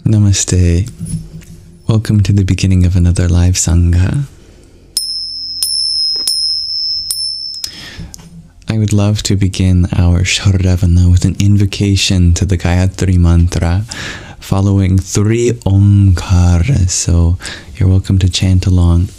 Namaste. Welcome to the beginning of another live Sangha. I would love to begin our Shravana with an invocation to the Gayatri Mantra following 3 Omkaras. So you're welcome to chant along.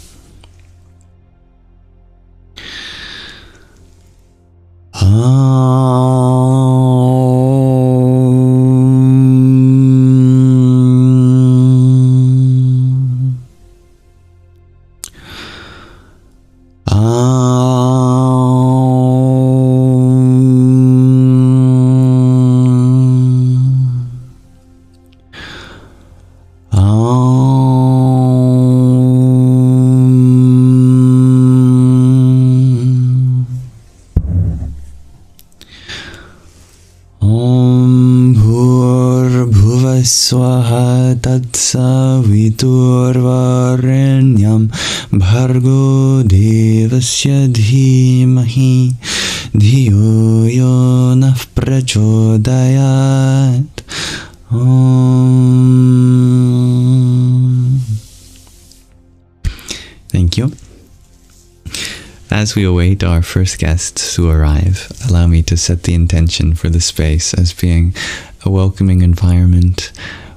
Swaha tatsaviturvarenyam bhargo devasya dhimahi dhiyo yo nah prachodayat. Thank you. As we await our first guests to arrive, allow me to set the intention for the space as being a welcoming environment,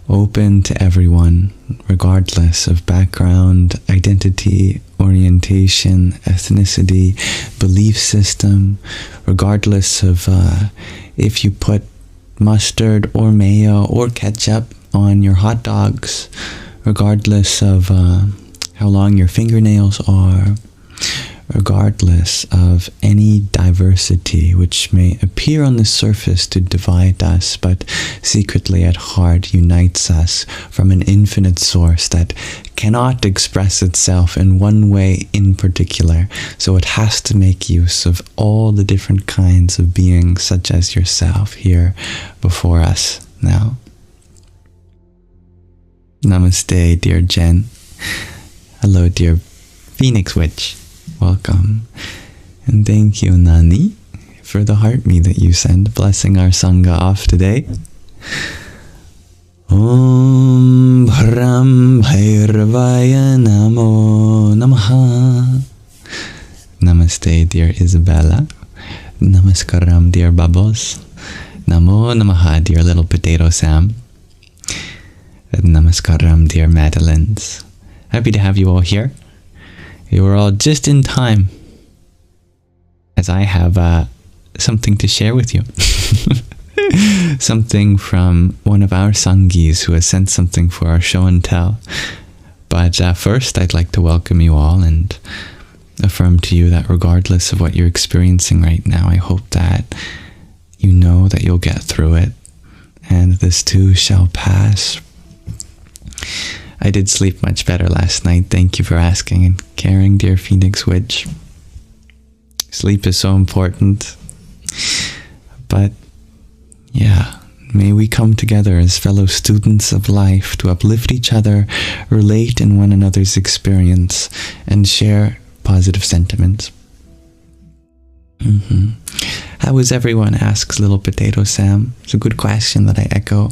open to everyone, regardless of background, identity, orientation, ethnicity, belief system, regardless of if you put mustard or mayo or ketchup on your hot dogs, regardless of how long your fingernails are, regardless of any diversity which may appear on the surface to divide us, but secretly at heart unites us from an infinite source that cannot express itself in one way in particular, so it has to make use of all the different kinds of beings such as yourself here before us now. Namaste, dear Jen. Hello, dear Phoenix Witch. Welcome. And thank you, Nani, for the heart me that you sent, blessing our Sangha off today. Om Bharam Bhairavaya Namo Namaha. Namaste, dear Isabella. Namaskaram, dear Bubbles. Namo Namaha, dear little potato Sam. And Namaskaram, dear Madeleines. Happy to have you all here. You were all just in time, as I have something to share with you. Something from one of our Sangis who has sent something for our show and tell. But first, I'd like to welcome you all and affirm to you that regardless of what you're experiencing right now, I hope that you know that you'll get through it, and this too shall pass. I did sleep much better last night. Thank you for asking and caring, dear Phoenix Witch. Sleep is so important. But yeah, may we come together as fellow students of life to uplift each other, relate in one another's experience, and share positive sentiments. How is everyone? Asks little potato Sam. It's a good question that I echo.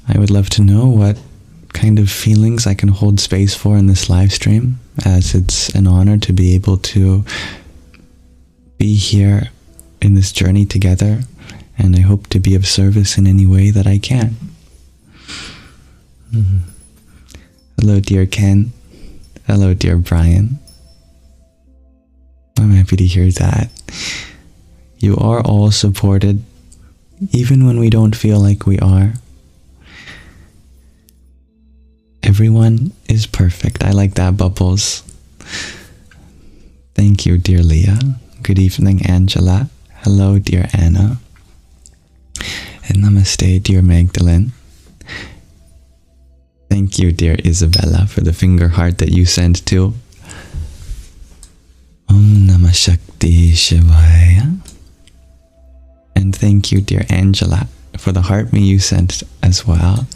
I would love to know what kind of feelings I can hold space for in this live stream, as it's an honor to be able to be here in this journey together, and I hope to be of service in any way that I can. Hello, dear Ken. Hello, dear Brian. I'm happy to hear that. You are all supported, even when we don't feel like we are. Everyone is perfect. I like that, Bubbles. Thank you, dear Leah. Good evening, Angela. Hello, dear Anna. And namaste, dear Magdalene. Thank you, dear Isabella, for the finger heart that you sent too. Om Namah Shakti Shivaya. And thank you, dear Angela, for the heart me you sent as well.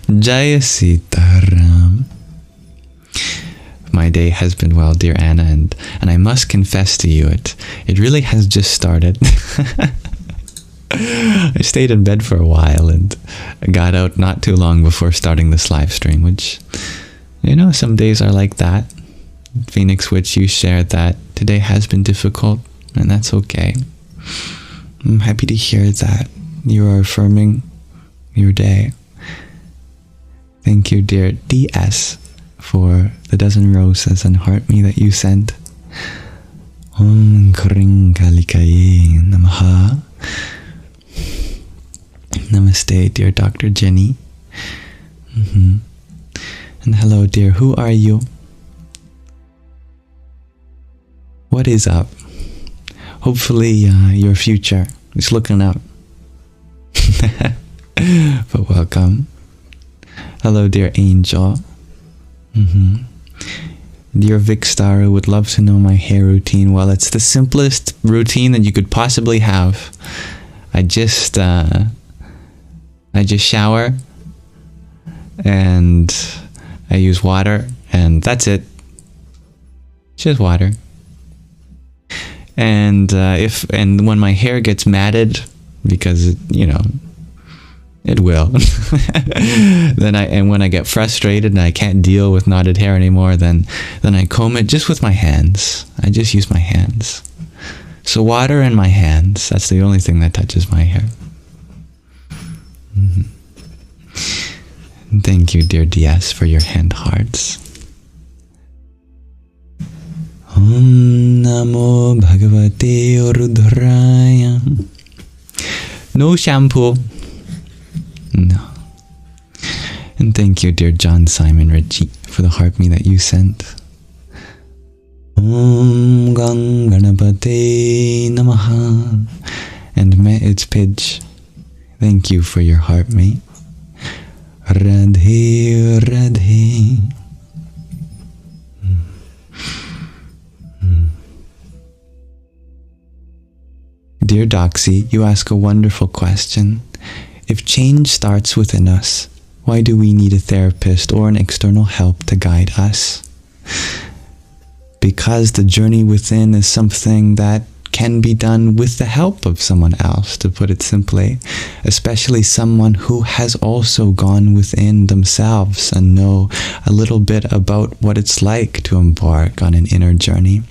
Jaya Sitaram. My day has been well, dear Anna, and I must confess to you, it really has just started. I stayed in bed for a while and got out not too long before starting this live stream, which, you know, some days are like that. Phoenix Witch, you shared that today has been difficult, and that's okay. I'm happy to hear that you are affirming your day. Thank you, dear DS, for the dozen roses and heart me that you sent. Om Kring Kalikaye Namaha. Namaste, dear Dr. Jenny. And hello, dear. Who are you? What is up? Hopefully, your future is looking up. But welcome. Hello, dear angel. Dear Vicstar, would love to know my hair routine. Well, it's the simplest routine that you could possibly have. I just shower and I use water, and that's it. Just water. And when my hair gets matted, because it will. When I get frustrated and I can't deal with knotted hair anymore, then I comb it just with my hands. I just use my hands. So water and my hands, that's the only thing that touches my hair. Thank you, dear DS, for your hand hearts. Om Namo Bhagavate Rudraya. No shampoo. No. And thank you, dear John Simon Ritchie, for the heart me that you sent. Om Ganganapate Namaha. And me, it's Pidge. Thank you for your heart me. Radhe Radhe. Dear Doxy, you ask a wonderful question. If change starts within us, why do we need a therapist or an external help to guide us? Because the journey within is something that can be done with the help of someone else, to put it simply, especially someone who has also gone within themselves and know a little bit about what it's like to embark on an inner journey.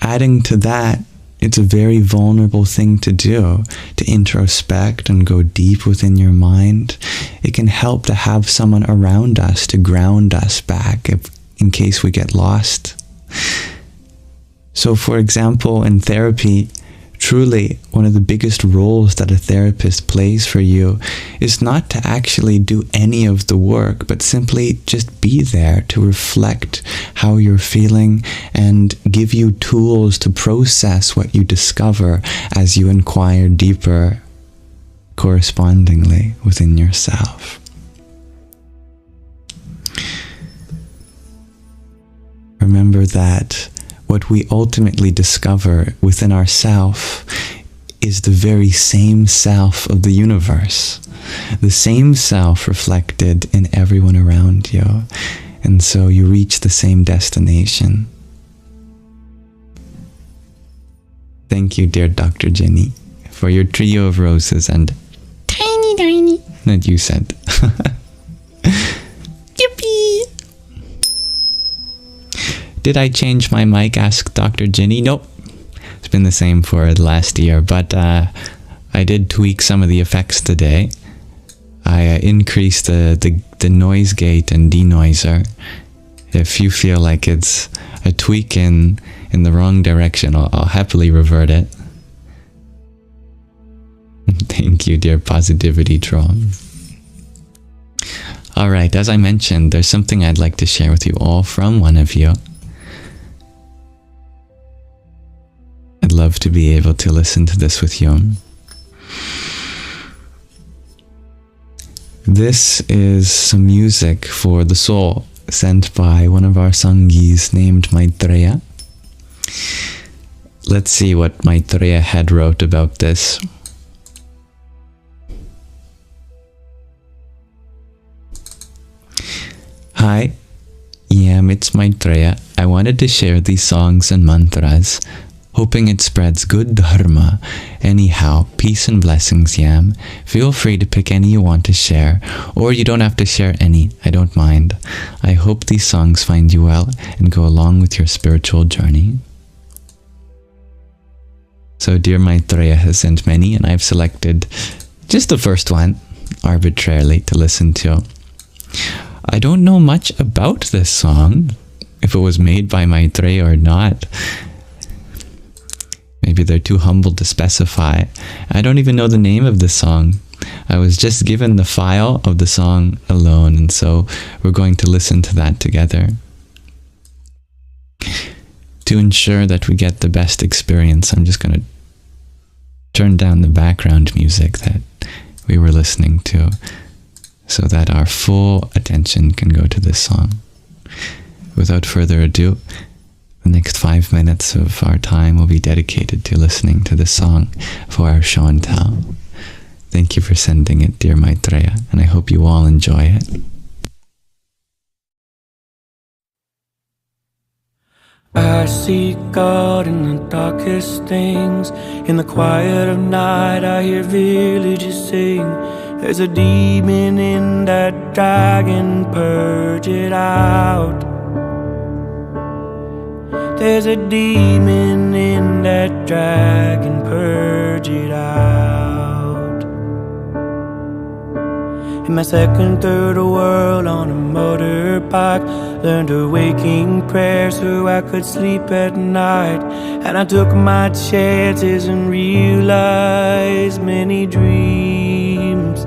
Adding to that, it's a very vulnerable thing to do, to introspect and go deep within your mind. It can help to have someone around us to ground us back in case we get lost. So, for example, in therapy, truly one of the biggest roles that a therapist plays for you is not to actually do any of the work, but simply just be there to reflect how you're feeling and give you tools to process what you discover as you inquire deeper correspondingly within yourself. Remember that what we ultimately discover within ourself is the very same self of the universe, the same self reflected in everyone around you, and so you reach the same destination. Thank you, dear Dr. Jenny, for your trio of roses and tiny that you sent. Yippee! Did I change my mic? Asked Dr. Jenny. Nope. It's been the same for the last year, but I did tweak some of the effects today. I increased the noise gate and denoiser. If you feel like it's a tweak in the wrong direction, I'll happily revert it. Thank you, dear Positivity Troll. Alright, as I mentioned, there's something I'd like to share with you all from one of you. I'd love to be able to listen to this with you. This is some music for the soul sent by one of our Sangis named Maitreya. Let's see what Maitreya had wrote about this. Hi, it's Maitreya. I wanted to share these songs and mantras hoping it spreads good dharma. Anyhow, peace and blessings, Yam. Feel free to pick any you want to share, or you don't have to share any. I don't mind. I hope these songs find you well and go along with your spiritual journey. So dear Maitreya has sent many, and I've selected just the first one arbitrarily to listen to. I don't know much about this song, if it was made by Maitreya or not. Maybe they're too humble to specify. I don't even know the name of the song. I was just given the file of the song alone, and so we're going to listen to that together to ensure that we get the best experience. I'm just going to turn down the background music that we were listening to so that our full attention can go to this song. Without further ado, the next 5 minutes of our time will be dedicated to listening to this song for our show and tell. Thank you for sending it, dear Maitreya, and I hope you all enjoy it. I see God in the darkest things. In the quiet of night I hear villagers sing. There's a demon in that dragon, purge it out. There's a demon in that dragon, purge it out. In my second, third world on a motorbike, learned a waking prayer so I could sleep at night. And I took my chances and realized many dreams.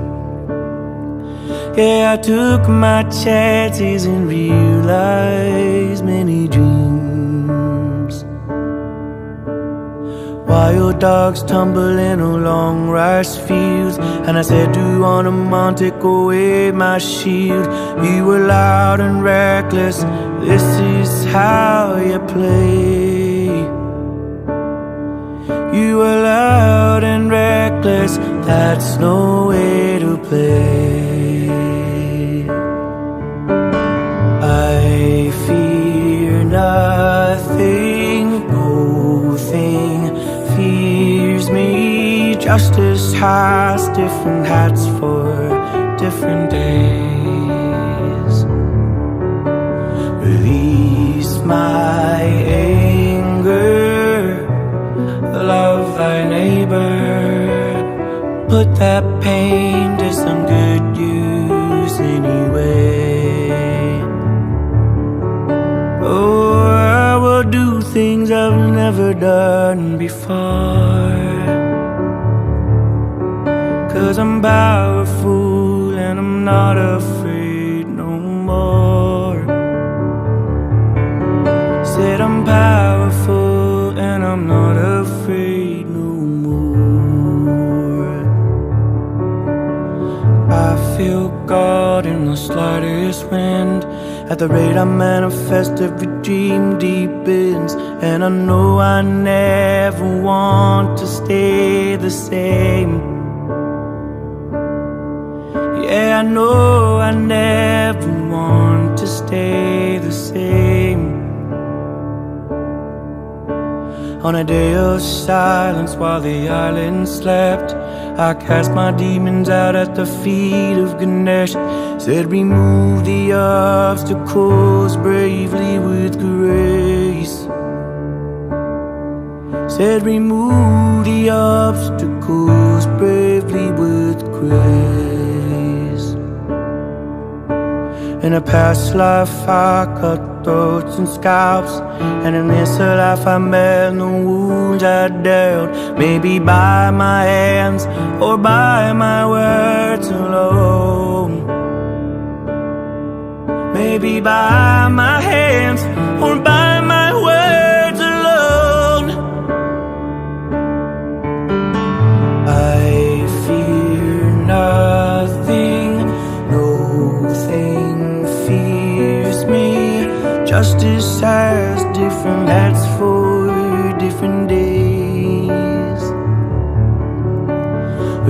Yeah, I took my chances and realized many dreams. Wild dogs tumbling along rice fields, and I said, do you want a mom, take away my shield? You were loud and reckless, this is how you play. You were loud and reckless, that's no way to play. I fear nothing, no thing fears me. Justice has different hats for different days. Release my anger, love thy neighbor. Put that pain to some good use anyway. Oh, I will do things I've never done before, 'cause I'm powerful and I'm not afraid no more. Said I'm powerful and I'm not afraid no more. I feel God in the slightest wind. At the rate I manifest, every dream deepens. And I know I never want to stay the same. Yeah, I know I never want to stay the same. On a day of silence while the island slept, I cast my demons out at the feet of Ganesh. Said remove the obstacles bravely with grace. Said remove the obstacles bravely with grace. In a past life I cut throats and scalps, and in this life I mend the wounds I dealt. Maybe by my hands or by my words alone. Maybe by my hands or by my words alone. I fear nothing, no thing fears me. Justice has different hats for different days.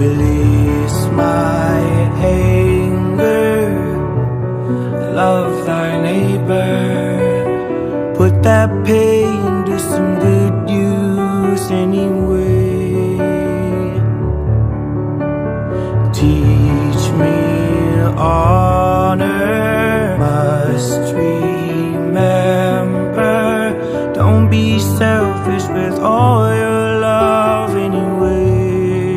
Release my anger, love thy neighbor. Put that pain to some good use honor. Must remember, don't be selfish with all your love anyway.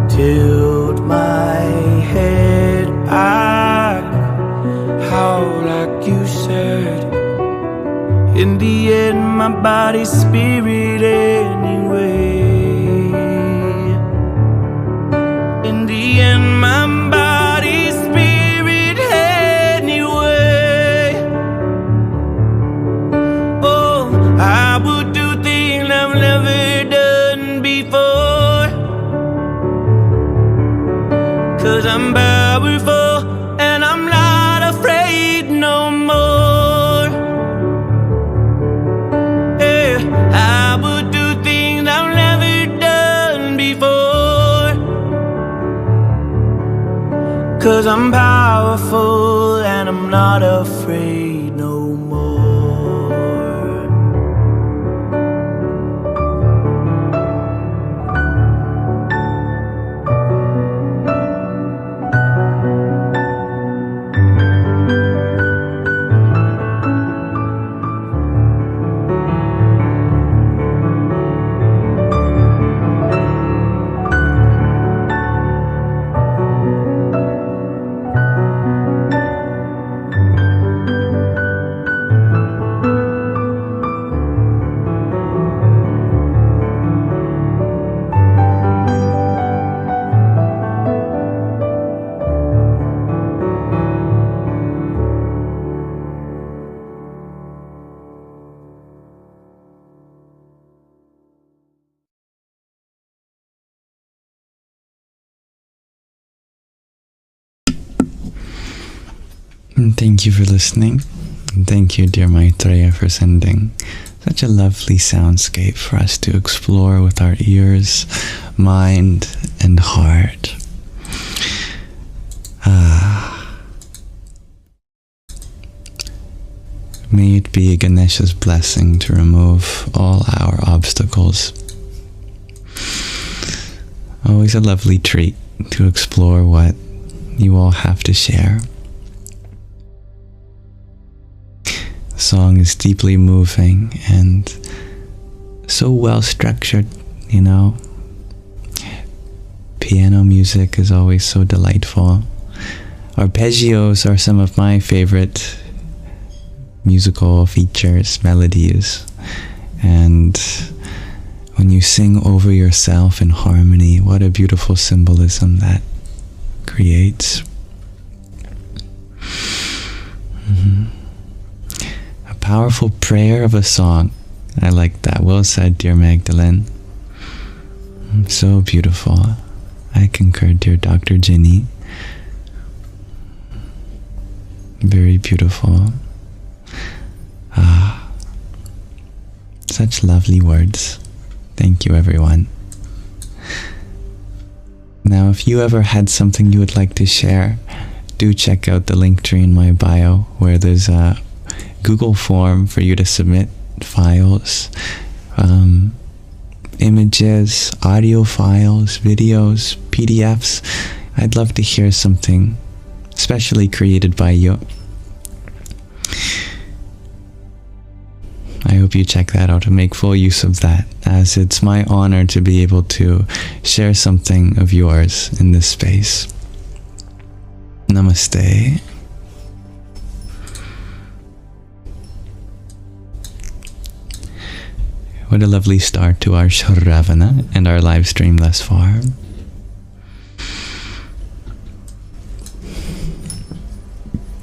Tilt my head back, how like you said. In the end, my body's spirit anyway. In the end, my body's spirit anyway. Oh, I would do things I've never done before, 'cause I'm powerful and I'm not afraid no more. Yeah, I would do things I've never done before, 'cause I'm powerful and I'm not afraid no more. And thank you for listening. And thank you, dear Maitreya, for sending such a lovely soundscape for us to explore with our ears, mind, and heart. May it be Ganesha's blessing to remove all our obstacles. Always a lovely treat to explore what you all have to share. The song is deeply moving and so well structured, you know. Piano music is always so delightful. Arpeggios are some of my favorite musical features, melodies, and when you sing over yourself in harmony, what a beautiful symbolism that creates. A powerful prayer of a song. I like that. Well said, dear Magdalene. So beautiful. I concur, dear Dr. Ginny. Very beautiful. Such lovely words. Thank you, everyone. Now, if you ever had something you would like to share, do check out the link tree in my bio, where there's a Google form for you to submit files, images, audio files, videos, PDFs. I'd love to hear something specially created by you. I hope you check that out and make full use of that, as it's my honor to be able to share something of yours in this space. Namaste. What a lovely start to our Shravana and our live stream thus far.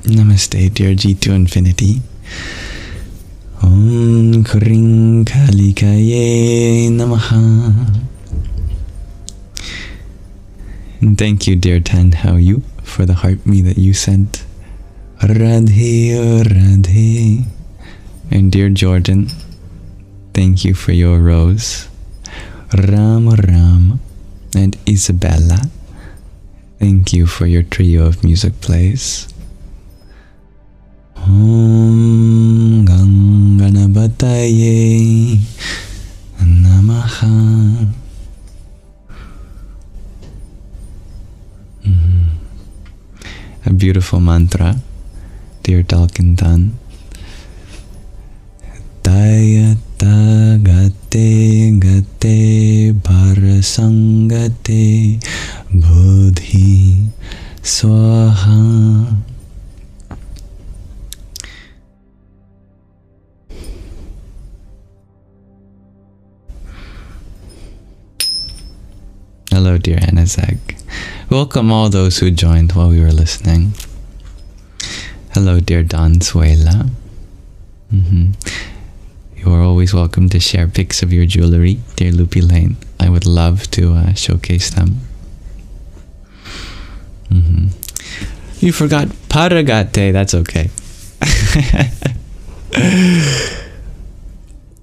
Namaste, dear G2 Infinity. Om Kring Kalikaye Namaha. And thank you, dear Tan Hao Yu, for the heart me that you sent. Radhe Radhe. And dear Jordan, thank you for your rose. Ram Ram. And Isabella, thank you for your trio of music plays. Om Ganganabataye Namaha. beautiful mantra, dear Dalkintan. Dayata gate gate parasangate buddhi swaha. Hello, dear Anazek. Welcome all those who joined while we were listening. Hello, dear Don Suela. You are always welcome to share pics of your jewelry, dear Loopy Lane. I would love to showcase them. You forgot Paragate, that's okay.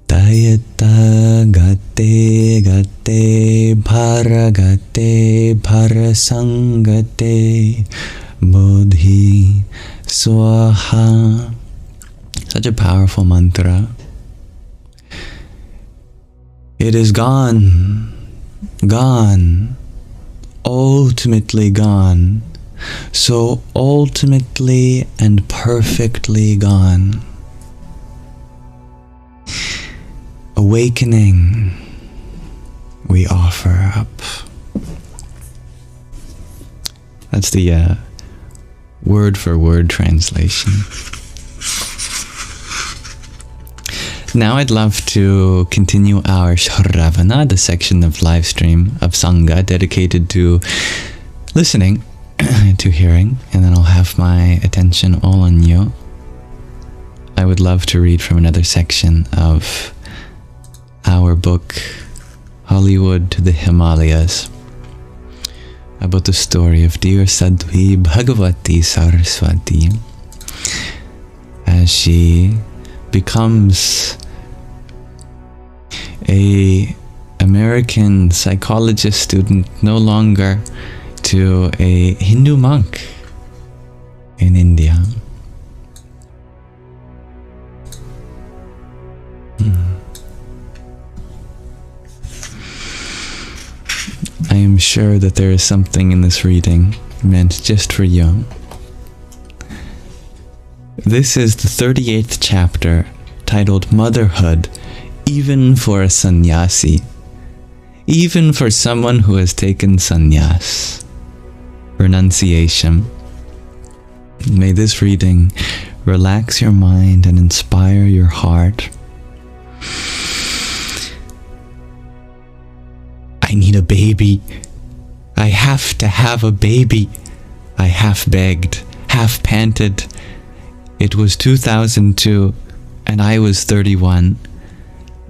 Dayata gate gate paragate parasangate buddhi swaha. Such a powerful mantra. It is gone, gone, ultimately gone, so ultimately and perfectly gone. Awakening we offer up. That's the word-for-word translation. Now I'd love to continue our Shravana, the section of live stream of Sangha dedicated to listening, to hearing, and then I'll have my attention all on you. I would love to read from another section of our book, Hollywood to the Himalayas, about the story of dear Sadhvi Bhagavati Saraswati as she becomes a American psychologist student, no longer, to a Hindu monk in India. I am sure that there is something in this reading meant just for you. This is the 38th chapter, titled Motherhood, even for a sannyasi, even for someone who has taken sannyas. Renunciation. May this reading relax your mind and inspire your heart. I need a baby. I have to have a baby. I half begged, half panted. It was 2002, and I was 31.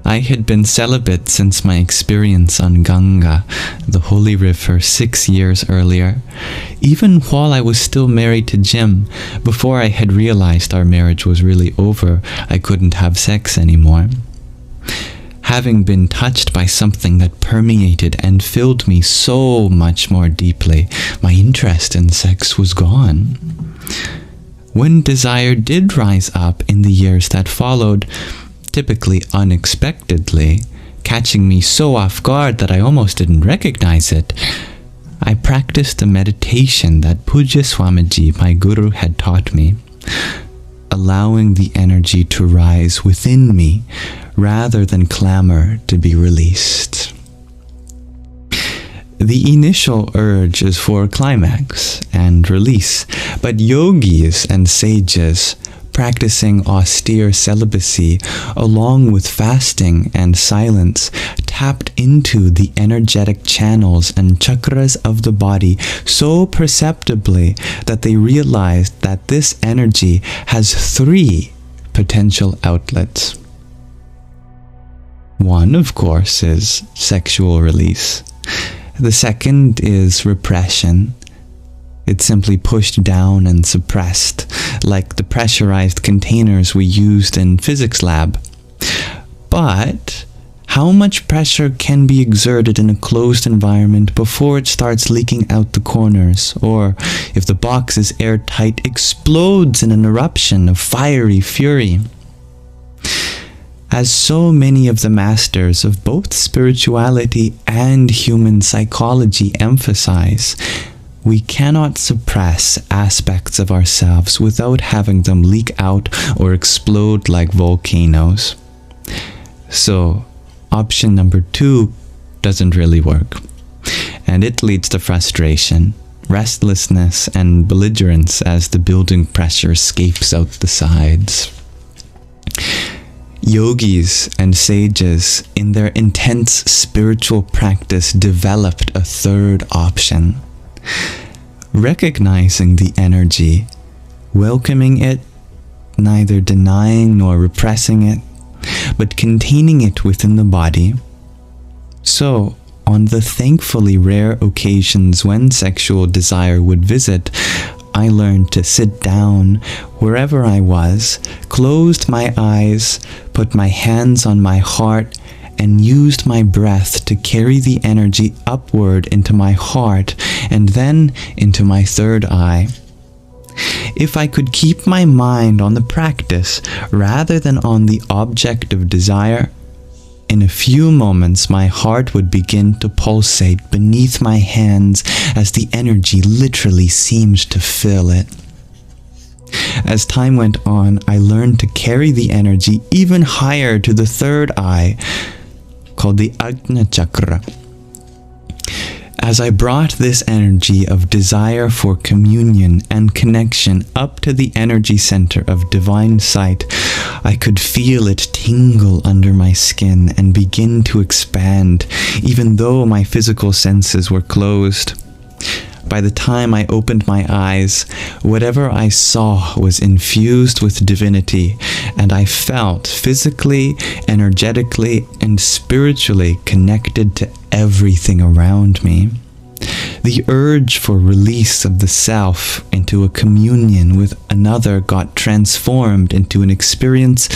I had been celibate since my experience on Ganga, the holy river, 6 years earlier, even while I was still married to Jim. Before I had realized our marriage was really over, I couldn't have sex anymore. Having been touched by something that permeated and filled me so much more deeply, my interest in sex was gone. When desire did rise up in the years that followed, typically unexpectedly, catching me so off guard that I almost didn't recognize it, I practiced the meditation that Pujya Swamiji, my guru, had taught me, allowing the energy to rise within me rather than clamor to be released. The initial urge is for climax and release, but yogis and sages practicing austere celibacy along with fasting and silence tapped into the energetic channels and chakras of the body so perceptibly that they realized that this energy has 3 potential outlets. One, of course, is sexual release. The second is repression. It's simply pushed down and suppressed, like the pressurized containers we used in physics lab. But how much pressure can be exerted in a closed environment before it starts leaking out the corners, or, if the box is airtight, explodes in an eruption of fiery fury? As so many of the masters of both spirituality and human psychology emphasize, we cannot suppress aspects of ourselves without having them leak out or explode like volcanoes. So, option number 2 doesn't really work. And it leads to frustration, restlessness, and belligerence as the building pressure escapes out the sides. Yogis and sages, in their intense spiritual practice, developed a third option. Recognizing the energy, welcoming it, neither denying nor repressing it, but containing it within the body. So, on the thankfully rare occasions when sexual desire would visit, I learned to sit down wherever I was, closed my eyes, put my hands on my heart, and used my breath to carry the energy upward into my heart and then into my third eye. If I could keep my mind on the practice rather than on the object of desire, in a few moments my heart would begin to pulsate beneath my hands as the energy literally seemed to fill it. As time went on, I learned to carry the energy even higher to the third eye, called the Ajna Chakra. As I brought this energy of desire for communion and connection up to the energy center of divine sight, I could feel it tingle under my skin and begin to expand, even though my physical senses were closed. By the time I opened my eyes, whatever I saw was infused with divinity, and I felt physically, energetically, and spiritually connected to everything around me. The urge for release of the self into a communion with another got transformed into an experience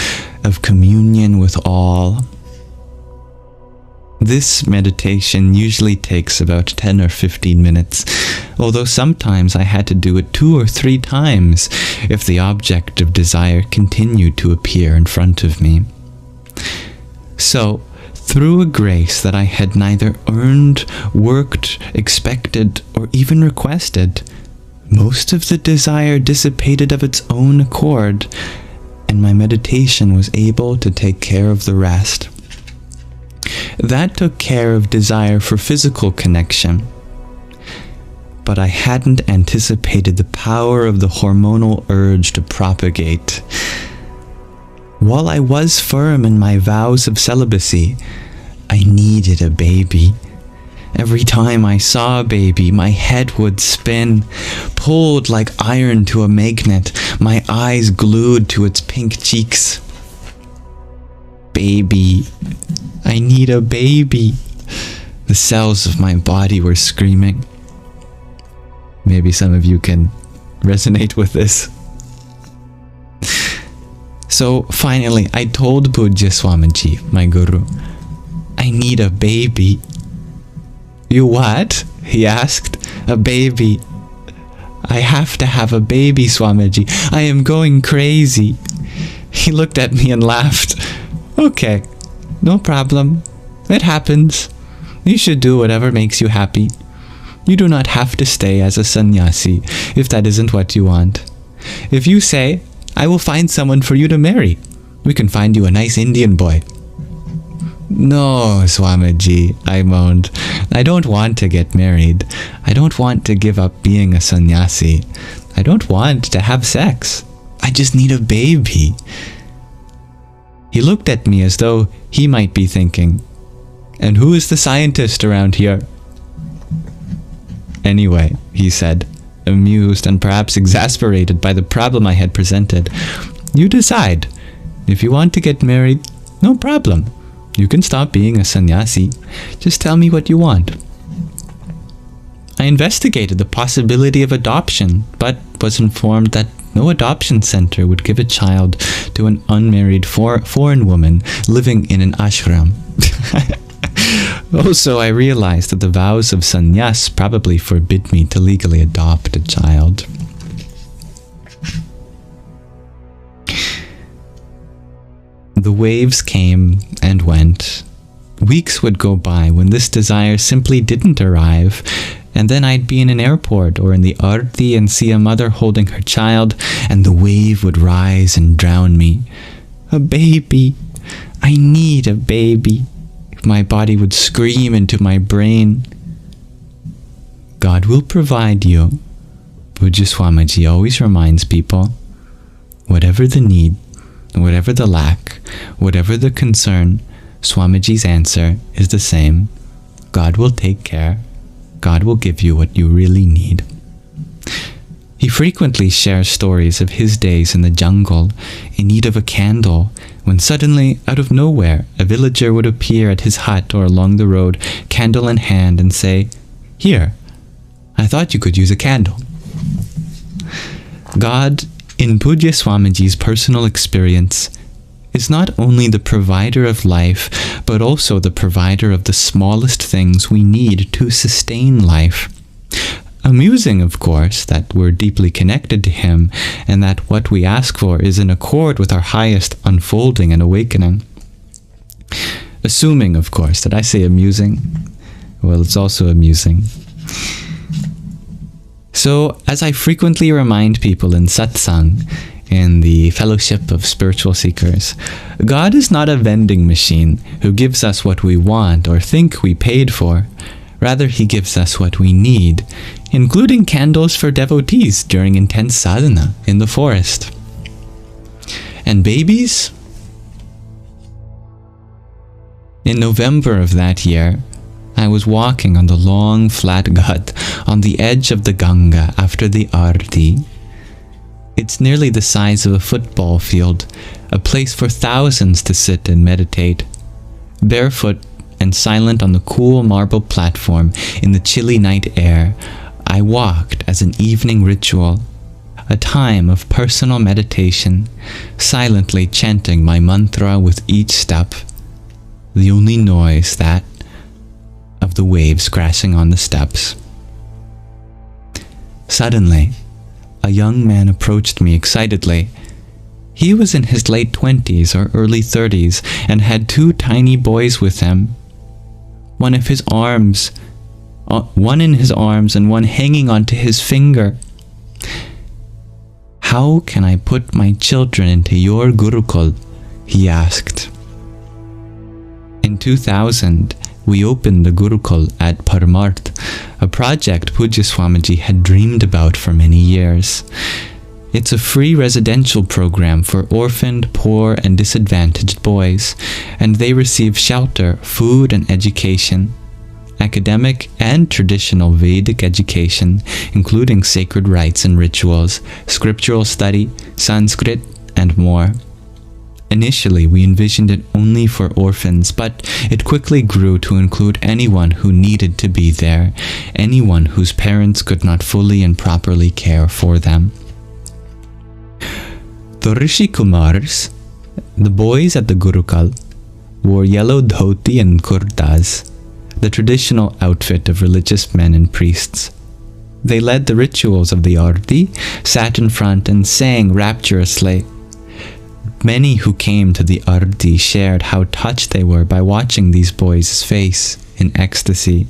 of communion with all. This meditation usually takes about 10 or 15 minutes, although sometimes I had to do it 2 or 3 times if the object of desire continued to appear in front of me. So, through a grace that I had neither earned, worked, expected, or even requested, most of the desire dissipated of its own accord, and my meditation was able to take care of the rest. That took care of desire for physical connection. But I hadn't anticipated the power of the hormonal urge to propagate. While I was firm in my vows of celibacy, I needed a baby. Every time I saw a baby, my head would spin, pulled like iron to a magnet, my eyes glued to its pink cheeks. Baby. I need a baby. The cells of my body were screaming. Maybe some of you can resonate with this. So finally, I told Pujya Swamiji, my guru, I need a baby. You what? He asked. A baby. I have to have a baby, Swamiji. I am going crazy. He looked at me and laughed. Okay, no problem. It happens. You should do whatever makes you happy. You do not have to stay as a sannyasi if that isn't what you want. If you say, I will find someone for you to marry, we can find you a nice Indian boy. No, Swamiji, I moaned. I don't want to get married. I don't want to give up being a sannyasi. I don't want to have sex. I just need a baby. He looked at me as though he might be thinking, and who is the scientist around here? Anyway, he said, amused and perhaps exasperated by the problem I had presented, you decide. If you want to get married, no problem. You can stop being a sannyasi. Just tell me what you want. I investigated the possibility of adoption, but was informed that no adoption center would give a child to an unmarried foreign woman living in an ashram. Also, I realized that the vows of sannyas probably forbid me to legally adopt a child. The waves came and went. Weeks would go by when this desire simply didn't arrive, And then I'd be in an airport or in the Arti and see a mother holding her child, and the wave would rise and drown me. A baby! I need a baby! My body would scream into my brain. God will provide you. Pujya Swamiji always reminds people, whatever the need, whatever the lack, whatever the concern, Swamiji's answer is the same. God will take care. God will give you what you really need. He frequently shares stories of his days in the jungle, in need of a candle, when suddenly, out of nowhere, a villager would appear at his hut or along the road, candle in hand, and say, "Here, I thought you could use a candle." God, in Pujya Swamiji's personal experience, is not only the provider of life, but also the provider of the smallest things we need to sustain life. Amusing, of course, that we're deeply connected to him, and that what we ask for is in accord with our highest unfolding and awakening. Assuming, of course, that I say amusing, well, it's also amusing. So, as I frequently remind people in satsang, in the fellowship of spiritual seekers, God is not a vending machine who gives us what we want or think we paid for. Rather, he gives us what we need, including candles for devotees during intense sadhana in the forest. And babies? In November of that year, I was walking on the long flat ghat on the edge of the Ganga after the Arti. It's nearly the size of a football field, a place for thousands to sit and meditate. Barefoot and silent on the cool marble platform in the chilly night air, I walked as an evening ritual, a time of personal meditation, silently chanting my mantra with each step, the only noise that of the waves crashing on the steps. Suddenly, a young man approached me excitedly. He was in his late 20s or early 30s and had 2 tiny boys with him. One in his arms and one hanging onto his finger. "How can I put my children into your Gurukul?" he asked. In 2000, we opened the Gurukul at Paramarth, a project Pujya Swamiji had dreamed about for many years. It's a free residential program for orphaned, poor, and disadvantaged boys, and they receive shelter, food, and education. Academic and traditional Vedic education, including sacred rites and rituals, scriptural study, Sanskrit, and more. Initially, we envisioned it only for orphans, but it quickly grew to include anyone who needed to be there, anyone whose parents could not fully and properly care for them. The Rishi Kumars, the boys at the Gurukul, wore yellow dhoti and kurtas, the traditional outfit of religious men and priests. They led the rituals of the Arti, sat in front, and sang rapturously. Many who came to the Arti shared how touched they were by watching these boys' faces in ecstasy.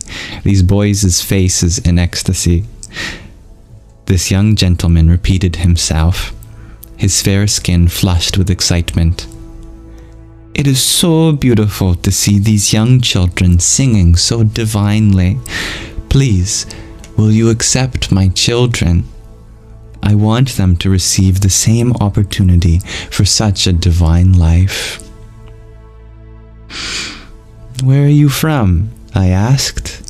This young gentleman repeated himself, his fair skin flushed with excitement. "It is so beautiful to see these young children singing so divinely. Please, will you accept my children? I want them to receive the same opportunity for such a divine life." "Where are you from?" I asked.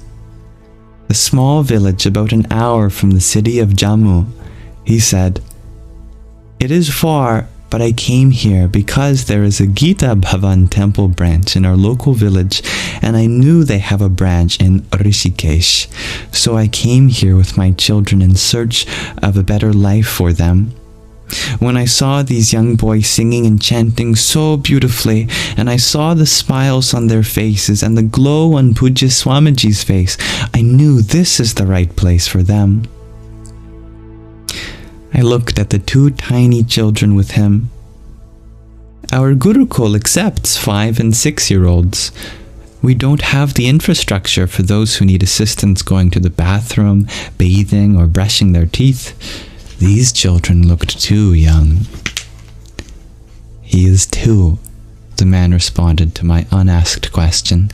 "A small village about an hour from the city of Jammu," he said. "It is far, but I came here because there is a Gita Bhavan temple branch in our local village, and I knew they have a branch in Rishikesh. So I came here with my children in search of a better life for them. When I saw these young boys singing and chanting so beautifully, and I saw the smiles on their faces and the glow on Pujya Swamiji's face, I knew this is the right place for them." I looked at the 2 tiny children with him. "Our Gurukul accepts 5- and 6-year-olds. We don't have the infrastructure for those who need assistance going to the bathroom, bathing, or brushing their teeth. These children looked too young. He is 2, the man responded to my unasked question,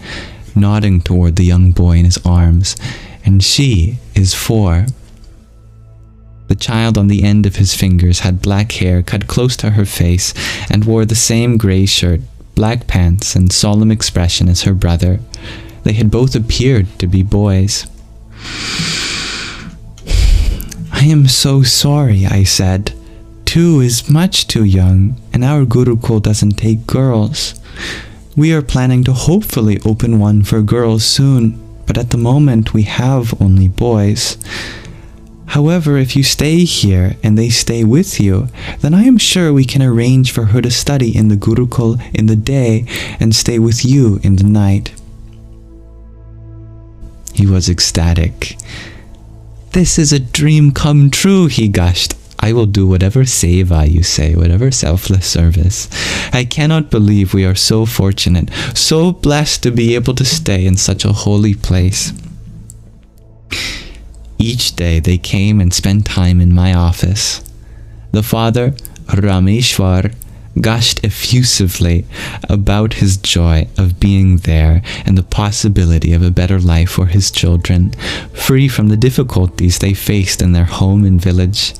nodding toward the young boy in his arms, and she is 4. The child on the end of his fingers had black hair cut close to her face and wore the same grey shirt, black pants, and solemn expression as her brother. They had both appeared to be boys. "I am so sorry," I said. 2 is much too young, and our Gurukul doesn't take girls. We are planning to hopefully open one for girls soon, but at the moment we have only boys. However, if you stay here and they stay with you, then I am sure we can arrange for her to study in the Gurukul in the day and stay with you in the night." He was ecstatic. "This is a dream come true," he gushed. "I will do whatever seva you say, whatever selfless service. I cannot believe we are so fortunate, so blessed to be able to stay in such a holy place." Each day they came and spent time in my office. The father, Rameshwar, gushed effusively about his joy of being there and the possibility of a better life for his children, free from the difficulties they faced in their home and village.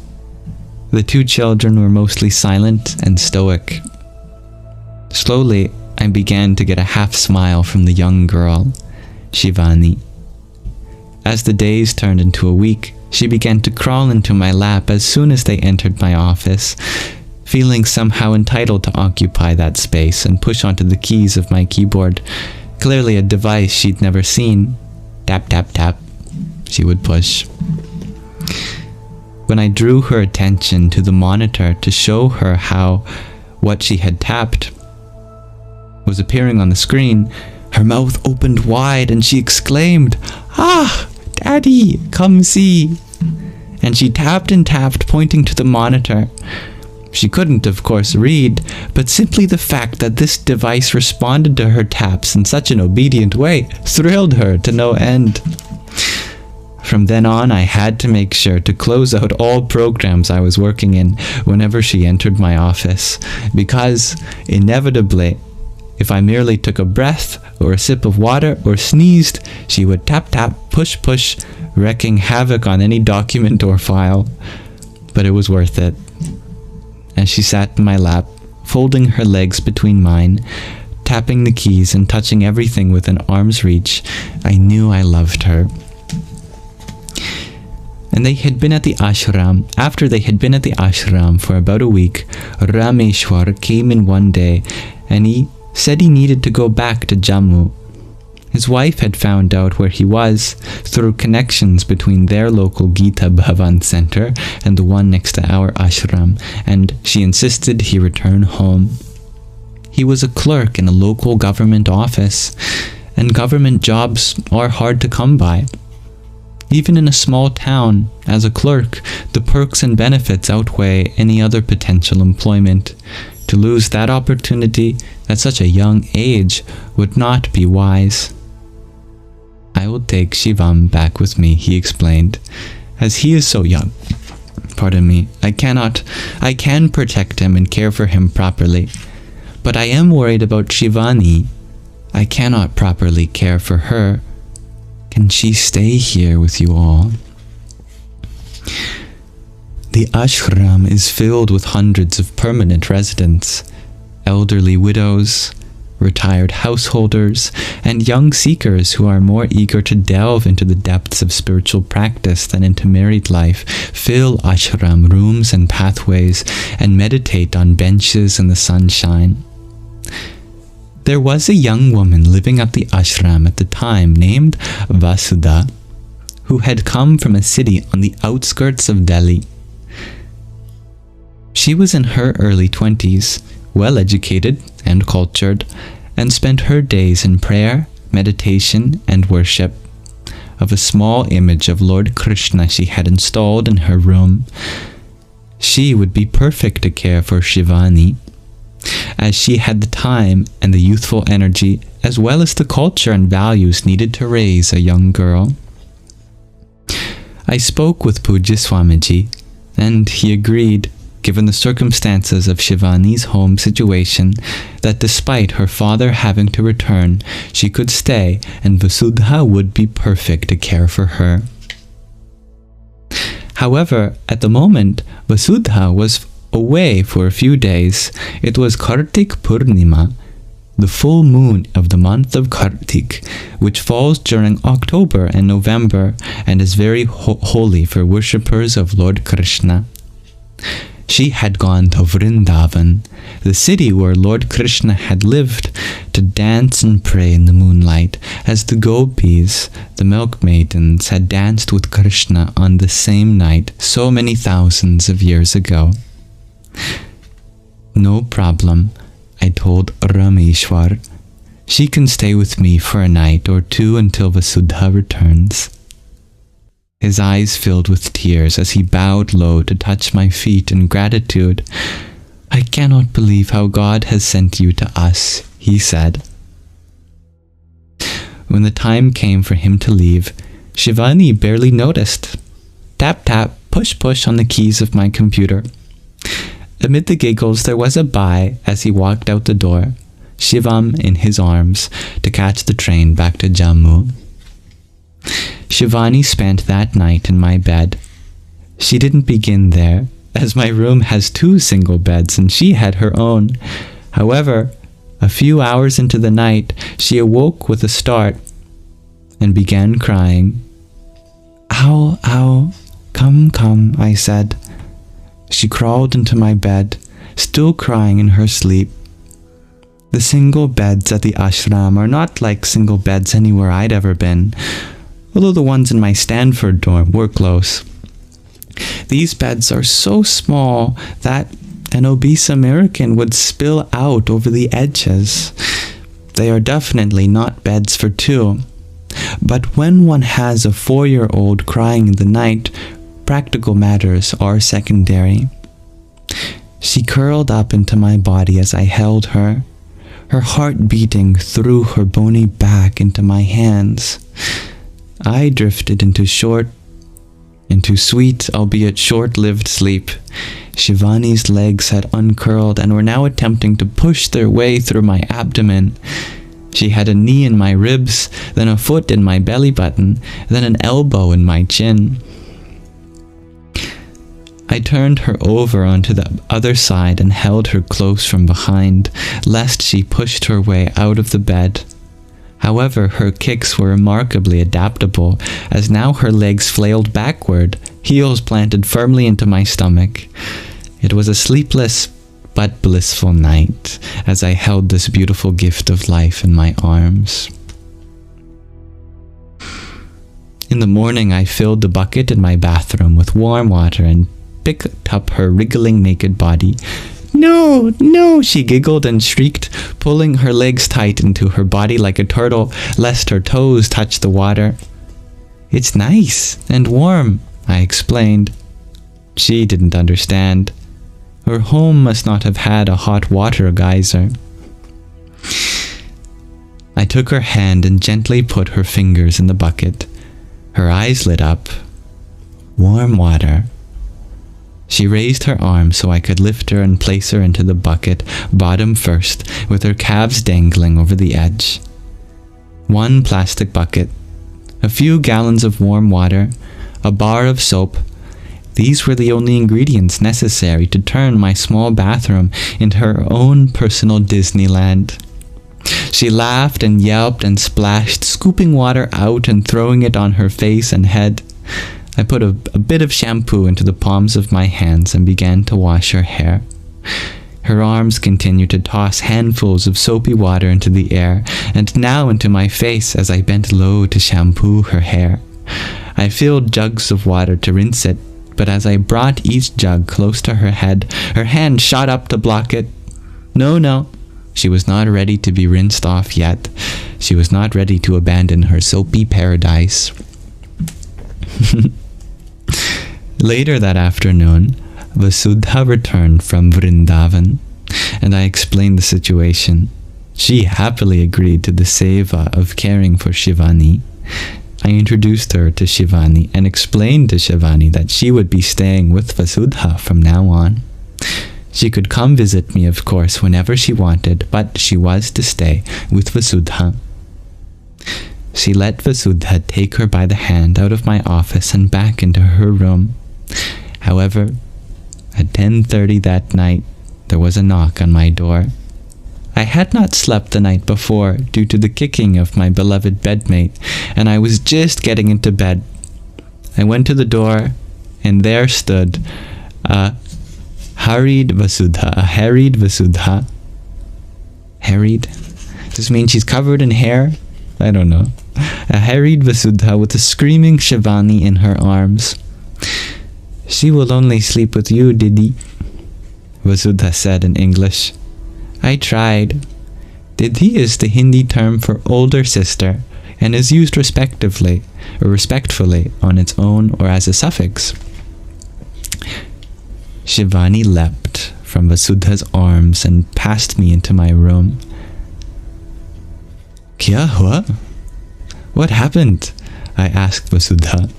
The 2 children were mostly silent and stoic. Slowly, I began to get a half smile from the young girl, Shivani. As the days turned into a week, she began to crawl into my lap as soon as they entered my office, feeling somehow entitled to occupy that space and push onto the keys of my keyboard, clearly a device she'd never seen. Tap, tap, tap, she would push. When I drew her attention to the monitor to show her how what she had tapped was appearing on the screen, her mouth opened wide and she exclaimed, "Ah, Daddy, come see." And she tapped and tapped, pointing to the monitor. She couldn't, of course, read, but simply the fact that this device responded to her taps in such an obedient way thrilled her to no end. From then on, I had to make sure to close out all programs I was working in whenever she entered my office, because, inevitably, if I merely took a breath or a sip of water or sneezed, she would tap tap, push push, wreaking havoc on any document or file. But it was worth it. As she sat in my lap, folding her legs between mine, tapping the keys and touching everything within arm's reach, I knew I loved her. And they had been at the ashram. After they had been at the ashram for about a week, Rameshwar came in one day and he said he needed to go back to Jammu. His wife had found out where he was through connections between their local Gita Bhavan center and the one next to our ashram, and she insisted he return home. He was a clerk in a local government office, and government jobs are hard to come by. Even in a small town, as a clerk, the perks and benefits outweigh any other potential employment. To lose that opportunity at such a young age would not be wise. "I will take Shivam back with me," he explained, "as he is so young. Pardon me, I can protect him and care for him properly. But I am worried about Shivani. I cannot properly care for her. Can she stay here with you all?" The ashram is filled with hundreds of permanent residents, elderly widows, retired householders, and young seekers who are more eager to delve into the depths of spiritual practice than into married life fill ashram rooms and pathways and meditate on benches in the sunshine. There was a young woman living at the ashram at the time named Vasudha, who had come from a city on the outskirts of Delhi. She was in her early 20s, well-educated and cultured, and spent her days in prayer, meditation, and worship of a small image of Lord Krishna she had installed in her room. She would be perfect to care for Shivani. as she had the time and the youthful energy, as well as the culture and values needed to raise a young girl. I spoke with Pujya Swamiji, and he agreed, given the circumstances of Shivani's home situation, that despite her father having to return, she could stay and Vasudha would be perfect to care for her. However, at the moment, Vasudha was away for a few days. It was Kartik Purnima, the full moon of the month of Kartik, which falls during October and November and is very holy for worshippers of Lord Krishna. She had gone to Vrindavan, the city where Lord Krishna had lived, to dance and pray in the moonlight, as the gopis, the milkmaidens, had danced with Krishna on the same night so many thousands of years ago. No problem, I told Rameshwar. She can stay with me for a night or two until Vasudha returns. His eyes filled with tears as he bowed low to touch my feet in gratitude. I cannot believe how God has sent you to us, he said. When the time came for him to leave, Shivani barely noticed. Tap tap, push push on the keys of my computer. Amid the giggles there was a bye as he walked out the door, Shivam in his arms, to catch the train back to Jammu. Shivani spent that night in my bed. She didn't begin there, as my room has 2 single beds and she had her own. However, a few hours into the night, she awoke with a start and began crying. Ow, ow, come, I said. She crawled into my bed, still crying in her sleep. The single beds at the ashram are not like single beds anywhere I'd ever been, although the ones in my Stanford dorm were close. These beds are so small that an obese American would spill out over the edges. They are definitely not beds for 2. But when one has a 4-year-old crying in the night, practical matters are secondary. She curled up into my body as I held her, her heart beating through her bony back into my hands. I drifted into sweet, albeit short-lived sleep. Shivani's legs had uncurled and were now attempting to push their way through my abdomen. She had a knee in my ribs, then a foot in my belly button, then an elbow in my chin. I turned her over onto the other side and held her close from behind, lest she pushed her way out of the bed. However, her kicks were remarkably adaptable, as now her legs flailed backward, heels planted firmly into my stomach. It was a sleepless but blissful night, as I held this beautiful gift of life in my arms. In the morning, I filled the bucket in my bathroom with warm water and picked up her wriggling naked body. No, no, she giggled and shrieked, pulling her legs tight into her body like a turtle, lest her toes touch the water. It's nice and warm, I explained. She didn't understand. Her home must not have had a hot water geyser. I took her hand and gently put her fingers in the bucket. Her eyes lit up. Warm water. She raised her arm so I could lift her and place her into the bucket, bottom first, with her calves dangling over the edge. 1 plastic bucket, a few gallons of warm water, a bar of soap. These were the only ingredients necessary to turn my small bathroom into her own personal Disneyland. She laughed and yelped and splashed, scooping water out and throwing it on her face and head. I put a bit of shampoo into the palms of my hands and began to wash her hair. Her arms continued to toss handfuls of soapy water into the air, and now into my face as I bent low to shampoo her hair. I filled jugs of water to rinse it, but as I brought each jug close to her head, her hand shot up to block it. No, she was not ready to be rinsed off yet. She was not ready to abandon her soapy paradise. Later that afternoon, Vasudha returned from Vrindavan. and I explained the situation. She happily agreed to the seva of caring for Shivani. I introduced her to Shivani and explained to Shivani that she would be staying with Vasudha from now on. She could come visit me, of course, whenever she wanted, but she was to stay with Vasudha. She let Vasudha take her by the hand out of my office and back into her room. However, at 10:30 that night, there was a knock on my door. I had not slept the night before due to the kicking of my beloved bedmate, and I was just getting into bed. I went to the door, and there stood a harried Vasudha. Harried? Does this mean she's covered in hair? I don't know. A harried Vasudha with a screaming Shivani in her arms. "She will only sleep with you, Didi," Vasudha said in English. I tried. Didi is the Hindi term for older sister and is used respectively or respectfully on its own or as a suffix. Shivani leapt from Vasudha's arms and passed me into my room. "Kya hua? What happened?" I asked Vasudha.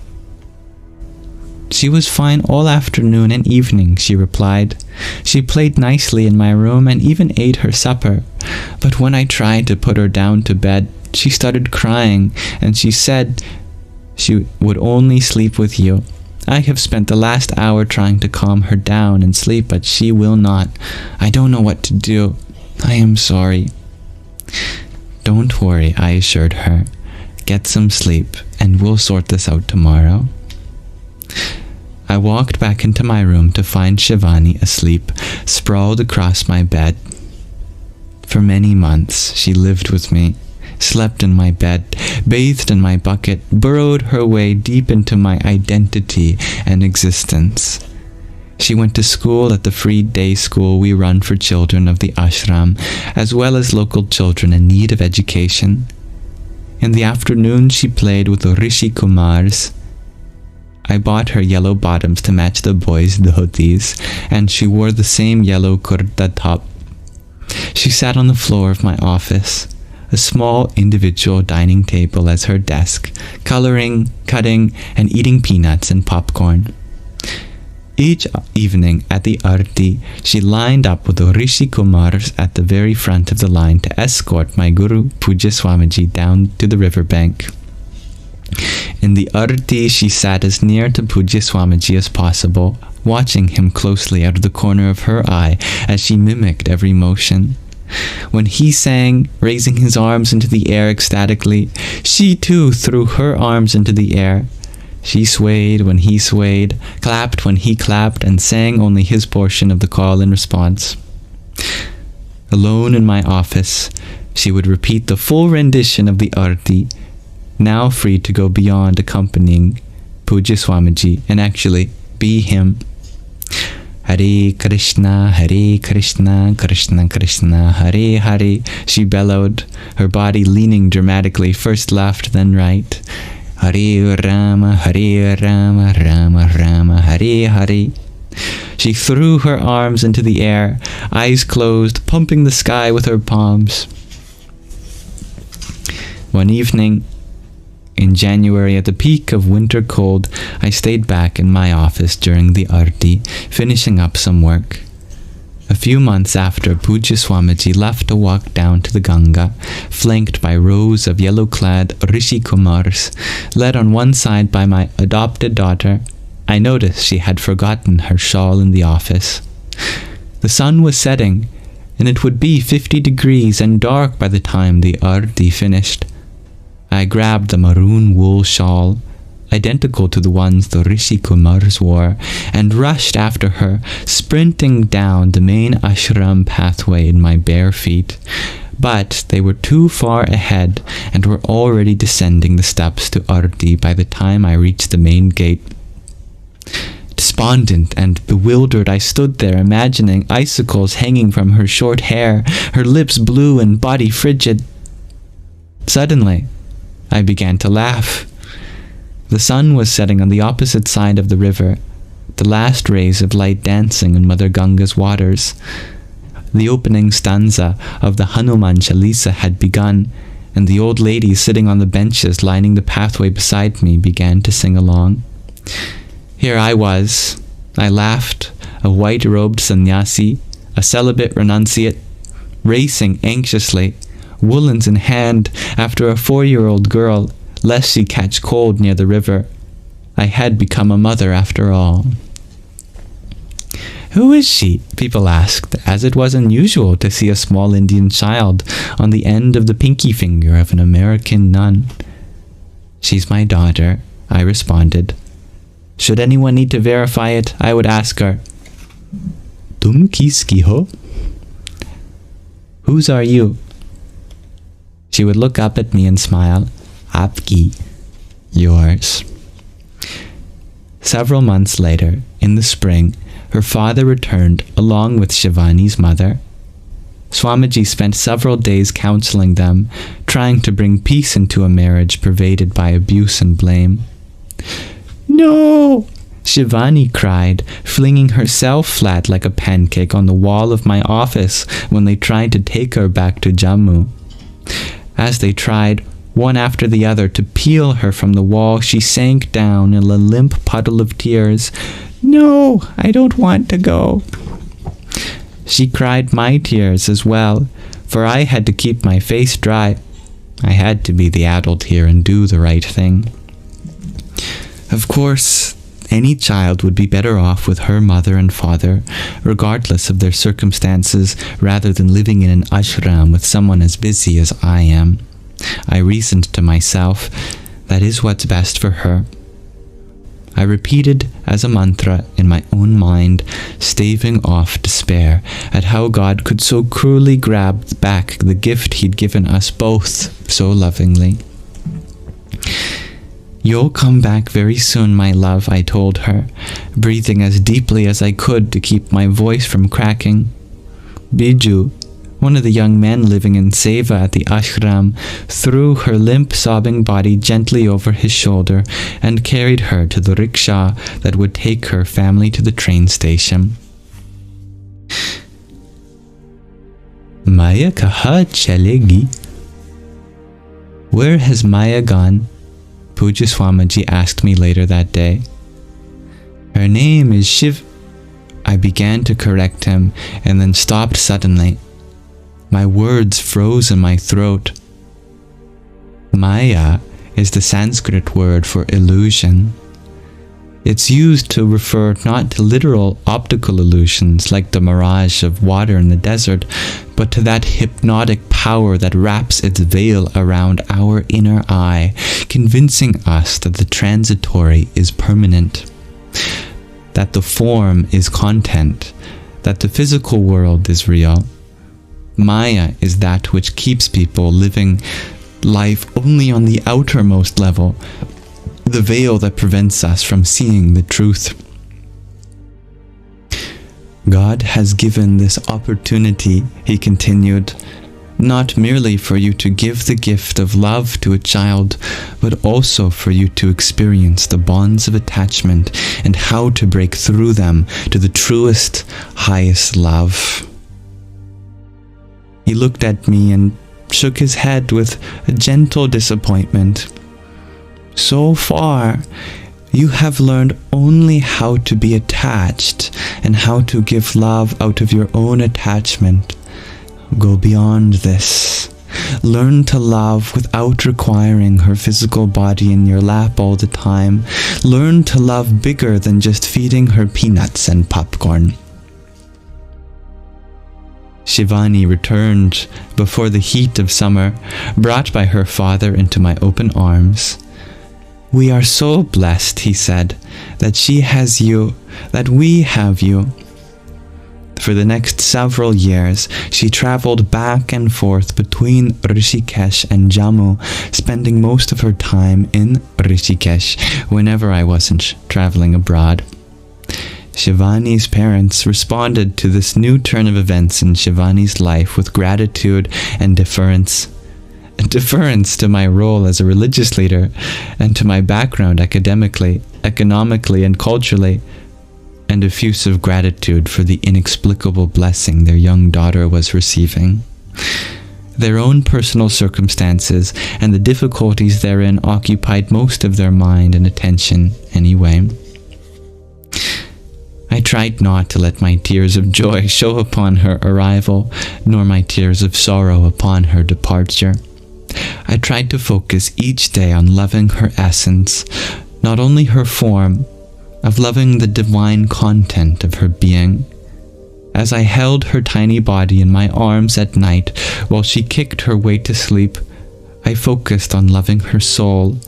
"She was fine all afternoon and evening," she replied. "She played nicely in my room and even ate her supper. But when I tried to put her down to bed, she started crying and she said she would only sleep with you. I have spent the last hour trying to calm her down and sleep, but she will not. I don't know what to do. I am sorry." "Don't worry," I assured her. "Get some sleep and we'll sort this out tomorrow." I walked back into my room to find Shivani asleep, sprawled across my bed. For many months, she lived with me, slept in my bed, bathed in my bucket, burrowed her way deep into my identity and existence. She went to school at the free day school we run for children of the ashram, as well as local children in need of education. In the afternoon, she played with the Rishi Kumars. I bought her yellow bottoms to match the boys' dhotis, and she wore the same yellow kurta top. She sat on the floor of my office, a small individual dining table as her desk, coloring, cutting, and eating peanuts and popcorn. Each evening at the arti, she lined up with the Rishi Kumars at the very front of the line to escort my Guru Pujya Swamiji down to the riverbank. In the arti, she sat as near to Pujya Swamiji as possible, watching him closely out of the corner of her eye as she mimicked every motion. When he sang, raising his arms into the air ecstatically, she too threw her arms into the air. She swayed when he swayed, clapped when he clapped, and sang only his portion of the call in response. Alone in my office, she would repeat the full rendition of the arti, now free to go beyond accompanying Pujya Swamiji and actually be him. Hare Krishna, Krishna Krishna, Hare Hare, she bellowed, her body leaning dramatically, first left, then right. Hare Rama, Rama Rama, Hare Hare. She threw her arms into the air, eyes closed, pumping the sky with her palms. One evening, in January, at the peak of winter cold, I stayed back in my office during the arti, finishing up some work. A few months after, Pujya Swamiji left to walk down to the Ganga, flanked by rows of yellow-clad Rishi Kumars, led on one side by my adopted daughter. I noticed she had forgotten her shawl in the office. The sun was setting, and it would be 50 degrees and dark by the time the arti finished. I grabbed the maroon wool shawl, identical to the ones the Rishi Kumars wore, and rushed after her, sprinting down the main ashram pathway in my bare feet. But they were too far ahead and were already descending the steps to arti by the time I reached the main gate. Despondent and bewildered, I stood there imagining icicles hanging from her short hair, her lips blue and body frigid. Suddenly, I began to laugh. The sun was setting on the opposite side of the river, the last rays of light dancing in Mother Ganga's waters. The opening stanza of the Hanuman Chalisa had begun, and the old ladies sitting on the benches lining the pathway beside me began to sing along. Here I was. I laughed, a white-robed sannyasi, a celibate renunciate, racing anxiously, woolens in hand, after a 4-year-old girl, lest she catch cold near the river. I had become a mother after all. Who is she? People asked, as it was unusual to see a small Indian child on the end of the pinky finger of an American nun. She's my daughter, I responded. Should anyone need to verify it, I would ask her, Tum kiski ho? Whose are you? She would look up at me and smile, Aapki, yours. Several months later, in the spring, her father returned along with Shivani's mother. Swamiji spent several days counseling them, trying to bring peace into a marriage pervaded by abuse and blame. No! Shivani cried, flinging herself flat like a pancake on the wall of my office when they tried to take her back to Jammu. As they tried, one after the other, to peel her from the wall, she sank down in a limp puddle of tears. No, I don't want to go. She cried my tears as well, for I had to keep my face dry. I had to be the adult here and do the right thing. Of course, any child would be better off with her mother and father, regardless of their circumstances, rather than living in an ashram with someone as busy as I am. I reasoned to myself, that is what's best for her. I repeated as a mantra in my own mind, staving off despair at how God could so cruelly grab back the gift he'd given us both so lovingly. You'll come back very soon, my love, I told her, breathing as deeply as I could to keep my voice from cracking. Biju, one of the young men living in seva at the ashram, threw her limp, sobbing body gently over his shoulder and carried her to the rickshaw that would take her family to the train station. Maya kaha chalegi? Where has Maya gone? Pujya Swamiji asked me later that day. Her name is Shiv. I began to correct him and then stopped suddenly. My words froze in my throat. Maya is the Sanskrit word for illusion. It's used to refer not to literal optical illusions like the mirage of water in the desert, but to that hypnotic power that wraps its veil around our inner eye, convincing us that the transitory is permanent, that the form is content, that the physical world is real. Maya is that which keeps people living life only on the outermost level, the veil that prevents us from seeing the truth. God has given this opportunity, he continued, not merely for you to give the gift of love to a child, but also for you to experience the bonds of attachment and how to break through them to the truest, highest love. He looked at me and shook his head with a gentle disappointment. So far, you have learned only how to be attached and how to give love out of your own attachment. Go beyond this. Learn to love without requiring her physical body in your lap all the time. Learn to love bigger than just feeding her peanuts and popcorn. Shivani returned before the heat of summer, brought by her father into my open arms. We are so blessed, he said, that she has you, that we have you. For the next several years, she traveled back and forth between Rishikesh and Jammu, spending most of her time in Rishikesh whenever I wasn't traveling abroad. Shivani's parents responded to this new turn of events in Shivani's life with gratitude and deference. Deference to my role as a religious leader and to my background academically, economically, and culturally, and effusive gratitude for the inexplicable blessing their young daughter was receiving. Their own personal circumstances and the difficulties therein occupied most of their mind and attention anyway. I tried not to let my tears of joy show upon her arrival, nor my tears of sorrow upon her departure. I tried to focus each day on loving her essence, not only her form, of loving the divine content of her being. As I held her tiny body in my arms at night while she kicked her way to sleep, I focused on loving her soul,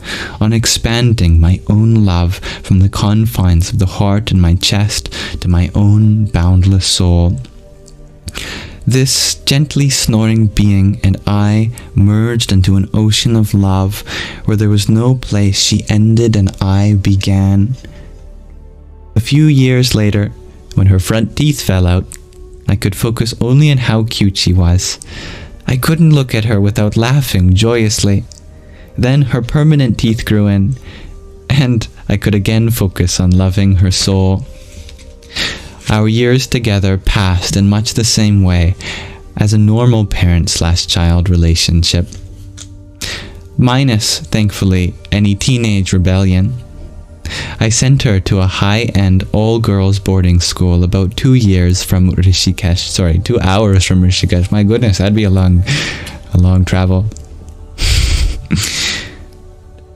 on expanding my own love from the confines of the heart in my chest to my own boundless soul. This gently snoring being and I merged into an ocean of love where there was no place she ended and I began. A few years later, when her front teeth fell out, I could focus only on how cute she was. I couldn't look at her without laughing joyously. Then her permanent teeth grew in, and I could again focus on loving her soul. Our years together passed in much the same way as a normal parent/child relationship. Minus, thankfully, any teenage rebellion. I sent her to a high-end all-girls boarding school about 2 hours from Rishikesh. My goodness, that'd be a long travel.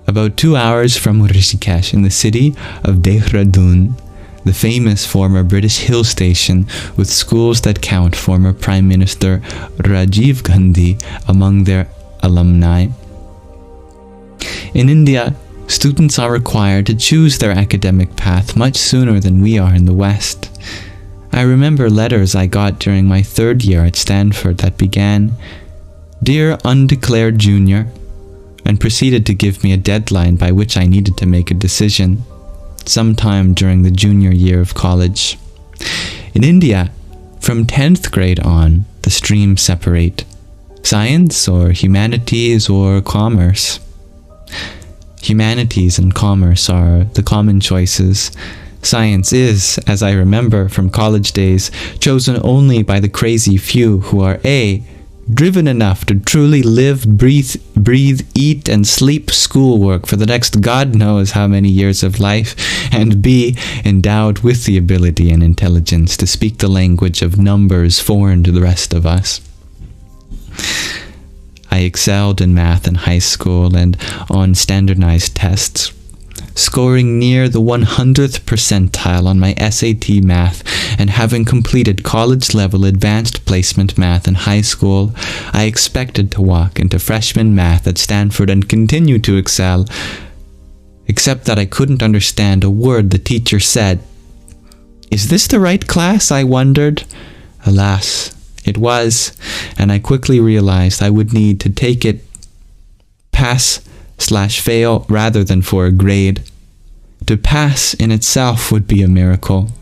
About 2 hours from Rishikesh in the city of Dehradun, the famous former British hill station with schools that count former Prime Minister Rajiv Gandhi among their alumni. In India, students are required to choose their academic path much sooner than we are in the West. I remember letters I got during my 3rd year at Stanford that began, "Dear Undeclared Junior," and proceeded to give me a deadline by which I needed to make a decision, sometime during the junior year of college. In India, from 10th grade on, the streams separate: science or humanities or commerce. Humanities and commerce are the common choices. Science is, as I remember from college days, chosen only by the crazy few who are A, driven enough to truly live, breathe, eat, and sleep schoolwork for the next God knows how many years of life, and B, endowed with the ability and intelligence to speak the language of numbers foreign to the rest of us. I excelled in math in high school and on standardized tests, scoring near the 100th percentile on my SAT math, and having completed college-level advanced placement math in high school, I expected to walk into freshman math at Stanford and continue to excel, except that I couldn't understand a word the teacher said. Is this the right class? I wondered. Alas, it was, and I quickly realized I would need to take it pass/fail rather than for a grade. To pass in itself would be a miracle.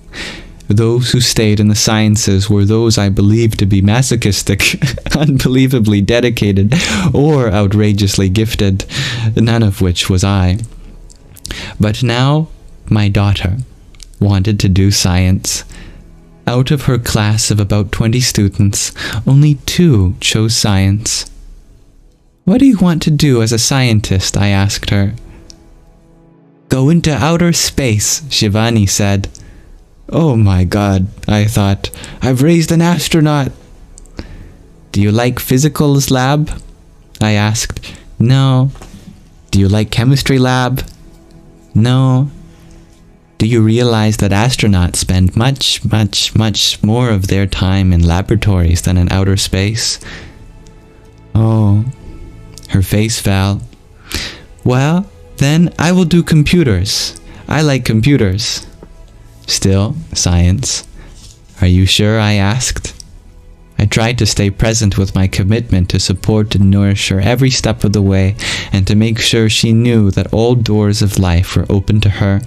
Those who stayed in the sciences were those I believed to be masochistic, unbelievably dedicated, or outrageously gifted, none of which was I. But now, my daughter wanted to do science. Out of her class of about 20 students, only 2 chose science. "What do you want to do as a scientist?" I asked her. "Go into outer space," Shivani said. Oh my God, I thought, I've raised an astronaut. "Do you like physicals lab?" I asked. "No." "Do you like chemistry lab?" "No." "Do you realize that astronauts spend much more of their time in laboratories than in outer space?" Oh, her face fell. "Well, then I will do computers. I like computers." Still, science. "Are you sure?" I asked. I tried to stay present with my commitment to support and nourish her every step of the way, and to make sure she knew that all doors of life were open to her.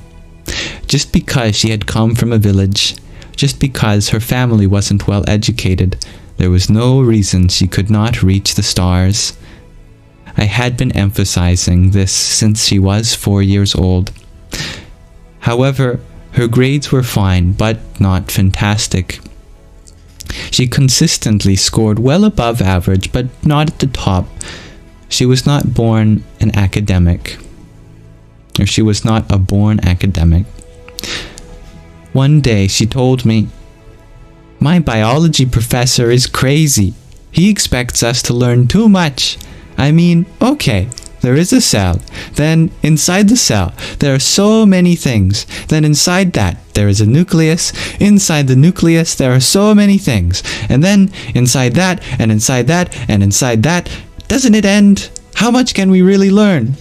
Just because she had come from a village, just because her family wasn't well educated, there was no reason she could not reach the stars. I had been emphasizing this since she was 4 years old. However, Her grades were fine, but not fantastic. She consistently scored well above average, but not at the top. She was not born an academic. Or she was not a born academic. One day she told me, "My biology professor is crazy. He expects us to learn too much. I mean, okay, there is a cell. Then inside the cell, there are so many things. Then inside that, there is a nucleus. Inside the nucleus, there are so many things. And then inside that, and inside that, and inside that, doesn't it end? How much can we really learn?"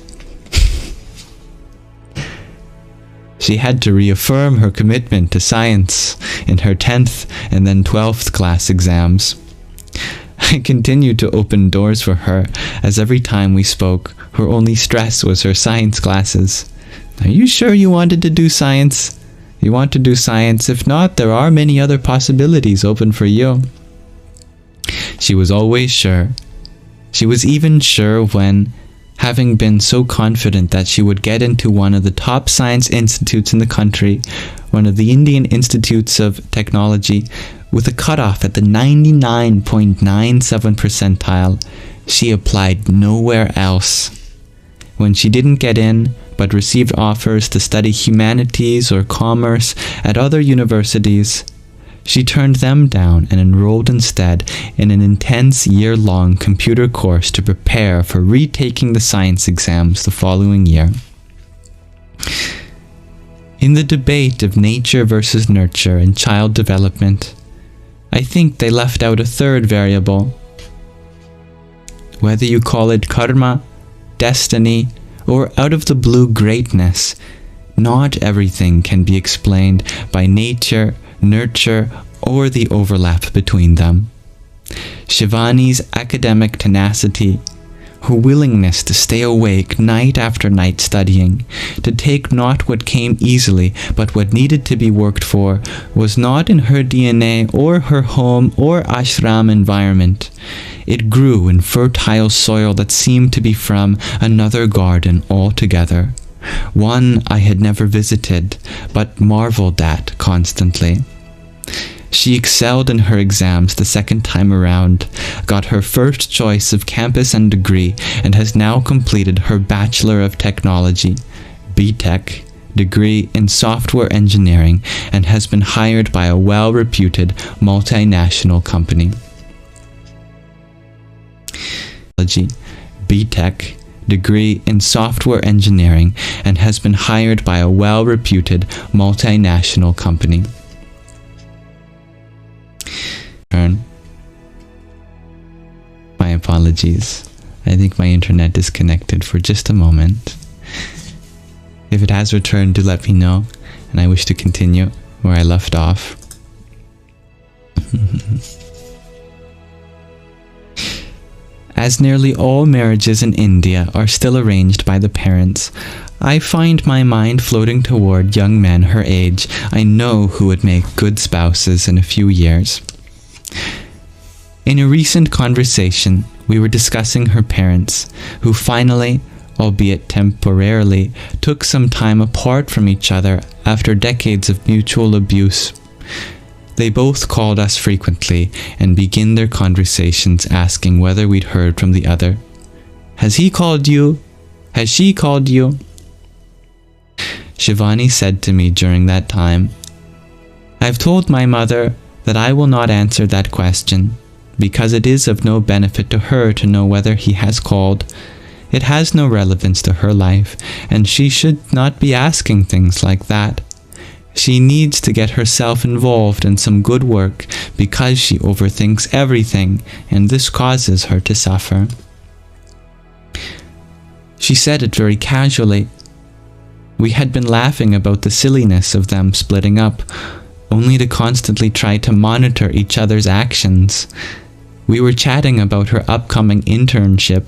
She had to reaffirm her commitment to science in her 10th and then 12th class exams. I continued to open doors for her, as every time we spoke, her only stress was her science classes. "Are you sure you wanted to do science? You want to do science? If not, there are many other possibilities open for you." She was always sure. She was even sure when, having been so confident that she would get into one of the top science institutes in the country, one of the Indian Institutes of Technology, with a cutoff at the 99.97 percentile, she applied nowhere else. When she didn't get in, but received offers to study humanities or commerce at other universities, she turned them down and enrolled instead in an intense year-long computer course to prepare for retaking the science exams the following year. In the debate of nature versus nurture in child development, I think they left out a third variable. Whether you call it karma, destiny, or out of the blue greatness, not everything can be explained by nature, nurture, or the overlap between them. Shivani's academic tenacity, her willingness to stay awake night after night studying, to take not what came easily but what needed to be worked for, was not in her DNA or her home or ashram environment. It grew in fertile soil that seemed to be from another garden altogether, one I had never visited but marveled at constantly. She excelled in her exams the second time around, got her first choice of campus and degree, and has now completed her Bachelor of Technology, BTech, degree in software engineering, and has been hired by a well-reputed multinational company. BTech, degree in software engineering, and has been hired by a well-reputed multinational company. My apologies. I think my internet disconnected for just a moment. If it has returned, do let me know, and I wish to continue where I left off. As nearly all marriages in India are still arranged by the parents, I find my mind floating toward young men her age I know who would make good spouses in a few years. In a recent conversation, we were discussing her parents, who finally, albeit temporarily, took some time apart from each other after decades of mutual abuse. They both called us frequently and begin their conversations asking whether we'd heard from the other. "Has he called you? Has she called you?" Shivani said to me during that time, "I've told my mother that I will not answer that question, because it is of no benefit to her to know whether he has called. It has no relevance to her life, and she should not be asking things like that. She needs to get herself involved in some good work because she overthinks everything, and this causes her to suffer." She said it very casually. We had been laughing about the silliness of them splitting up, only to constantly try to monitor each other's actions. We were chatting about her upcoming internship.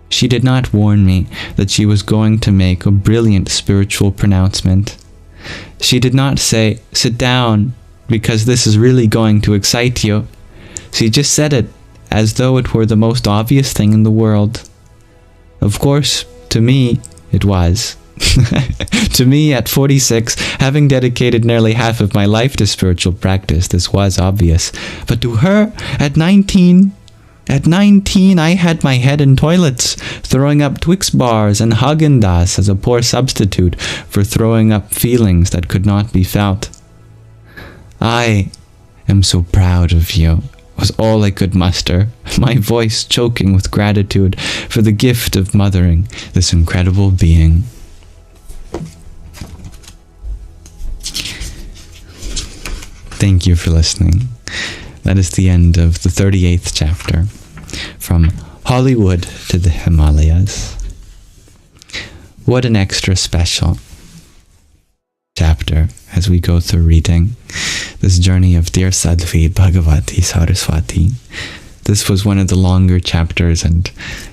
She did not warn me that she was going to make a brilliant spiritual pronouncement. She did not say, "Sit down, because this is really going to excite you." She just said it as though it were the most obvious thing in the world. Of course, to me, it was. To me, at 46, having dedicated nearly half of my life to spiritual practice, this was obvious. But to her, at 19, I had my head in toilets, throwing up Twix bars and Häagen-Dazs as a poor substitute for throwing up feelings that could not be felt. "I am so proud of you," was all I could muster, my voice choking with gratitude for the gift of mothering this incredible being. Thank you for listening. That is the end of the 38th chapter, From Hollywood to the Himalayas. What an extra special chapter as we go through reading this journey of dear Sadhvi Bhagavati Saraswati. This was one of the longer chapters and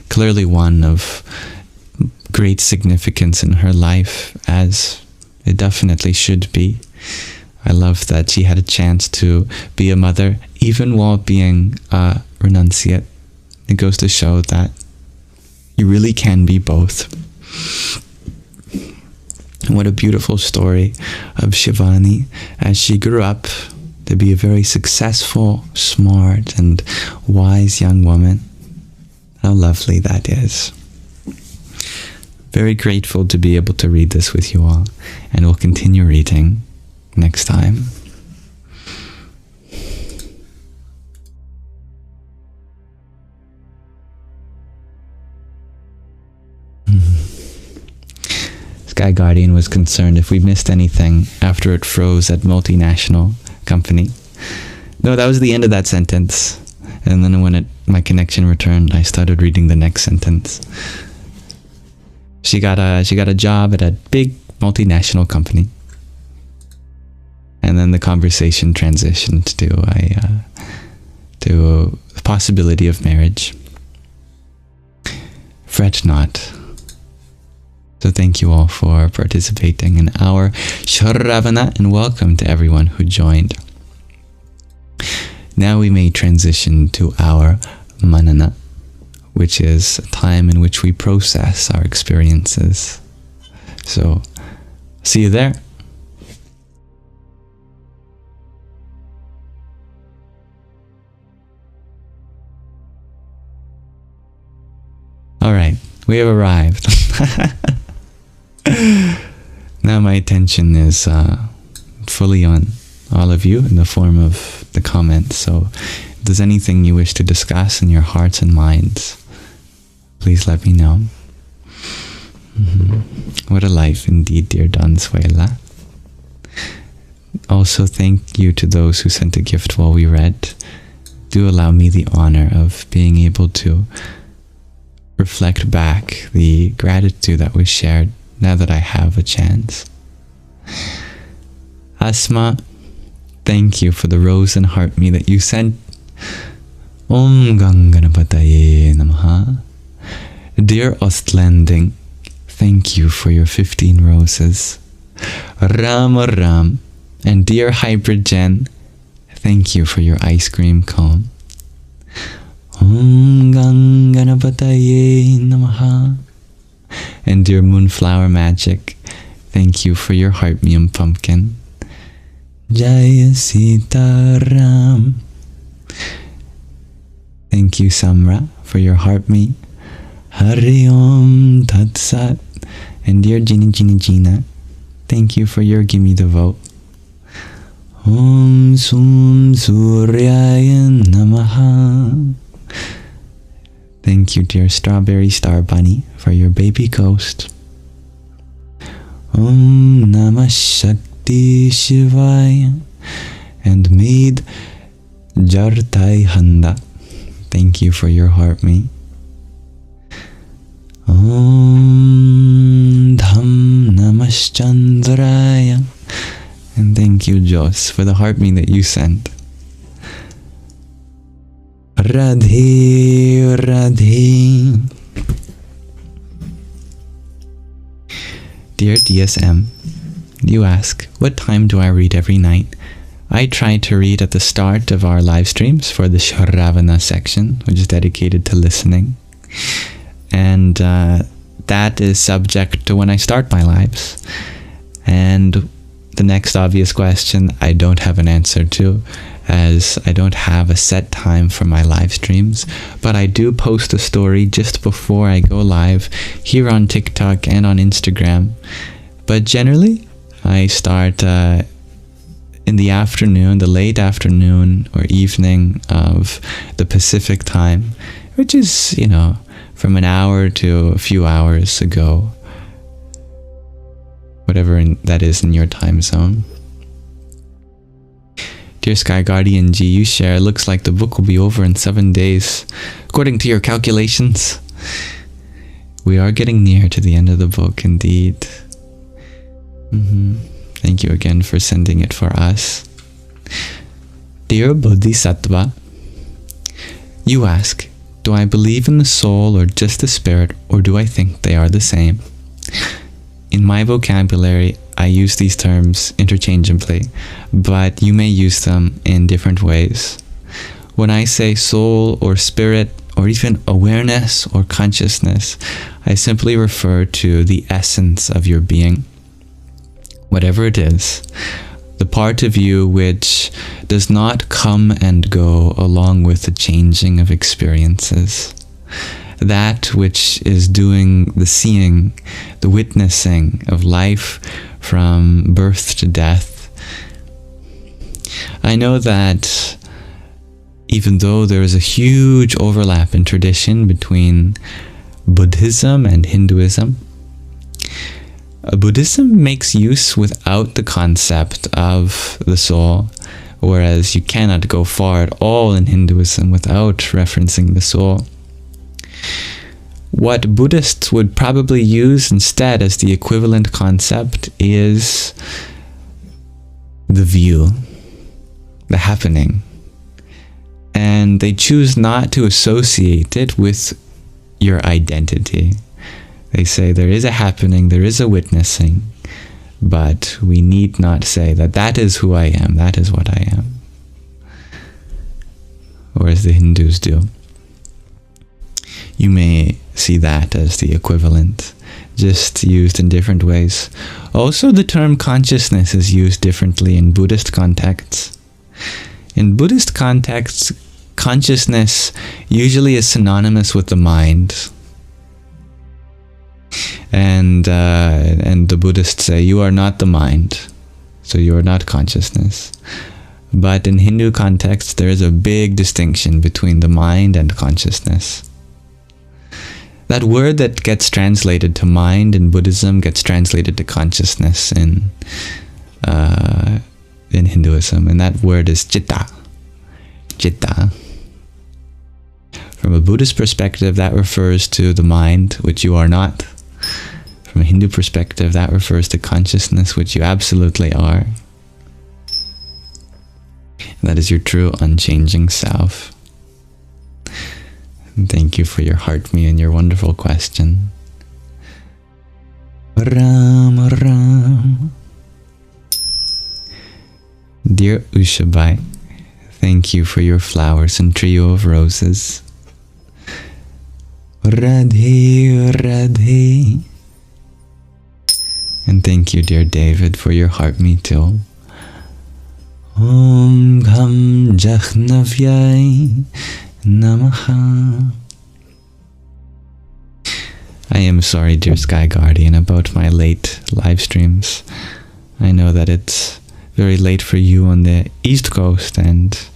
clearly one of great significance in her life, as it definitely should be. I love that she had a chance to be a mother even while being a renunciate. It goes to show that you really can be both. What a beautiful story of Shivani as she grew up to be a very successful, smart, and wise young woman. How lovely that is. Very grateful to be able to read this with you all, and we'll continue reading next time. Sky Guardian was concerned if we missed anything after it froze at Multinational company. No, that was the end of that sentence. And then when my connection returned, I started reading the next sentence. She got a job at a big multinational company. And then the conversation transitioned to a possibility of marriage. Fret not. So thank you all for participating in our Shravana, and welcome to everyone who joined. Now we may transition to our Manana, which is a time in which we process our experiences. So, see you there. All right, we have arrived. Now my attention is fully on all of you in the form of the comments. So if there's anything you wish to discuss in your hearts and minds, please let me know. What a life indeed, dear Donzuela. Also, thank you to those who sent a gift while we read. Do allow me the honor of being able to reflect back the gratitude that was shared now that I have a chance. Asma, thank you for the rose and heart me that you sent. Om Ganganapataye Namaha. Dear Ostlanding, thank you for your 15 roses. Ram Ram. And dear Hybrid Jen, thank you for your ice cream cone. Om Ganganapataye Namaha. And dear Moonflower Magic, thank you for your Heartmium pumpkin. Jaya Sita Ram. Thank you, Samra, for your Heartme. Hari Om Tat Sat. And dear Gina, thank you for your Gimme the Vote. Om Sum Suryaya Namaha. Thank you, dear Strawberry Star Bunny, for your baby ghost. Om Namah Shakti Shivaya. And Maid Jartai Handa, thank you for your heart me. Om Dham Namaschandraya. And thank you, Jos, for the heart me that you sent. Radhe Radhe. Dear DSM, you ask, what time do I read every night? I try to read at the start of our live streams for the Shravana section, which is dedicated to listening. And that is subject to when I start my lives. And the next obvious question I don't have an answer to, as I don't have a set time for my live streams, but I do post a story just before I go live here on TikTok and on Instagram. But generally, I start in the afternoon, the late afternoon or evening of the Pacific time, which is, from an hour to a few hours ago, whatever that is in your time zone. Dear Sky Guardian G, you share, looks like the book will be over in 7 days. According to your calculations, we are getting near to the end of the book, indeed. Thank you again for sending it for us. Dear Bodhisattva, you ask, do I believe in the soul or just the spirit, or do I think they are the same? In my vocabulary, I use these terms interchangeably, but you may use them in different ways. When I say soul or spirit, or even awareness or consciousness, I simply refer to the essence of your being. Whatever it is, the part of you which does not come and go along with the changing of experiences. That which is doing the seeing, the witnessing of life from birth to death. I know that even though there is a huge overlap in tradition between Buddhism and Hinduism, Buddhism makes use without the concept of the soul, whereas you cannot go far at all in Hinduism without referencing the soul. What Buddhists would probably use instead as the equivalent concept is the view, the happening. And they choose not to associate it with your identity. They say there is a happening, there is a witnessing, but we need not say that that is who I am, that is what I am. Or as the Hindus do. You may see that as the equivalent, just used in different ways. Also, the term consciousness is used differently in Buddhist contexts. In Buddhist contexts, consciousness usually is synonymous with the mind. And the Buddhists say, you are not the mind, so you are not consciousness. But in Hindu context, there is a big distinction between the mind and consciousness. That word that gets translated to mind in Buddhism gets translated to consciousness in Hinduism, and that word is citta. Citta. From a Buddhist perspective, that refers to the mind, which you are not. From a Hindu perspective, that refers to consciousness, which you absolutely are. That is your true unchanging self. And thank you for your heart me and your wonderful question. Ram Ram. Dear Ushabai, thank you for your flowers and trio of roses. Radhe Radhe. And thank you, dear David, for your heart me too. Om Gham Jahnavyai Namaha. I am sorry, dear Sky Guardian, about my late live streams. I know that it's very late for you on the East Coast and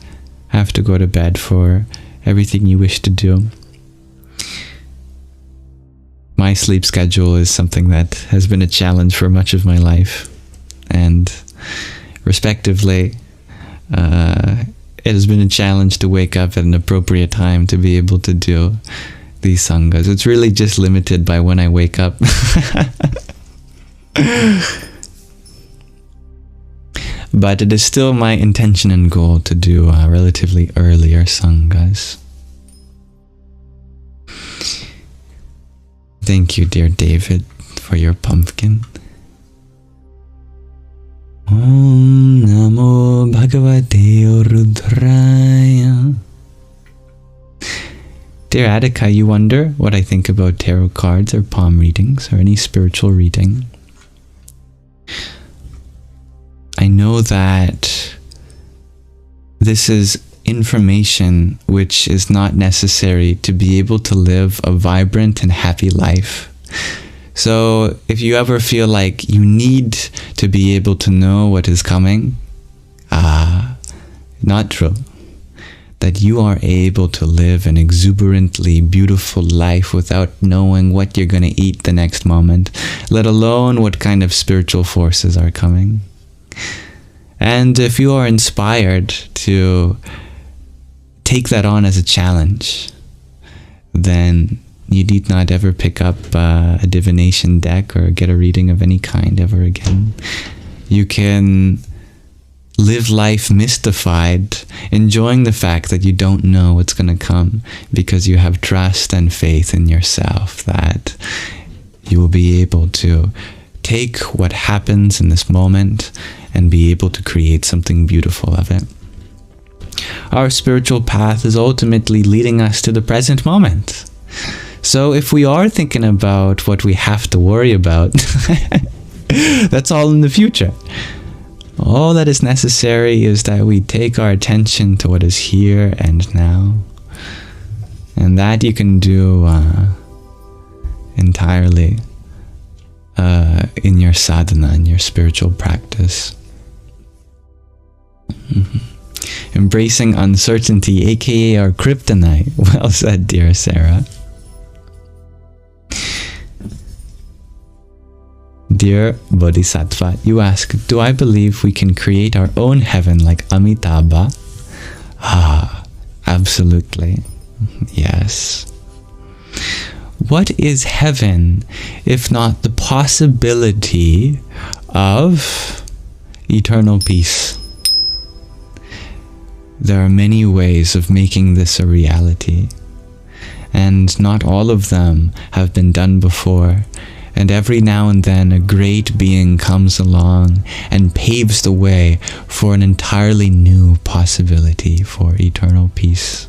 have to go to bed for everything you wish to do. My sleep schedule is something that has been a challenge for much of my life, and respectively, it has been a challenge to wake up at an appropriate time to be able to do these sanghas. It's really just limited by when I wake up. But it is still my intention and goal to do relatively earlier sanghas. Thank you, dear David, for your pumpkin. Om Namo Bhagavate Rudraya. Dear Attica, you wonder what I think about tarot cards or palm readings or any spiritual reading. I know that this is information which is not necessary to be able to live a vibrant and happy life. So if you ever feel like you need to be able to know what is coming, not true. That you are able to live an exuberantly beautiful life without knowing what you're going to eat the next moment, let alone what kind of spiritual forces are coming. And if you are inspired to take that on as a challenge, then you need not ever pick up a divination deck or get a reading of any kind ever again. You can live life mystified, enjoying the fact that you don't know what's going to come, because you have trust and faith in yourself that you will be able to take what happens in this moment and be able to create something beautiful of it. Our spiritual path is ultimately leading us to the present moment. So if we are thinking about what we have to worry about, that's all in the future. All that is necessary is that we take our attention to what is here and now. And that you can do entirely in your sadhana, in your spiritual practice. Embracing uncertainty, aka our kryptonite. Well said, dear Sarah. Dear Bodhisattva, you ask, do I believe we can create our own heaven like Amitābha? Absolutely. Yes. What is heaven if not the possibility of eternal peace? There are many ways of making this a reality, and not all of them have been done before. And every now and then a great being comes along and paves the way for an entirely new possibility for eternal peace.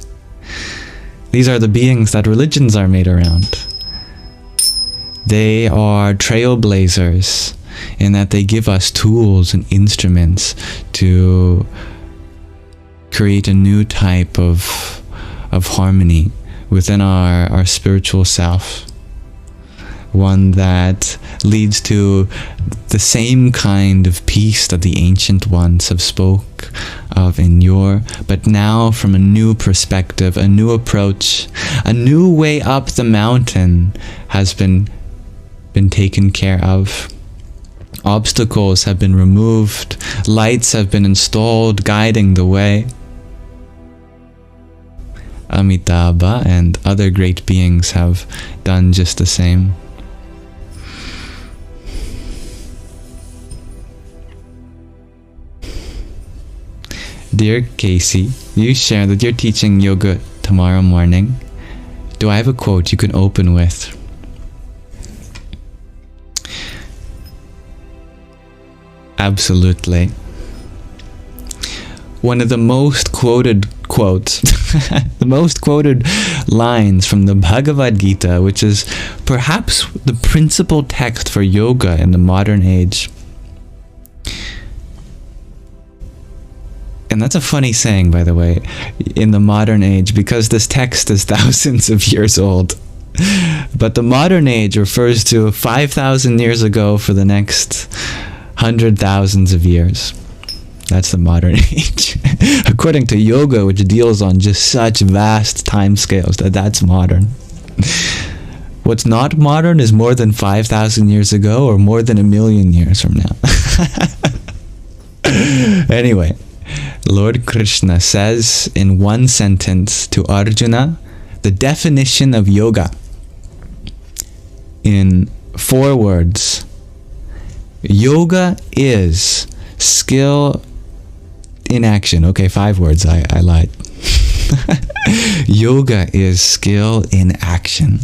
These are the beings that religions are made around. They are trailblazers in that they give us tools and instruments to create a new type of harmony within our spiritual self. One that leads to the same kind of peace that the ancient ones have spoke of in yore, but now from a new perspective, a new approach, a new way up the mountain has been taken care of. Obstacles have been removed, lights have been installed, guiding the way. Amitābha and other great beings have done just the same. Dear Casey, you share that you're teaching yoga tomorrow morning. Do I have a quote you can open with? Absolutely. One of the most quoted quotes, the most quoted lines from the Bhagavad Gita, which is perhaps the principal text for yoga in the modern age. And that's a funny saying, by the way, in the modern age, because this text is thousands of years old. But the modern age refers to 5,000 years ago for the next 100,000 of years. That's the modern age. According to yoga, which deals on just such vast time scales, that's modern. What's not modern is more than 5,000 years ago or more than 1,000,000 years from now. Anyway, Lord Krishna says in one sentence to Arjuna the definition of yoga in 4 words. Yoga is skill in action. Okay, 5 words, I lied. Yoga is skill in action.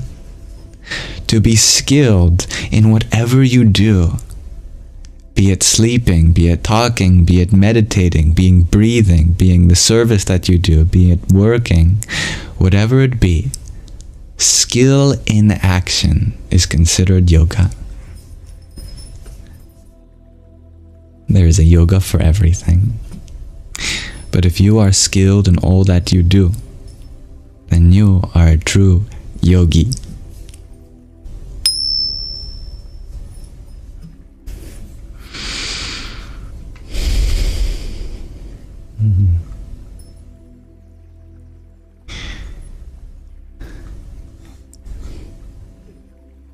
To be skilled in whatever you do, be it sleeping, be it talking, be it meditating, being breathing, being the service that you do, be it working, whatever it be, skill in action is considered yoga. There is a yoga for everything. But if you are skilled in all that you do, then you are a true yogi.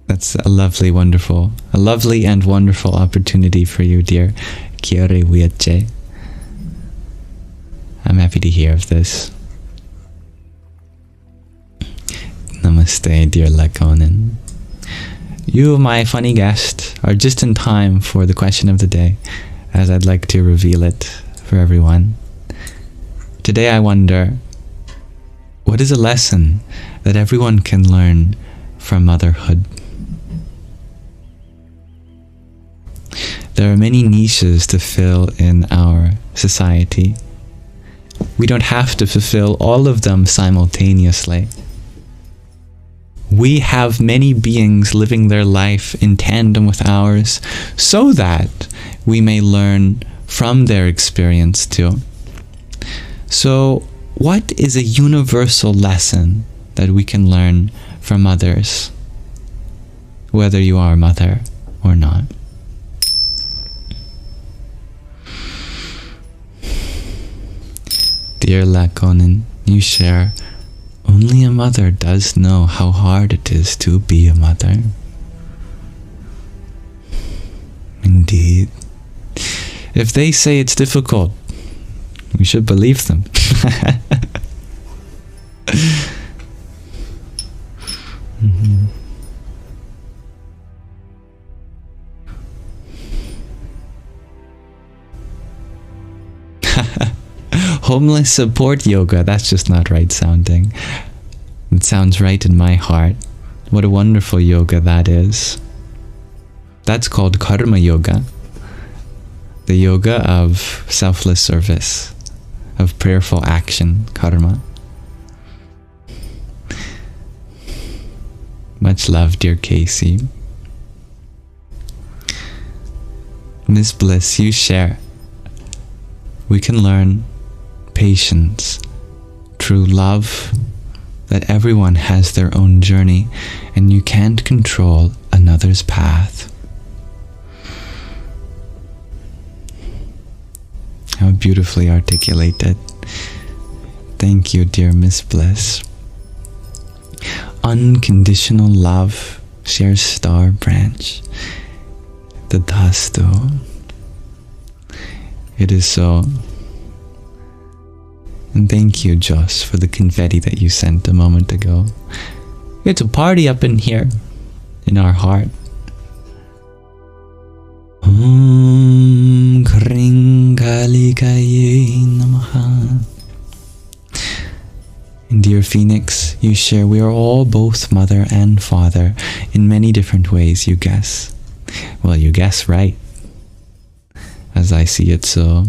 That's a lovely and wonderful opportunity for you, dear Kiore Wiache. I'm happy to hear of this. Namaste, dear Lakonen. You, my funny guest, are just in time for the question of the day, as I'd like to reveal it for everyone. Today I wonder, what is a lesson that everyone can learn from motherhood? There are many niches to fill in our society. We don't have to fulfill all of them simultaneously. We have many beings living their life in tandem with ours so that we may learn from their experience too. So, what is a universal lesson that we can learn from others, whether you are a mother or not? Dear Lakonen, you share, only a mother does know how hard it is to be a mother. Indeed. If they say it's difficult, we should believe them. Mm-hmm. Homeless support yoga, that's just not right sounding. It sounds right in my heart. What a wonderful yoga that is. That's called karma yoga. The yoga of selfless service, of prayerful action, karma. Much love, dear Casey. Miss Bliss, you share. We can learn patience, true love, that everyone has their own journey and you can't control another's path. How beautifully articulated. Thank you, dear Miss Bliss. Unconditional love, shares Star Branch. Tadastu. It is so. And thank you, Joss, for the confetti that you sent a moment ago. It's a party up in here, in our heart. Om Kring Kalikaye Namaha. And dear Phoenix, you share, we are all both mother and father in many different ways, you guess. Well, you guess right. As I see it, so.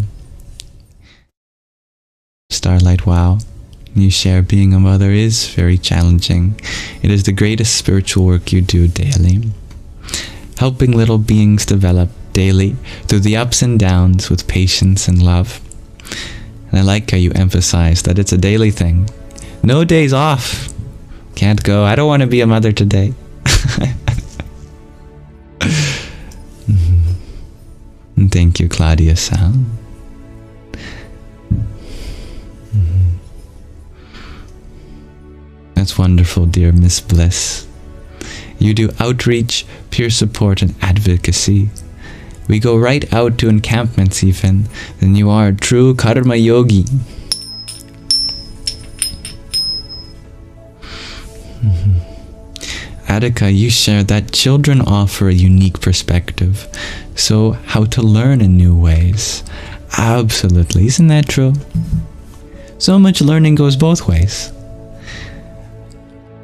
Starlight, wow. You share, being a mother is very challenging. It is the greatest spiritual work you do daily. Helping little beings develop daily through the ups and downs with patience and love. And I like how you emphasize that it's a daily thing. No days off. Can't go, I don't want to be a mother today. And thank you, Claudia Sound. That's wonderful, dear Miss Bliss. You do outreach, peer support, and advocacy. We go right out to encampments even. Then you are a true karma yogi. Attica, you share that children offer a unique perspective. So how to learn in new ways. Absolutely, isn't that true? So much learning goes both ways.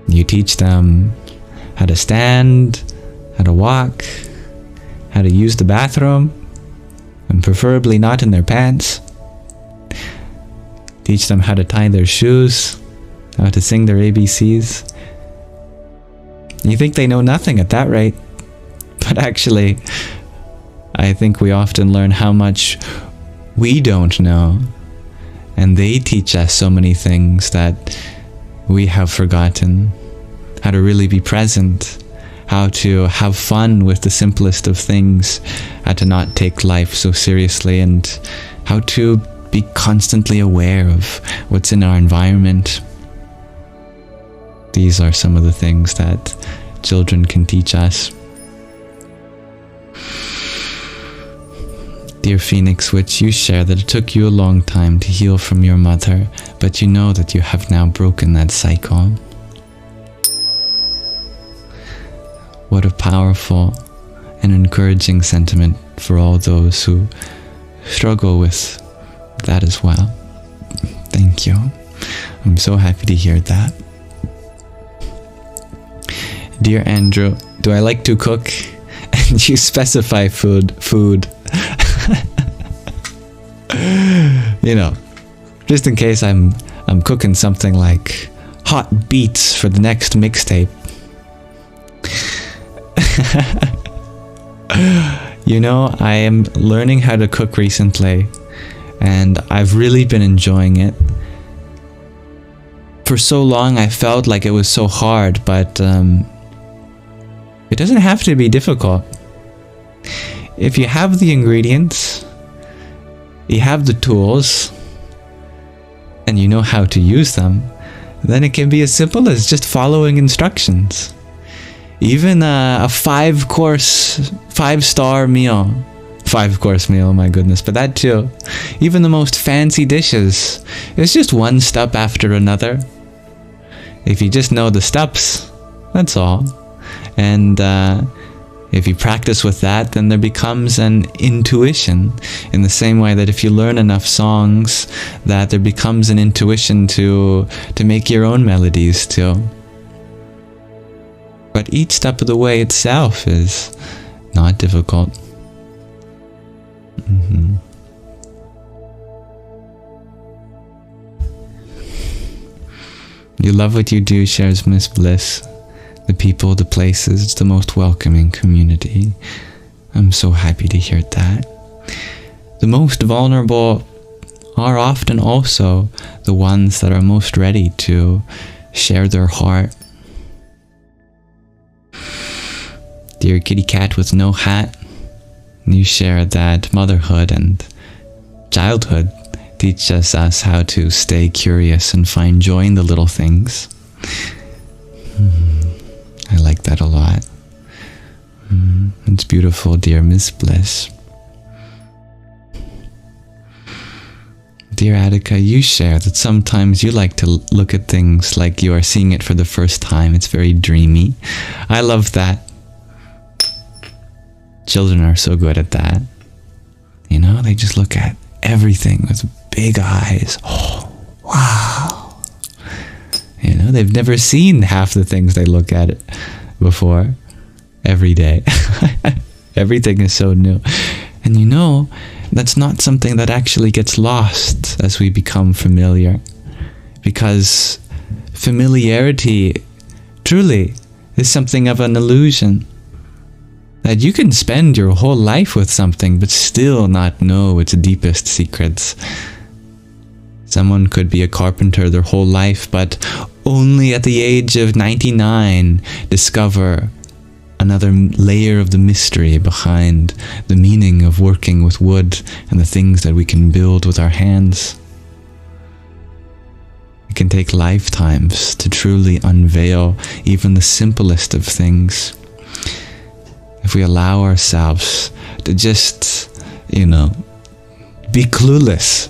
You teach them how to stand, how to walk, how to use the bathroom, and preferably not in their pants. Teach them how to tie their shoes, how to sing their ABCs. You think they know nothing at that rate. But actually, I think we often learn how much we don't know. And they teach us so many things that we have forgotten. How to really be present. How to have fun with the simplest of things. How to not take life so seriously. And how to be constantly aware of what's in our environment. These are some of the things that children can teach us. Dear Phoenix Witch, you share that it took you a long time to heal from your mother, but you know that you have now broken that cycle. What a powerful and encouraging sentiment for all those who struggle with that as well. Thank you. I'm so happy to hear that. Dear Andrew, do I like to cook? And you specify food. You know, just in case I'm cooking something like hot beets for the next mixtape. You know, I am learning how to cook recently, and I've really been enjoying it. For so long I felt like it was so hard, but it doesn't have to be difficult. If you have the ingredients, you have the tools, and you know how to use them, then it can be as simple as just following instructions. Even a 5-star meal. 5-course meal, my goodness, but that too. Even the most fancy dishes, it's just one step after another. If you just know the steps, that's all. And if you practice with that, then there becomes an intuition. In the same way that if you learn enough songs, that there becomes an intuition to make your own melodies too. But each step of the way itself is not difficult. You love what you do, shares Miss Bliss. The people, the places, it's the most welcoming community. I'm so happy to hear that. The most vulnerable are often also the ones that are most ready to share their heart. Dear kitty cat with no hat, you share that motherhood and childhood teaches us how to stay curious and find joy in the little things. I like that a lot. It's beautiful, dear Miss Bliss. Dear Attica, you share that sometimes you like to look at things like you are seeing it for the first time. It's very dreamy. I love that. Children are so good at that. You know, they just look at everything with big eyes. Oh, wow. You know, they've never seen half the things they look at before. Every day. Everything is so new. And you know, that's not something that actually gets lost as we become familiar. Because familiarity truly is something of an illusion. That you can spend your whole life with something but still not know its deepest secrets. Someone could be a carpenter their whole life, but only at the age of 99 discover another layer of the mystery behind the meaning of working with wood and the things that we can build with our hands. It can take lifetimes to truly unveil even the simplest of things. If we allow ourselves to just, you know, be clueless,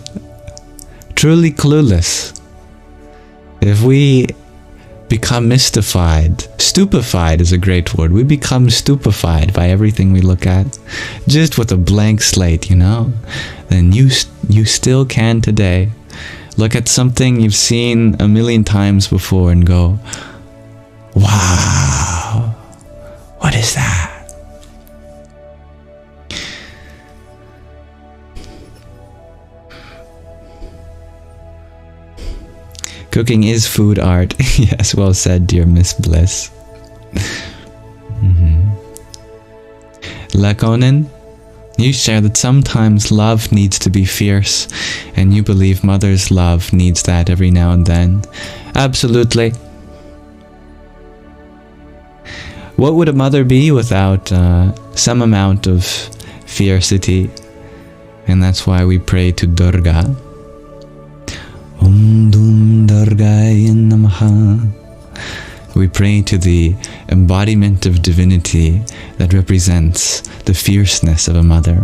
truly clueless. If we become mystified, stupefied is a great word. We become stupefied by everything we look at, just with a blank slate, you know, then you still can today look at something you've seen a million times before and go, wow, what is that? Cooking is food art. Yes, well said, dear Miss Bliss. Lakonen, you share that sometimes love needs to be fierce, and you believe mother's love needs that every now and then. Absolutely. What would a mother be without some amount of fiercity? And that's why we pray to Durga. Om Dum Durgaya Namaha. We pray to the embodiment of divinity that represents the fierceness of a mother.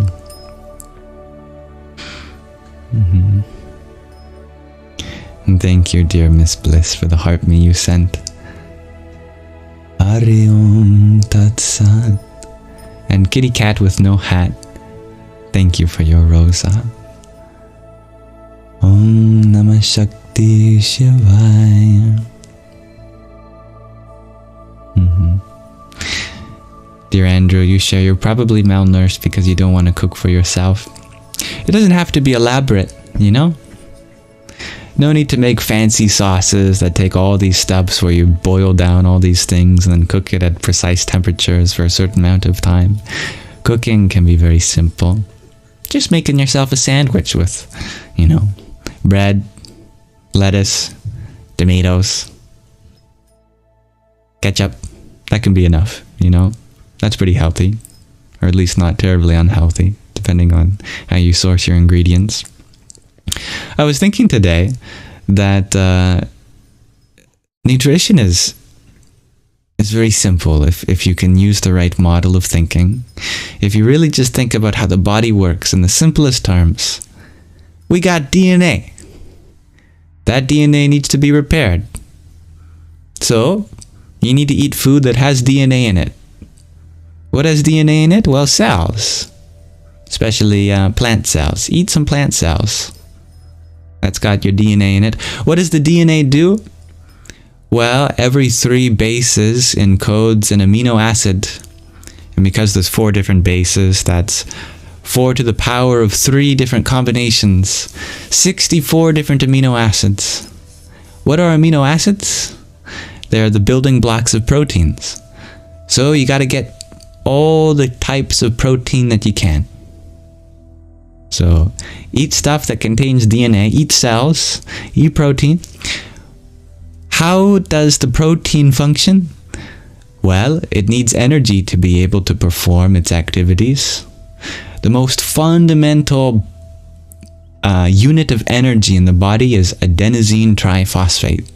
And thank you, dear Miss Bliss, for the heart me you sent. Hari Om Tat Sat. And kitty cat with no hat, thank you for your rosa. Om Namah Shakti Shivaya. Dear Andrew, you share you're probably malnourished because you don't want to cook for yourself. It doesn't have to be elaborate, you know? No need to make fancy sauces that take all these steps where you boil down all these things and then cook it at precise temperatures for a certain amount of time. Cooking can be very simple. Just making yourself a sandwich with, you know, bread, lettuce, tomatoes, ketchup. That can be enough, you know? That's pretty healthy, or at least not terribly unhealthy, depending on how you source your ingredients. I was thinking today that nutrition is very simple if you can use the right model of thinking. If you really just think about how the body works in the simplest terms, we got DNA. That DNA needs to be repaired. So, you need to eat food that has DNA in it. What has DNA in it? Well, cells. Especially plant cells. Eat some plant cells. That's got your DNA in it. What does the DNA do? Well, every 3 bases encodes an amino acid. And because there's 4 different bases, that's 4 to the power of 3 different combinations. 64 different amino acids. What are amino acids? They're the building blocks of proteins. So you got to get all the types of protein that you can. So eat stuff that contains DNA, eat cells, eat protein. How does the protein function? Well, it needs energy to be able to perform its activities. The most fundamental unit of energy in the body is adenosine triphosphate.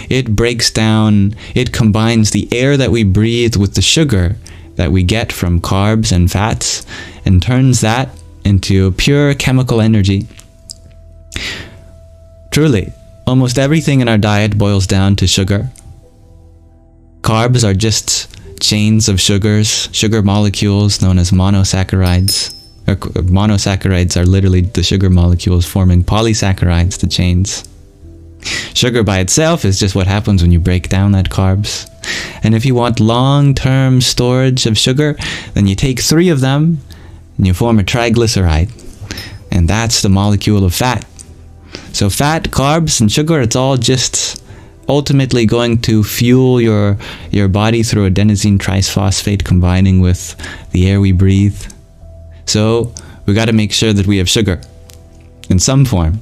It breaks down, it combines the air that we breathe with the sugar that we get from carbs and fats and turns that into pure chemical energy. Truly, almost everything in our diet boils down to sugar. Carbs are just chains of sugars, sugar molecules known as monosaccharides. Monosaccharides are literally the sugar molecules forming polysaccharides, the chains. Sugar by itself is just what happens when you break down that carbs. And if you want long-term storage of sugar, then you take 3 of them and you form a triglyceride. And that's the molecule of fat. So fat, carbs, and sugar, it's all just ultimately going to fuel your body through adenosine triphosphate combining with the air we breathe. So we got to make sure that we have sugar in some form,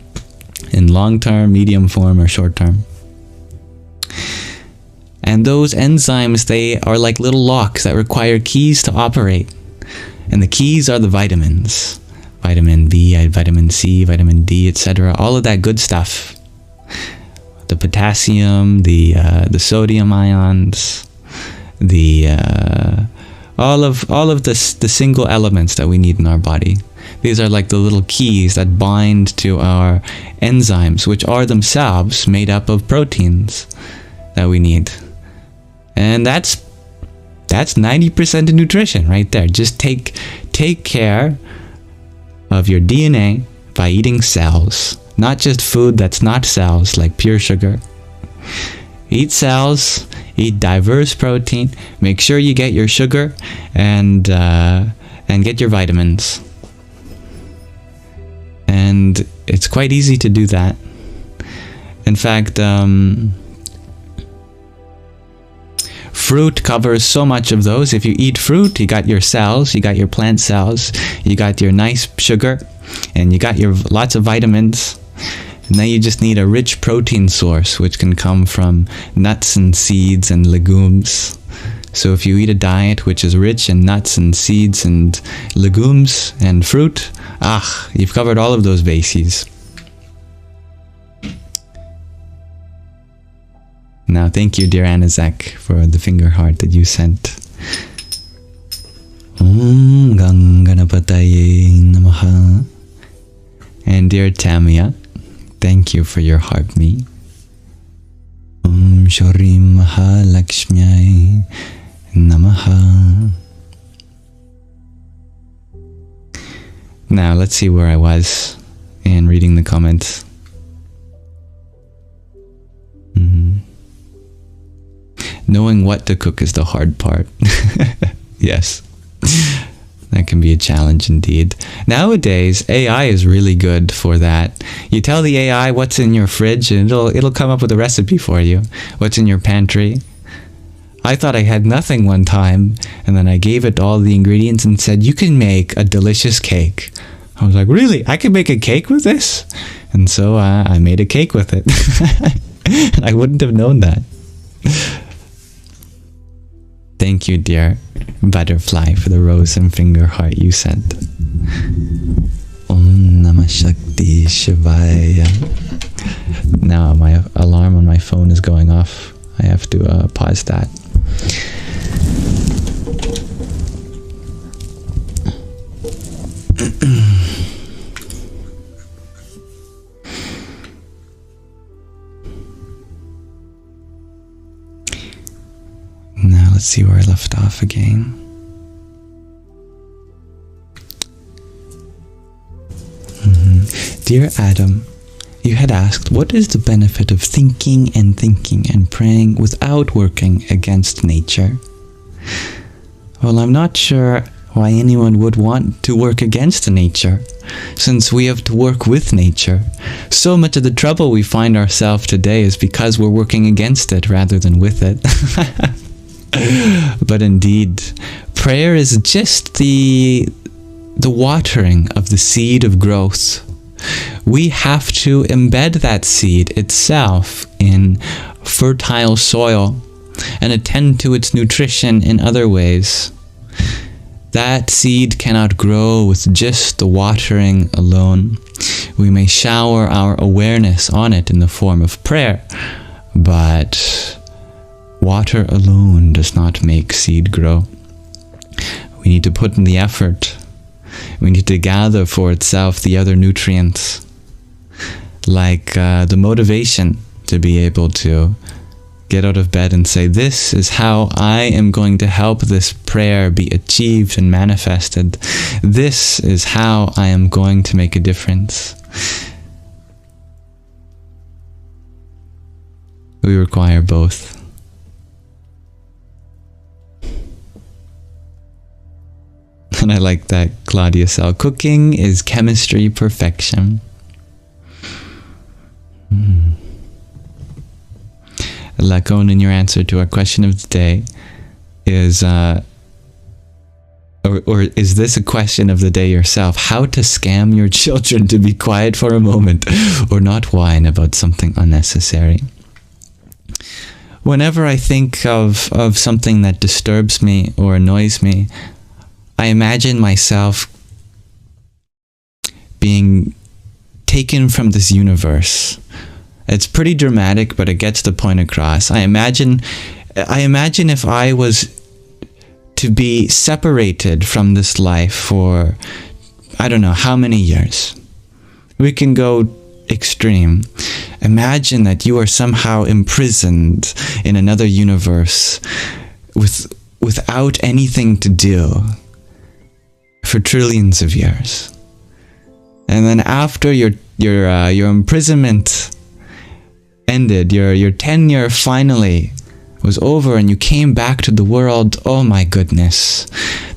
in long-term, medium form, or short-term. And those enzymes, they are like little locks that require keys to operate. And the keys are the vitamins. Vitamin B, vitamin C, vitamin D, etc. All of that good stuff. The potassium, the sodium ions, all of the single elements that we need in our body. These are like the little keys that bind to our enzymes, which are themselves made up of proteins that we need. And that's 90% of nutrition right there. Just take care of your DNA by eating cells, not just food that's not cells like pure sugar. Eat cells, eat diverse protein, make sure you get your sugar and get your vitamins. And it's quite easy to do that. fruit covers so much of those. If you eat fruit, you got your cells, you got your plant cells, you got your nice sugar, and you got your lots of vitamins. And now you just need a rich protein source, which can come from nuts and seeds and legumes. So if you eat a diet which is rich in nuts and seeds and legumes and fruit, you've covered all of those bases. Now, thank you, dear Anazak, for the finger heart that you sent. Om Ganganapataye Namaha. And dear Tamia, thank you for your heart me. Om Shri Mahalakshmi Namaha. Now, let's see where I was in reading the comments. Knowing what to cook is the hard part. Yes. That can be a challenge indeed. Nowadays, AI is really good for that. You tell the AI what's in your fridge and it'll come up with a recipe for you. What's in your pantry. I thought I had nothing one time, and then I gave it all the ingredients and said, you can make a delicious cake. I was like, really? I can make a cake with this? And so I made a cake with it. I wouldn't have known that. Thank you, dear butterfly, for the rose and finger heart you sent. Om Namah Shakti Shivaya. Now my alarm on my phone is going off. I have to pause that. Now let's see where I left off again. Dear Adam, you had asked, what is the benefit of thinking and praying without working against nature? Well, I'm not sure why anyone would want to work against nature, since we have to work with nature. So much of the trouble we find ourselves today is because we're working against it rather than with it. But indeed, prayer is just the watering of the seed of growth. We have to embed that seed itself in fertile soil and attend to its nutrition in other ways. That seed cannot grow with just the watering alone. We may shower our awareness on it in the form of prayer, but water alone does not make seed grow. We need to put in the effort. We need to gather for itself the other nutrients, like the motivation to be able to get out of bed and say, this is how I am going to help this prayer be achieved and manifested. This is how I am going to make a difference. We require both. And I like that, Claudia Sell. Cooking is chemistry perfection. Lacone, in your answer to our question of the day, is, or is this a question of the day yourself? How to scam your children to be quiet for a moment or not whine about something unnecessary. Whenever I think of something that disturbs me or annoys me, I imagine myself being taken from this universe. It's pretty dramatic, but it gets the point across. I imagine if I was to be separated from this life for, I don't know how many years. We can go extreme. Imagine that you are somehow imprisoned in another universe without anything to do for trillions of years. And then after your imprisonment ended, your tenure finally was over and you came back to the world, oh my goodness.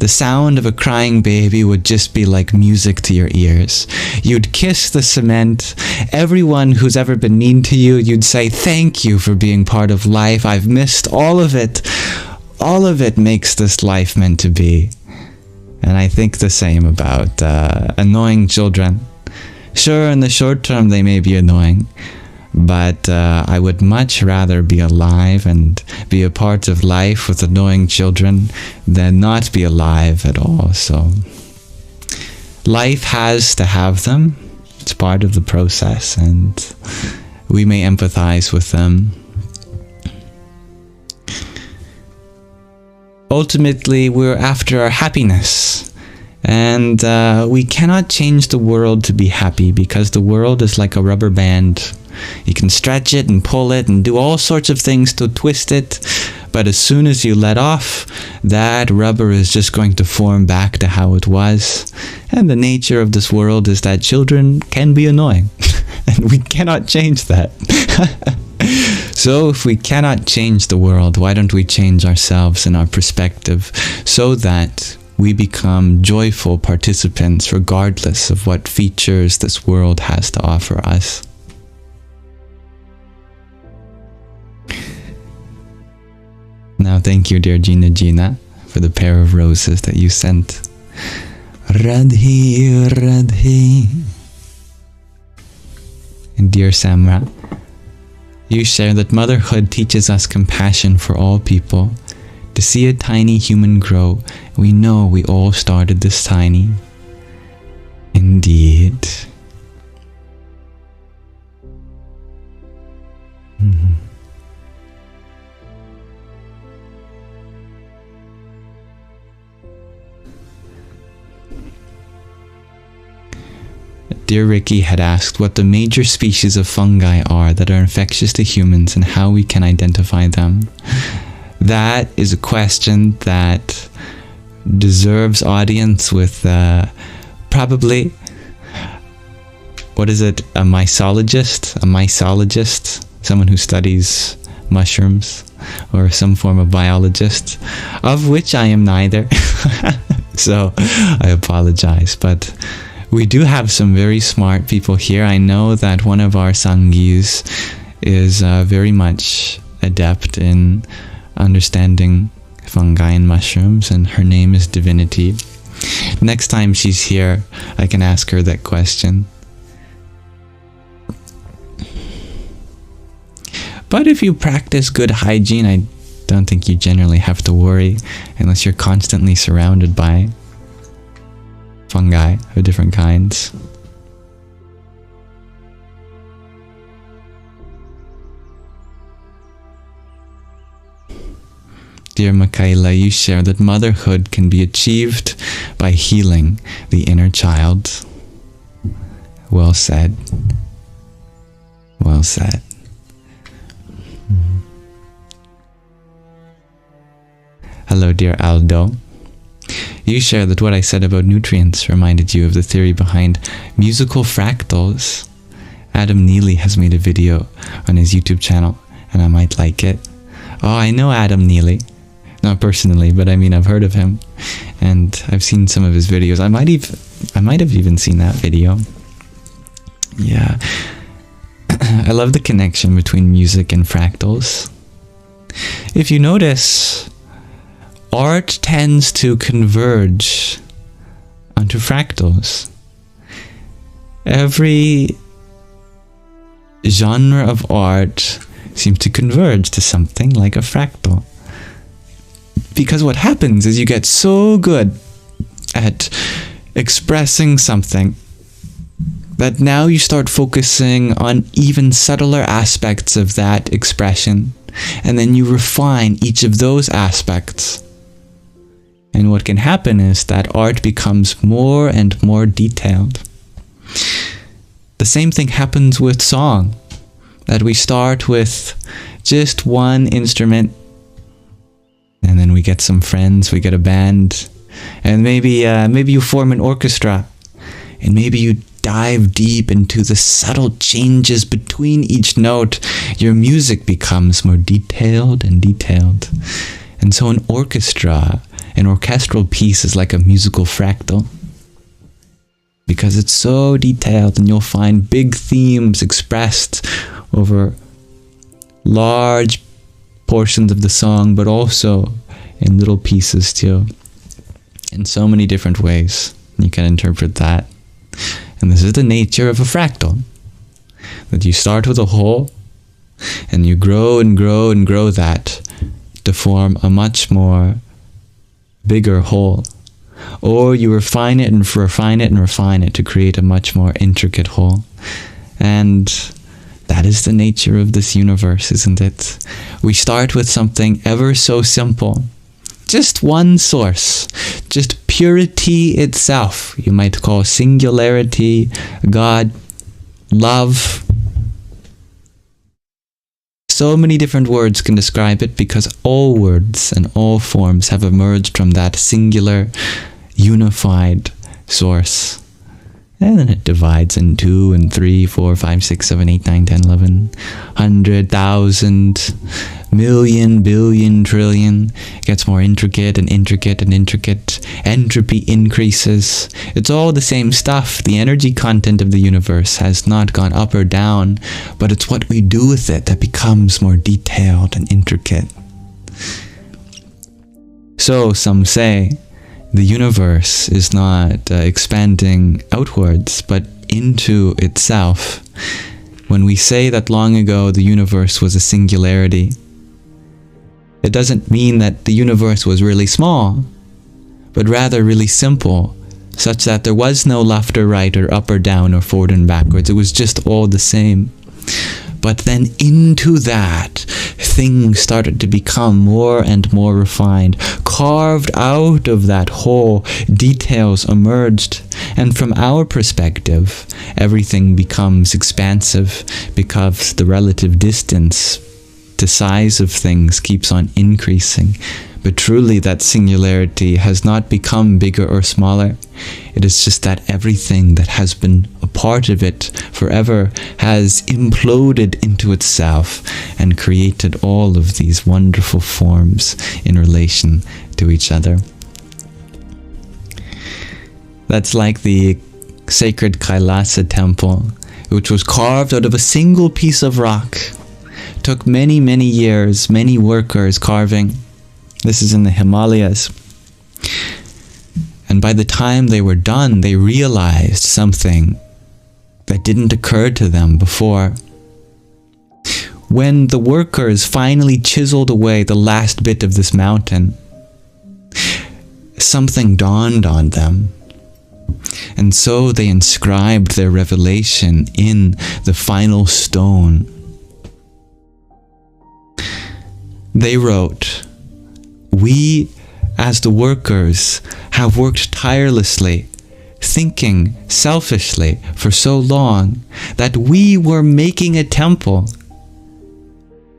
The sound of a crying baby would just be like music to your ears. You'd kiss the cement. Everyone who's ever been mean to you, you'd say, thank you for being part of life. I've missed all of it. all of it makes this life meant to be. And I think the same about annoying children. Sure, in the short term they may be annoying, but I would much rather be alive and be a part of life with annoying children than not be alive at all. So life has to have them. It's part of the process, and we may empathize with them. Ultimately, we're after our happiness, and we cannot change the world to be happy, because the world is like a rubber band. You can stretch it and pull it and do all sorts of things to twist it, but as soon as you let off, that rubber is just going to form back to how it was. And the nature of this world is that children can be annoying, and we cannot change that. So if we cannot change the world, why don't we change ourselves and our perspective so that we become joyful participants regardless of what features this world has to offer us. Now thank you, dear Gina, for the pair of roses that you sent. Radhi, Radhi. And dear Samra, you share that motherhood teaches us compassion for all people. To see a tiny human grow, we know we all started this tiny. Indeed. Dear Ricky had asked what the major species of fungi are that are infectious to humans and how we can identify them. That is a question that deserves audience with probably, what is it, a mycologist, someone who studies mushrooms, or some form of biologist, of which I am neither. So I apologize, but we do have some very smart people here. I know that one of our Sangis is very much adept in understanding fungi and mushrooms, and her name is Divinity. Next time she's here, I can ask her that question. But if you practice good hygiene, I don't think you generally have to worry, unless you're constantly surrounded by fungi of different kinds. Dear Michaela, you share that motherhood can be achieved by healing the inner child. Well said. Well said. Hello, dear Aldo. You share that what I said about nutrients reminded you of the theory behind musical fractals. Adam Neely has made a video on his YouTube channel, and I might like it. Oh, I know Adam Neely. Not personally, but I mean, I've heard of him, and I've seen some of his videos. I might have even seen that video. Yeah. I love the connection between music and fractals. If you notice, art tends to converge onto fractals. Every genre of art seems to converge to something like a fractal. Because what happens is you get so good at expressing something that now you start focusing on even subtler aspects of that expression, and then you refine each of those aspects. And what can happen is that art becomes more and more detailed. The same thing happens with song, that we start with just one instrument, and then we get some friends, we get a band, and maybe you form an orchestra, and maybe you dive deep into the subtle changes between each note. Your music becomes more detailed and detailed. And so an orchestral piece is like a musical fractal, because it's so detailed, and you'll find big themes expressed over large portions of the song, but also in little pieces too, in so many different ways. You can interpret that. And this is the nature of a fractal, that you start with a whole and you grow and grow and grow that to form a much more bigger whole. Or you refine it and refine it and refine it to create a much more intricate whole. And that is the nature of this universe, isn't it? We start with something ever so simple. Just one source. Just purity itself. You might call singularity, God, love. So many different words can describe it, because all words and all forms have emerged from that singular, unified source. And then it divides in 2 and 3, 4, 5, 6, 7, 8, 9, 10, 11, 100, 1,000, million, billion, trillion. It gets more intricate and intricate and intricate. Entropy increases. It's all the same stuff. The energy content of the universe has not gone up or down, but it's what we do with it that becomes more detailed and intricate. So some say the universe is not expanding outwards, but into itself. When we say that long ago the universe was a singularity, it doesn't mean that the universe was really small, but rather really simple, such that there was no left or right or up or down or forward and backwards. It was just all the same. But then into that, things started to become more and more refined. Carved out of that whole, details emerged. And from our perspective, everything becomes expansive, because the relative distance to size of things keeps on increasing. But truly, that singularity has not become bigger or smaller. It is just that everything that has been a part of it forever has imploded into itself and created all of these wonderful forms in relation to each other. That's like the sacred Kailasa temple, which was carved out of a single piece of rock. Took many, many years, many workers carving. This is in the Himalayas. And by the time they were done, they realized something that didn't occur to them before. When the workers finally chiseled away the last bit of this mountain, something dawned on them. And so they inscribed their revelation in the final stone. They wrote, "We, as the workers, have worked tirelessly, thinking selfishly for so long that we were making a temple.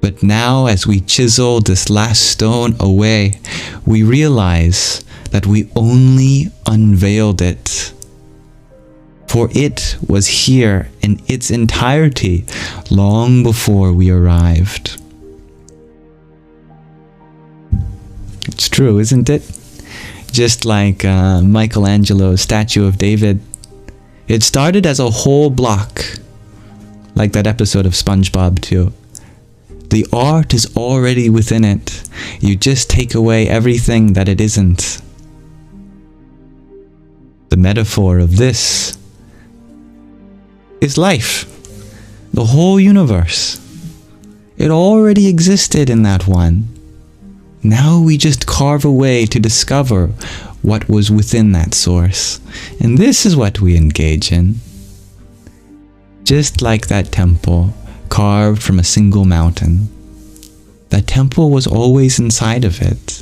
But now, as we chisel this last stone away, we realize that we only unveiled it. For it was here in its entirety long before we arrived." It's true, isn't it? Just like Michelangelo's statue of David. It started as a whole block, like that episode of SpongeBob too. The art is already within it. You just take away everything that it isn't. The metaphor of this is life. The whole universe. It already existed in that one. Now we just carve away to discover what was within that source. And this is what we engage in. Just like that temple, carved from a single mountain. That temple was always inside of it.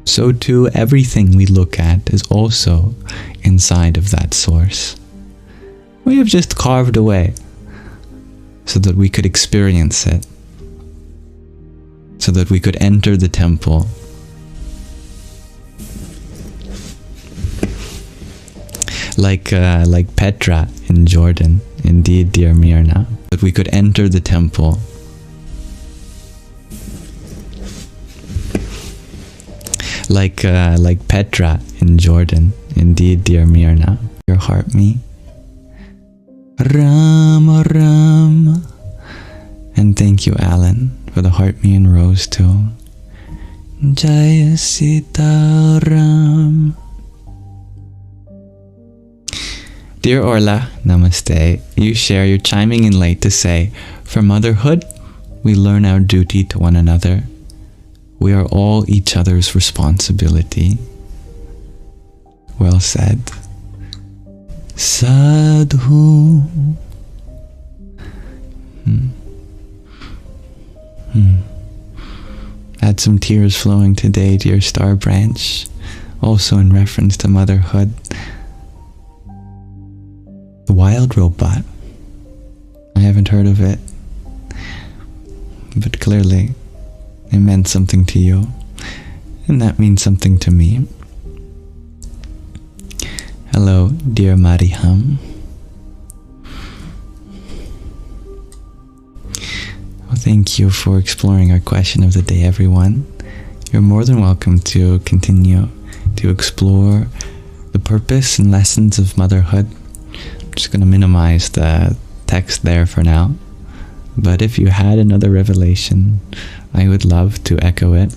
So too, everything we look at is also inside of that source. We have just carved away so that we could experience it. So that we could enter the temple. Like Petra in Jordan. Indeed, dear Mirna. That we could enter the temple. Like Petra in Jordan. Indeed, dear Mirna. Your heart me. Rama Rama. And thank you, Alan, for the heart, me and Rose too. Jai Sita Ram. Dear Orla, namaste. You share, you're chiming in late to say, for motherhood, we learn our duty to one another. We are all each other's responsibility. Well said. Sadhu. Had some tears flowing today, dear Star Branch, also in reference to motherhood. The wild robot. I haven't heard of it, but clearly it meant something to you, and that means something to me. Hello, dear Mariham. Well, thank you for exploring our question of the day, everyone. You're more than welcome to continue to explore the purpose and lessons of motherhood. I'm just going to minimize the text there for now. But if you had another revelation, I would love to echo it.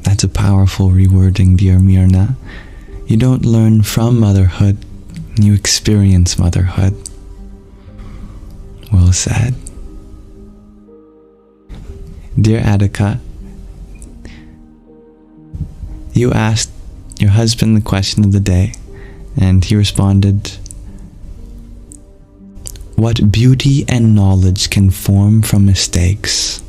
That's a powerful rewording, dear Mirna. You don't learn from motherhood, you experience motherhood. Well said. Dear Attica, you asked your husband the question of the day, and he responded, what beauty and knowledge can form from mistakes?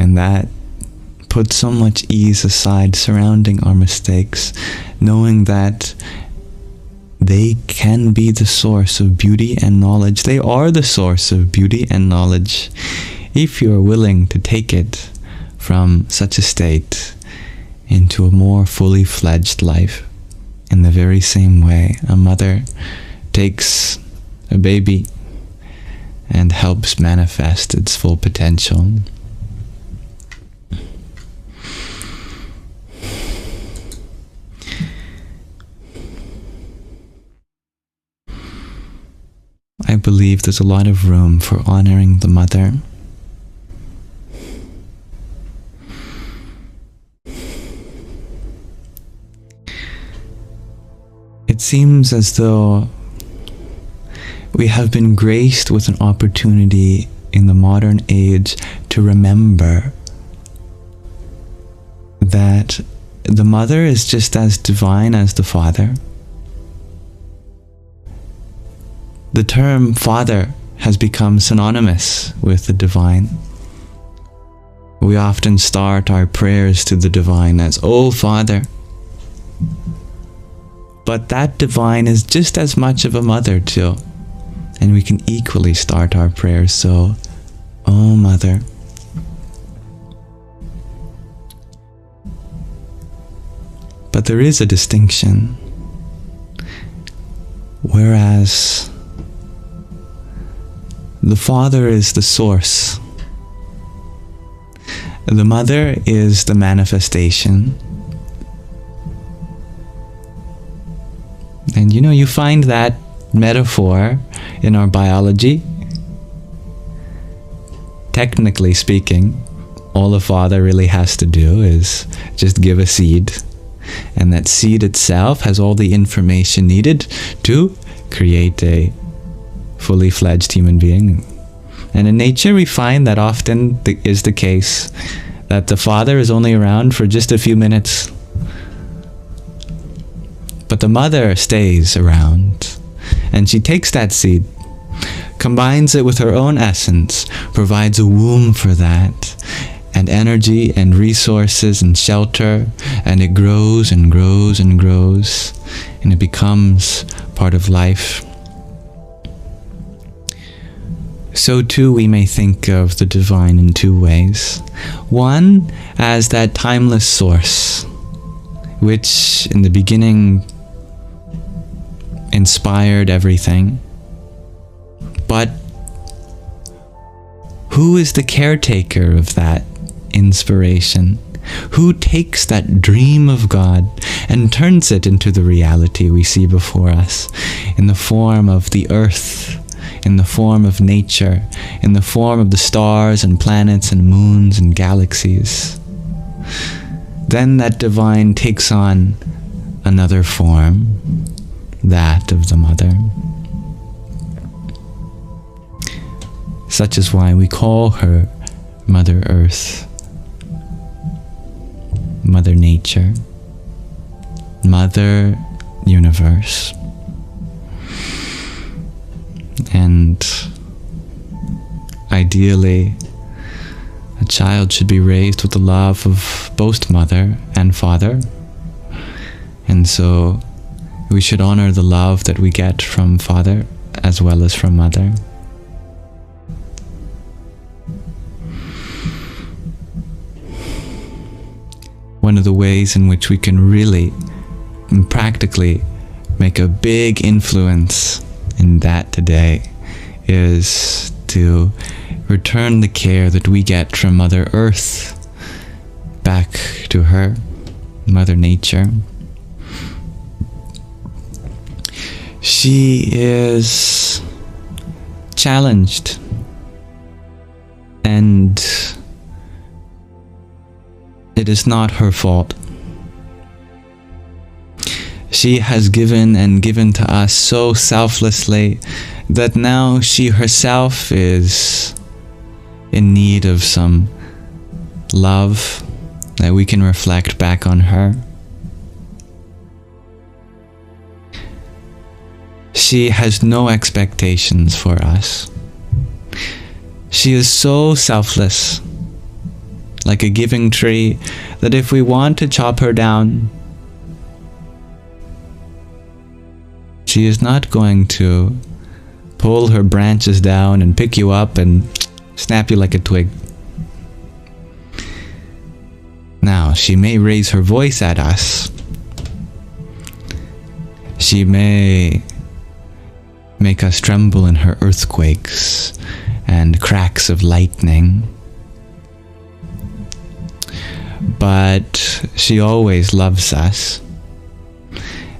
And that puts so much ease aside surrounding our mistakes, knowing that they can be the source of beauty and knowledge. They are the source of beauty and knowledge if you are willing to take it from such a state into a more fully fledged life. In the very same way a mother takes a baby and helps manifest its full potential. I believe there's a lot of room for honoring the mother. It seems as though we have been graced with an opportunity in the modern age to remember that the mother is just as divine as the father. The term father has become synonymous with the divine. We often start our prayers to the divine as, "Oh Father." But that divine is just as much of a mother too. And we can equally start our prayers so, "Oh Mother." But there is a distinction. Whereas the father is the source, the mother is the manifestation. And you find that metaphor in our biology. Technically speaking, all a father really has to do is just give a seed. And that seed itself has all the information needed to create a fully fledged human being. And in nature we find that often is the case, that the father is only around for just a few minutes. But the mother stays around, and she takes that seed, combines it with her own essence, provides a womb for that, and energy and resources and shelter, and it grows and grows and grows, and it becomes part of life. So too we may think of the divine in two ways. One, as that timeless source, which in the beginning inspired everything. But who is the caretaker of that inspiration? Who takes that dream of God and turns it into the reality we see before us in the form of the earth, in the form of nature, in the form of the stars and planets and moons and galaxies? Then that divine takes on another form, that of the Mother. Such is why we call her Mother Earth, Mother Nature, Mother Universe. And ideally, a child should be raised with the love of both mother and father. And so we should honor the love that we get from father as well as from mother. One of the ways in which we can really and practically make a big influence in that today is to return the care that we get from Mother Earth back to her, Mother Nature. She is challenged and it is not her fault. She has given and given to us so selflessly that now she herself is in need of some love that we can reflect back on her. She has no expectations for us. She is so selfless, like a giving tree, that if we want to chop her down, she is not going to pull her branches down and pick you up and snap you like a twig. Now, she may raise her voice at us. She may make us tremble in her earthquakes and cracks of lightning. But she always loves us.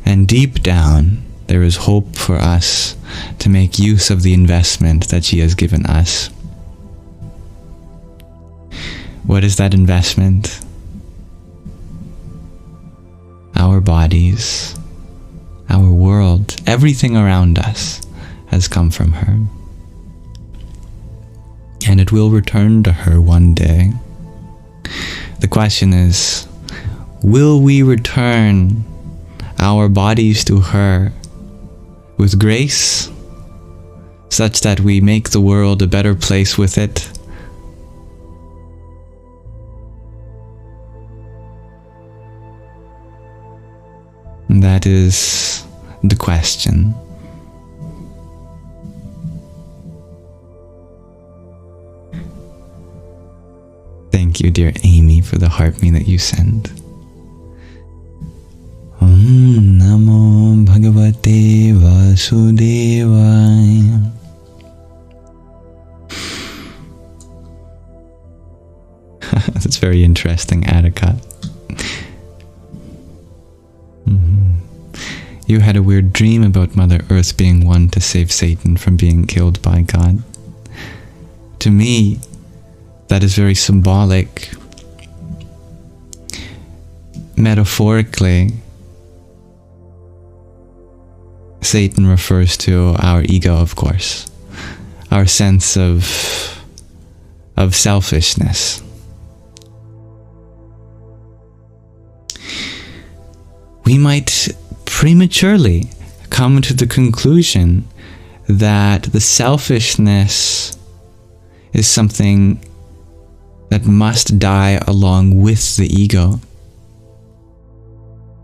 And deep down, there is hope for us to make use of the investment that she has given us. What is that investment? Our bodies, our world, everything around us has come from her. And it will return to her one day. The question is, will we return our bodies to her with grace, such that we make the world a better place with it? And that is the question. Thank you, dear Amy, for the heart me that you sent. Om Namo Bhagavate Vasudevaya. That's very interesting, Attica. You had a weird dream about Mother Earth being one to save Satan from being killed by God. To me, that is very symbolic. Metaphorically, Satan refers to our ego, of course, our sense of selfishness. We might prematurely come to the conclusion that the selfishness is something that must die along with the ego.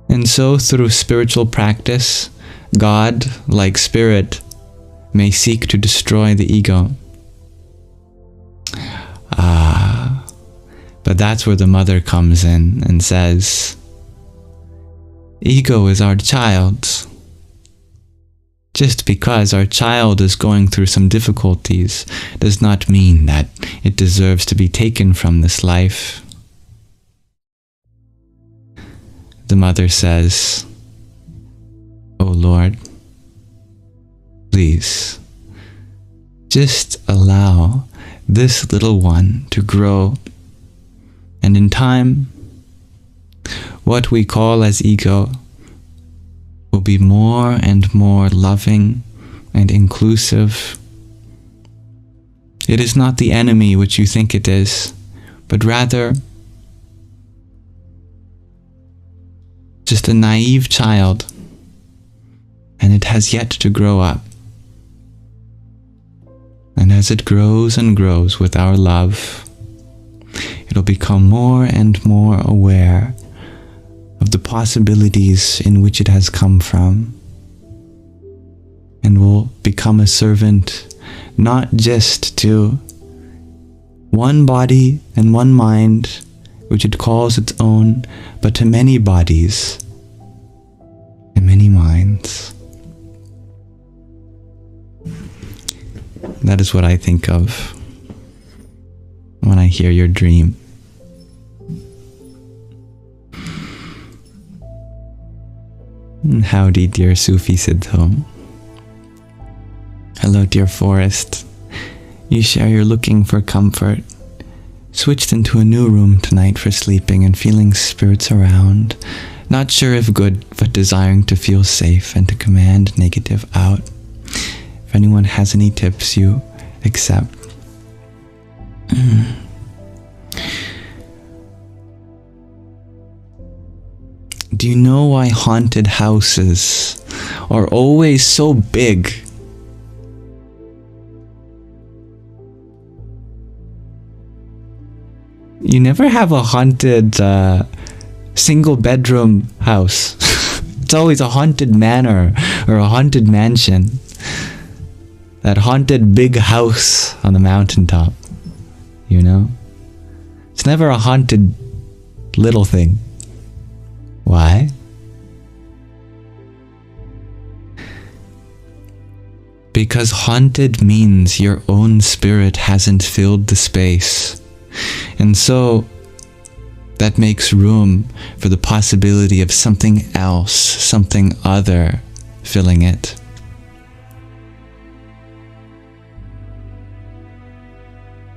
And so through spiritual practice, God, like spirit, may seek to destroy the ego. But that's where the mother comes in and says, ego is our child. Just because our child is going through some difficulties does not mean that it deserves to be taken from this life. The mother says, "Oh Lord, please, just allow this little one to grow, and in time, what we call as ego will be more and more loving and inclusive. It is not the enemy which you think it is, but rather just a naive child, and it has yet to grow up. And as it grows and grows with our love, it'll become more and more aware of the possibilities in which it has come from, and will become a servant not just to one body and one mind which it calls its own, but to many bodies and many minds." That is what I think of when I hear your dream. Howdy, dear Sufi Siddho. Hello, dear forest. You share you're looking for comfort. Switched into a new room tonight for sleeping and feeling spirits around. Not sure if good, but desiring to feel safe and to command negative out. If anyone has any tips, you accept. Do you know why haunted houses are always so big? You never have a haunted single bedroom house. It's always a haunted manor or a haunted mansion. That haunted big house on the mountaintop, you know? It's never a haunted little thing. Why? Because haunted means your own spirit hasn't filled the space. And so that makes room for the possibility of something else, something other, filling it.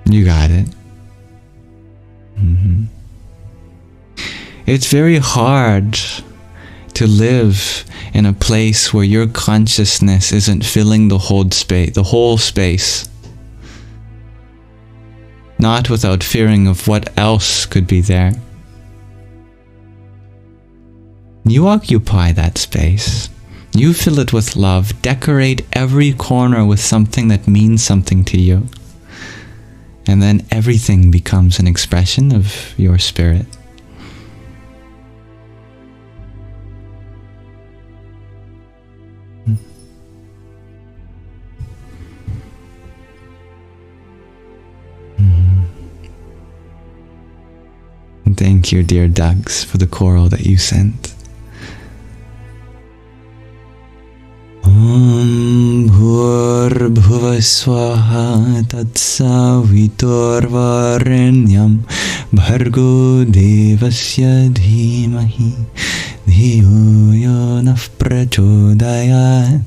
You got it. It's very hard to live in a place where your consciousness isn't filling the whole space. Not without fearing of what else could be there. You occupy that space. You fill it with love. Decorate every corner with something that means something to you. And then everything becomes an expression of your spirit. Thank you, dear Dugs, for the choral that you sent. Om Bhur Swaha Tatsavitorvarenyam Bhargo Devasya Dhimahi Dhiyo Yonah Prachodayat.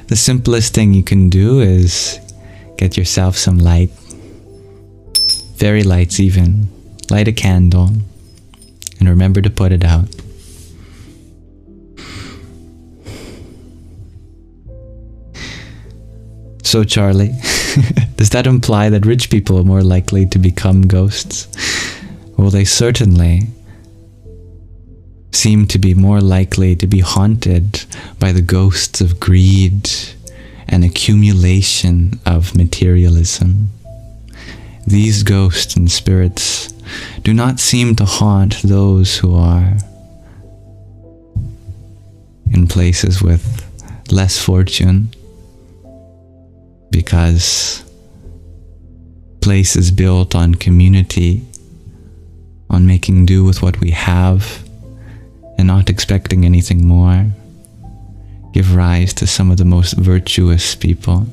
The simplest thing you can do is get yourself some light, fairy lights even. Light a candle and remember to put it out. So Charlie, does that imply that rich people are more likely to become ghosts? Well, they certainly seem to be more likely to be haunted by the ghosts of greed and accumulation of materialism. These ghosts and spirits do not seem to haunt those who are in places with less fortune, because places built on community, on making do with what we have, and not expecting anything more give rise to some of the most virtuous people.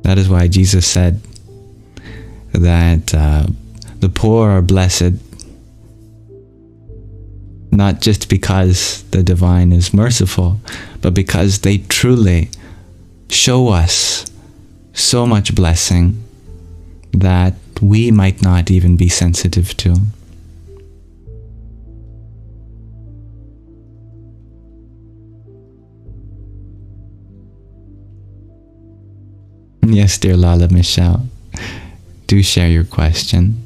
That is why Jesus said that the poor are blessed, not just because the divine is merciful, but because they truly show us so much blessing that we might not even be sensitive to. Yes, dear Lala Michelle, do share your question.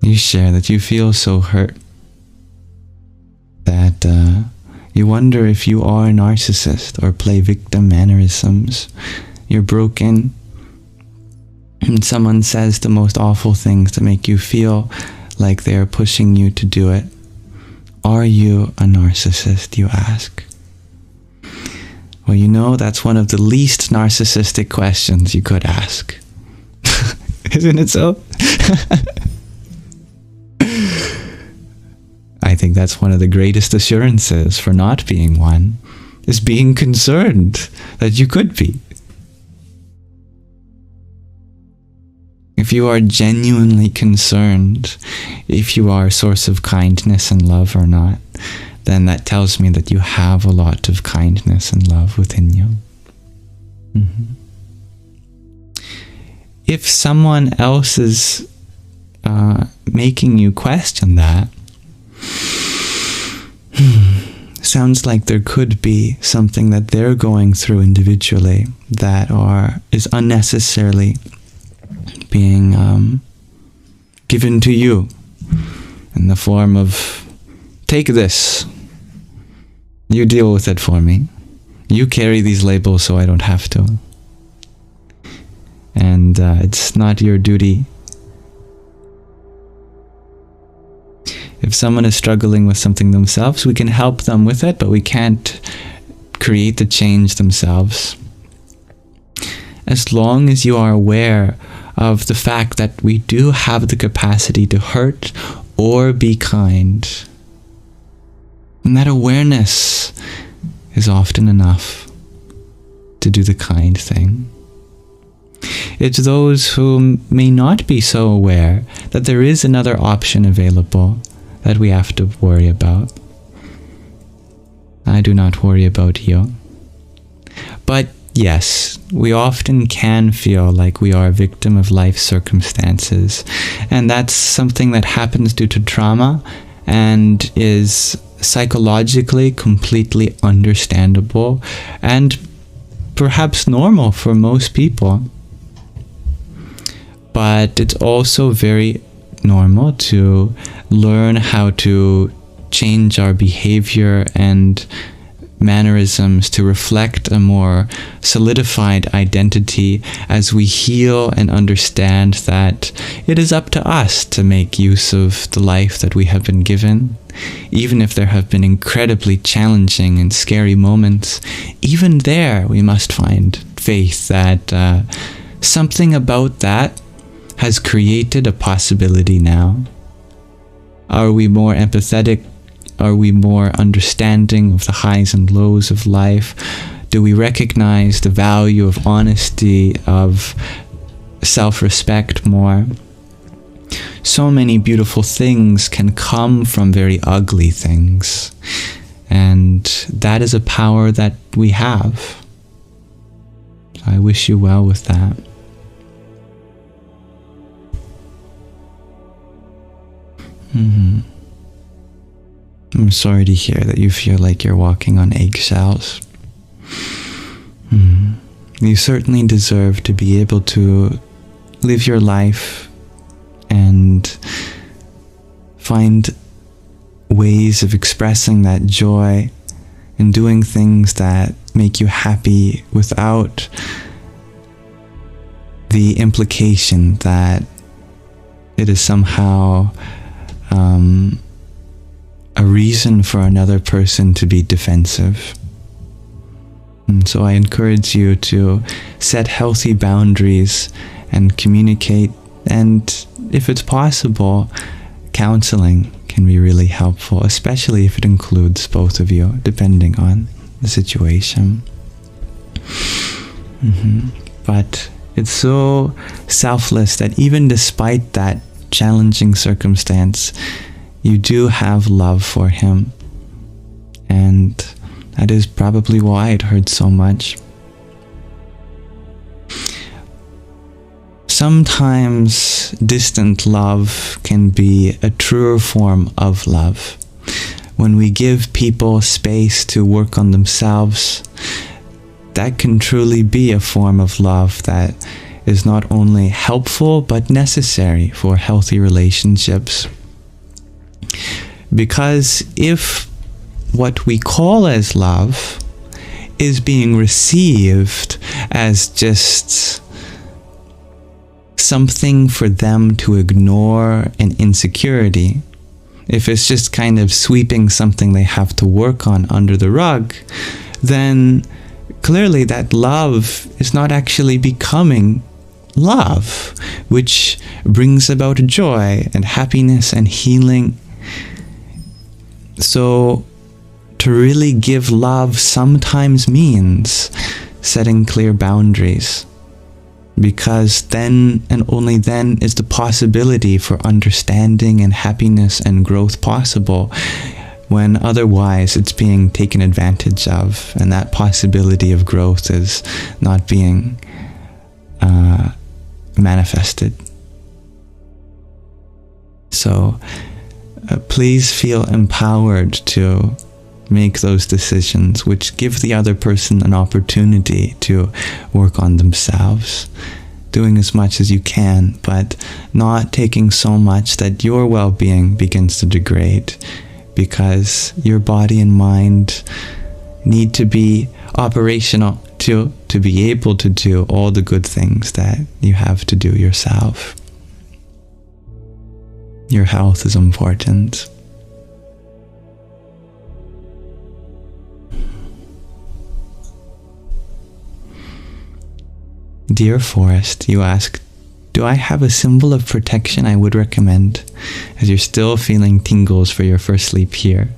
You share that you feel so hurt that you wonder if you are a narcissist or play victim mannerisms. You're broken and someone says the most awful things to make you feel like they are pushing you to do it. Are you a narcissist, you ask? Well, you know, that's one of the least narcissistic questions you could ask. Isn't it so? I think that's one of the greatest assurances for not being one, is being concerned that you could be. If you are genuinely concerned if you are a source of kindness and love or not, then that tells me that you have a lot of kindness and love within you. If someone else is making you question that, sounds like there could be something that they're going through individually that is unnecessarily being given to you in the form of, take this, you deal with it for me, you carry these labels so I don't have to, and it's not your duty. If someone is struggling with something themselves, we can help them with it, but we can't create the change themselves. As long as you are aware of the fact that we do have the capacity to hurt or be kind, and that awareness is often enough to do the kind thing. It's those who may not be so aware that there is another option available that we have to worry about. I do not worry about you. But yes, we often can feel like we are a victim of life circumstances, and that's something that happens due to trauma and is psychologically completely understandable and perhaps normal for most people. But it's also very normal to learn how to change our behavior and mannerisms to reflect a more solidified identity as we heal and understand that it is up to us to make use of the life that we have been given. Even if there have been incredibly challenging and scary moments, even there we must find faith that something about that has created a possibility now. Are we more empathetic? Are we more understanding of the highs and lows of life? Do we recognize the value of honesty, of self-respect more? So many beautiful things can come from very ugly things. And that is a power that we have. So I wish you well with that. I'm sorry to hear that you feel like you're walking on eggshells. You certainly deserve to be able to live your life and find ways of expressing that joy and doing things that make you happy without the implication that it is somehow a reason for another person to be defensive. And so I encourage you to set healthy boundaries and communicate, and if it's possible, counseling can be really helpful, especially if it includes both of you, depending on the situation. But it's so selfless that even despite that challenging circumstance, you do have love for him. And that is probably why it hurts so much. Sometimes distant love can be a truer form of love. When we give people space to work on themselves, that can truly be a form of love that is not only helpful but necessary for healthy relationships. Because if what we call as love is being received as just something for them to ignore an insecurity, if it's just kind of sweeping something they have to work on under the rug, then clearly that love is not actually becoming love, which brings about joy and happiness and healing. So to really give love sometimes means setting clear boundaries, because then and only then is the possibility for understanding and happiness and growth possible, when otherwise it's being taken advantage of, and that possibility of growth is not being manifested. So please feel empowered to make those decisions which give the other person an opportunity to work on themselves, doing as much as you can, but not taking so much that your well-being begins to degrade, because your body and mind need to be operational to be able to do all the good things that you have to do yourself. Your health is important. Dear Forest, you ask, do I have a symbol of protection I would recommend, as you're still feeling tingles for your first sleep here?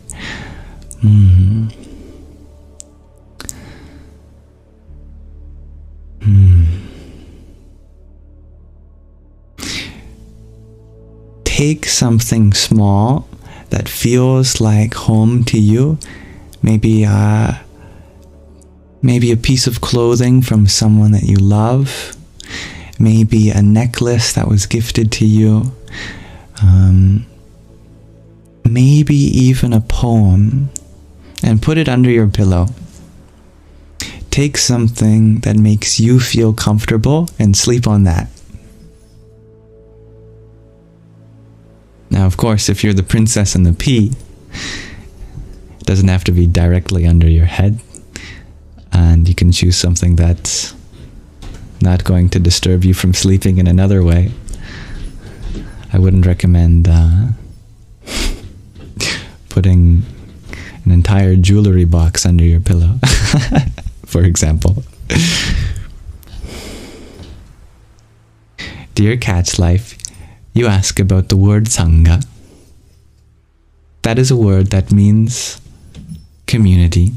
Take something small that feels like home to you, maybe a piece of clothing from someone that you love, maybe a necklace that was gifted to you, maybe even a poem, and put it under your pillow. Take something that makes you feel comfortable and sleep on that. Now, of course, if you're the princess and the pea, it doesn't have to be directly under your head. And you can choose something that's not going to disturb you from sleeping in another way. I wouldn't recommend putting an entire jewelry box under your pillow, for example. Dear Cat's Life, you ask about the word Sangha. That is a word that means community.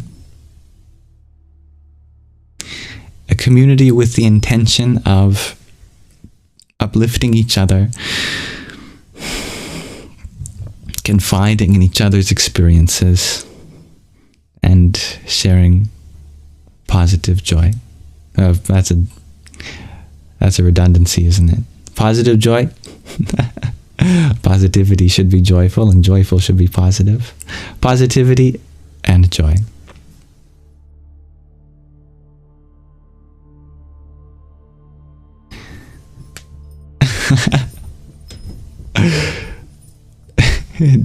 A community with the intention of uplifting each other, confiding in each other's experiences, and sharing positive joy. That's a redundancy, isn't it? Positive joy? Positivity should be joyful, and joyful should be positive. Positivity and joy.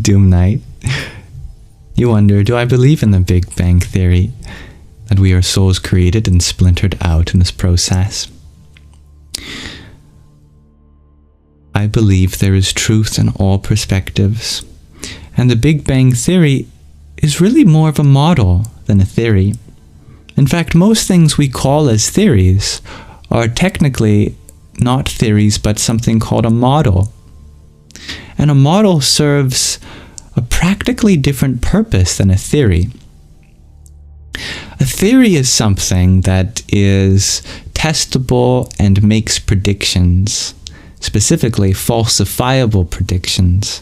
Doom Night. You wonder, do I believe in the Big Bang Theory, that we are souls created and splintered out in this process? believe there is truth in all perspectives. And the Big Bang Theory is really more of a model than a theory. In fact, most things we call as theories are technically not theories, but something called a model. And a model serves a practically different purpose than a theory. A theory is something that is testable and makes predictions, specifically falsifiable predictions.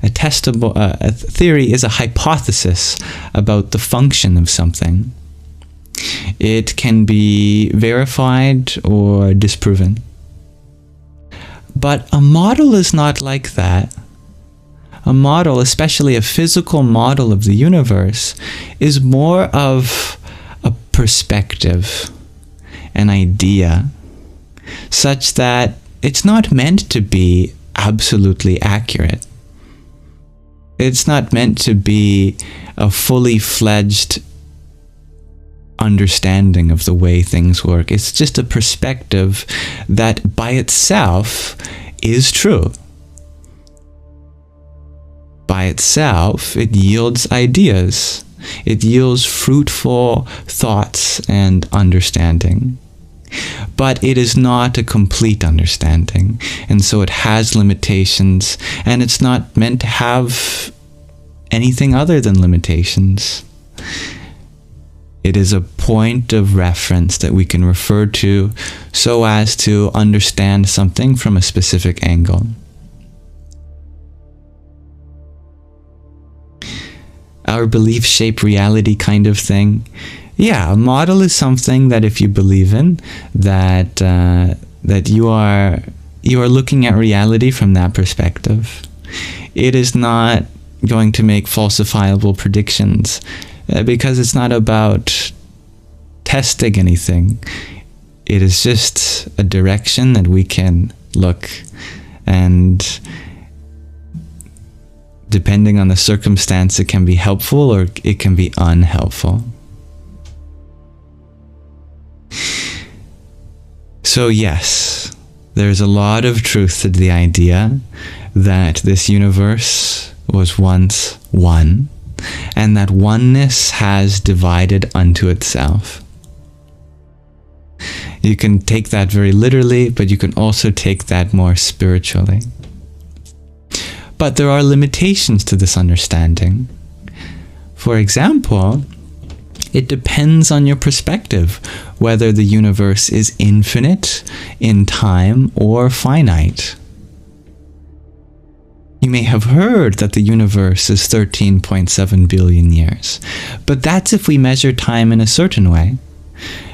A theory is a hypothesis about the function of something. It can be verified or disproven. But a model is not like that. A model, especially a physical model of the universe, is more of a perspective, an idea, such that it's not meant to be absolutely accurate. It's not meant to be a fully fledged understanding of the way things work. It's just a perspective that by itself is true. By itself, it yields ideas. It yields fruitful thoughts and understanding. But it is not a complete understanding, and so it has limitations, and it's not meant to have anything other than limitations. It is a point of reference that we can refer to so as to understand something from a specific angle. Our beliefs shape reality kind of thing. Yeah, a model is something that if you believe in, that you are looking at reality from that perspective. It is not going to make falsifiable predictions because it's not about testing anything. It is just a direction that we can look, and depending on the circumstance, it can be helpful or it can be unhelpful. So yes, there's a lot of truth to the idea that this universe was once one, and that oneness has divided unto itself. You can take that very literally, but you can also take that more spiritually. But there are limitations to this understanding. For example, it depends on your perspective whether the universe is infinite in time or finite. You may have heard that the universe is 13.7 billion years, but that's if we measure time in a certain way.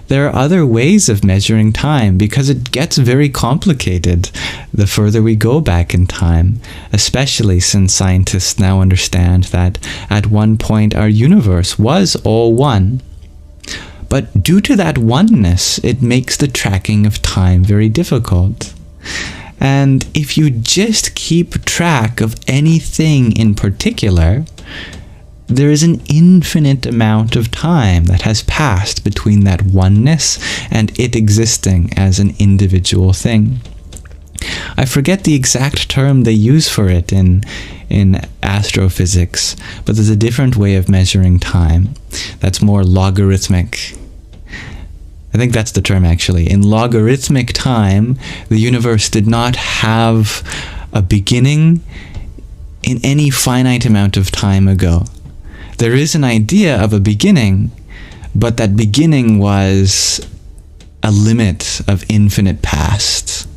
There are other ways of measuring time because it gets very complicated the further we go back in time, especially since scientists now understand that at one point our universe was all one. But due to that oneness, it makes the tracking of time very difficult. And if you just keep track of anything in particular, there is an infinite amount of time that has passed between that oneness and it existing as an individual thing. I forget the exact term they use for it in astrophysics, but there's a different way of measuring time that's more logarithmic. I think that's the term actually. In logarithmic time, the universe did not have a beginning in any finite amount of time ago. There is an idea of a beginning, but that beginning was a limit of infinite past.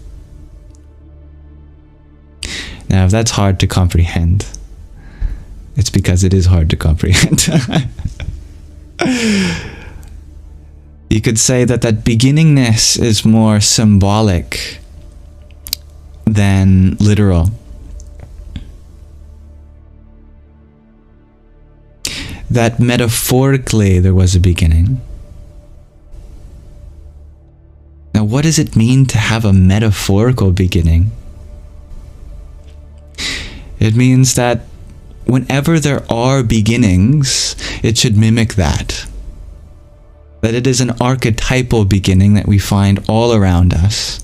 Now, if that's hard to comprehend, it's because it is hard to comprehend. You could say that beginningness is more symbolic than literal. That metaphorically there was a beginning. Now, what does it mean to have a metaphorical beginning? It means that whenever there are beginnings, it should mimic that. That it is an archetypal beginning that we find all around us.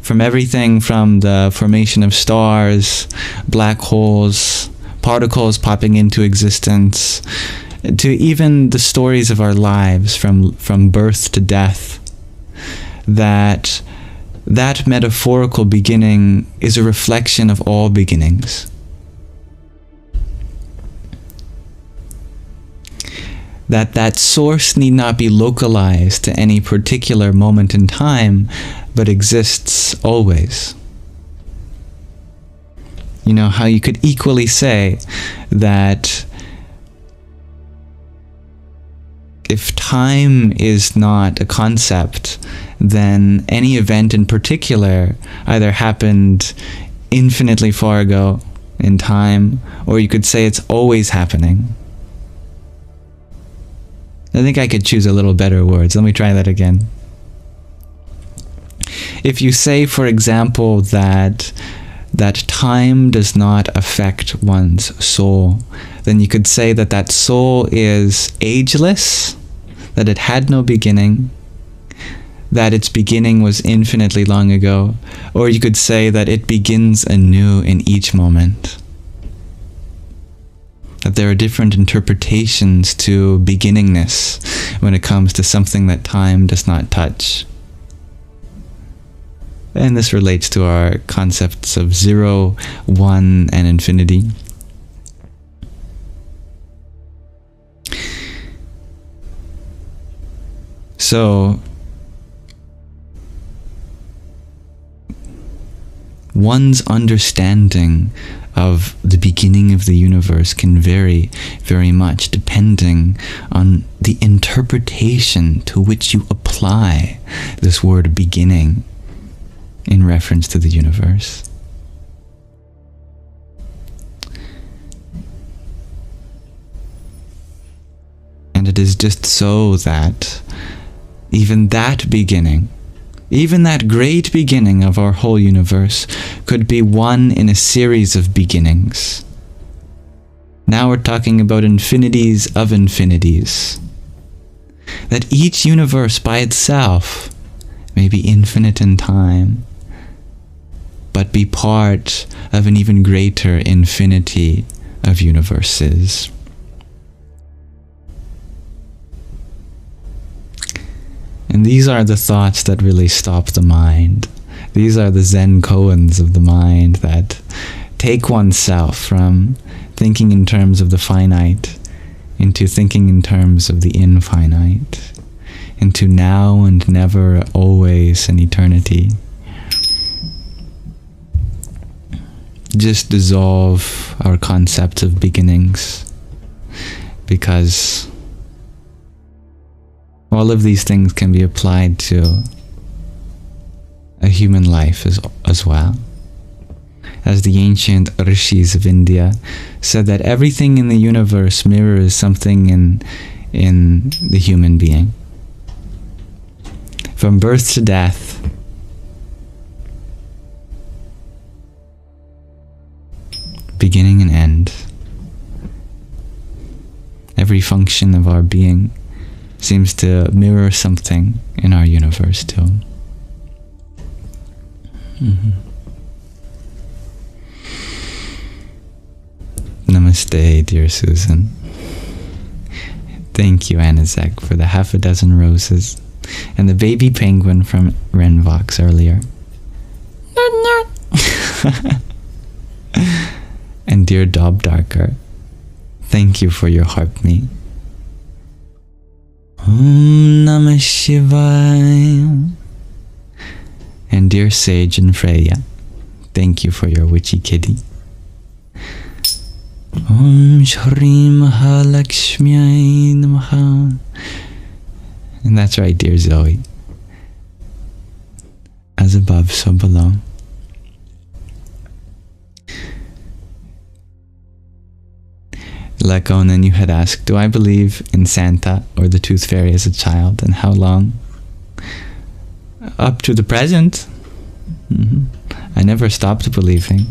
From everything from the formation of stars, black holes, particles popping into existence, to even the stories of our lives from birth to death, that metaphorical beginning is a reflection of all beginnings. That source need not be localized to any particular moment in time, but exists always. You know, how you could equally say that if time is not a concept, then any event in particular either happened infinitely far ago in time, or you could say it's always happening. I think I could choose a little better words. Let me try that again. If you say, for example, that time does not affect one's soul, then you could say that soul is ageless, that it had no beginning, that its beginning was infinitely long ago, or you could say that it begins anew in each moment. That there are different interpretations to beginningness when it comes to something that time does not touch. And this relates to our concepts of 0, 1, and infinity. So, one's understanding of the beginning of the universe can vary very much depending on the interpretation to which you apply this word beginning in reference to the universe. And it is just so that even that beginning, even that great beginning of our whole universe, could be one in a series of beginnings. Now we're talking about infinities of infinities. That each universe by itself may be infinite in time, but be part of an even greater infinity of universes. And these are the thoughts that really stop the mind. These are the Zen koans of the mind that take oneself from thinking in terms of the finite into thinking in terms of the infinite, into now and never, always, and eternity. Just dissolve our concepts of beginnings, because all of these things can be applied to a human life as well. As the ancient rishis of India said, that everything in the universe mirrors something in the human being. From birth to death, beginning and end, every function of our being seems to mirror something in our universe too. Namaste, dear Susan. Thank you, Anazek, for the 6 roses and the baby penguin from Renvox earlier. And dear Dob Darker, thank you for your heartmeat. Om Namah Shivaya. And dear Sage and Freya, thank you for your witchy kitty. Om Shri Mahalakshmi Namaha. And that's right, dear Zoe. As above, so below. Lekonen, you had asked, do I believe in Santa or the Tooth Fairy as a child, and how long? Up to the present. I never stopped believing.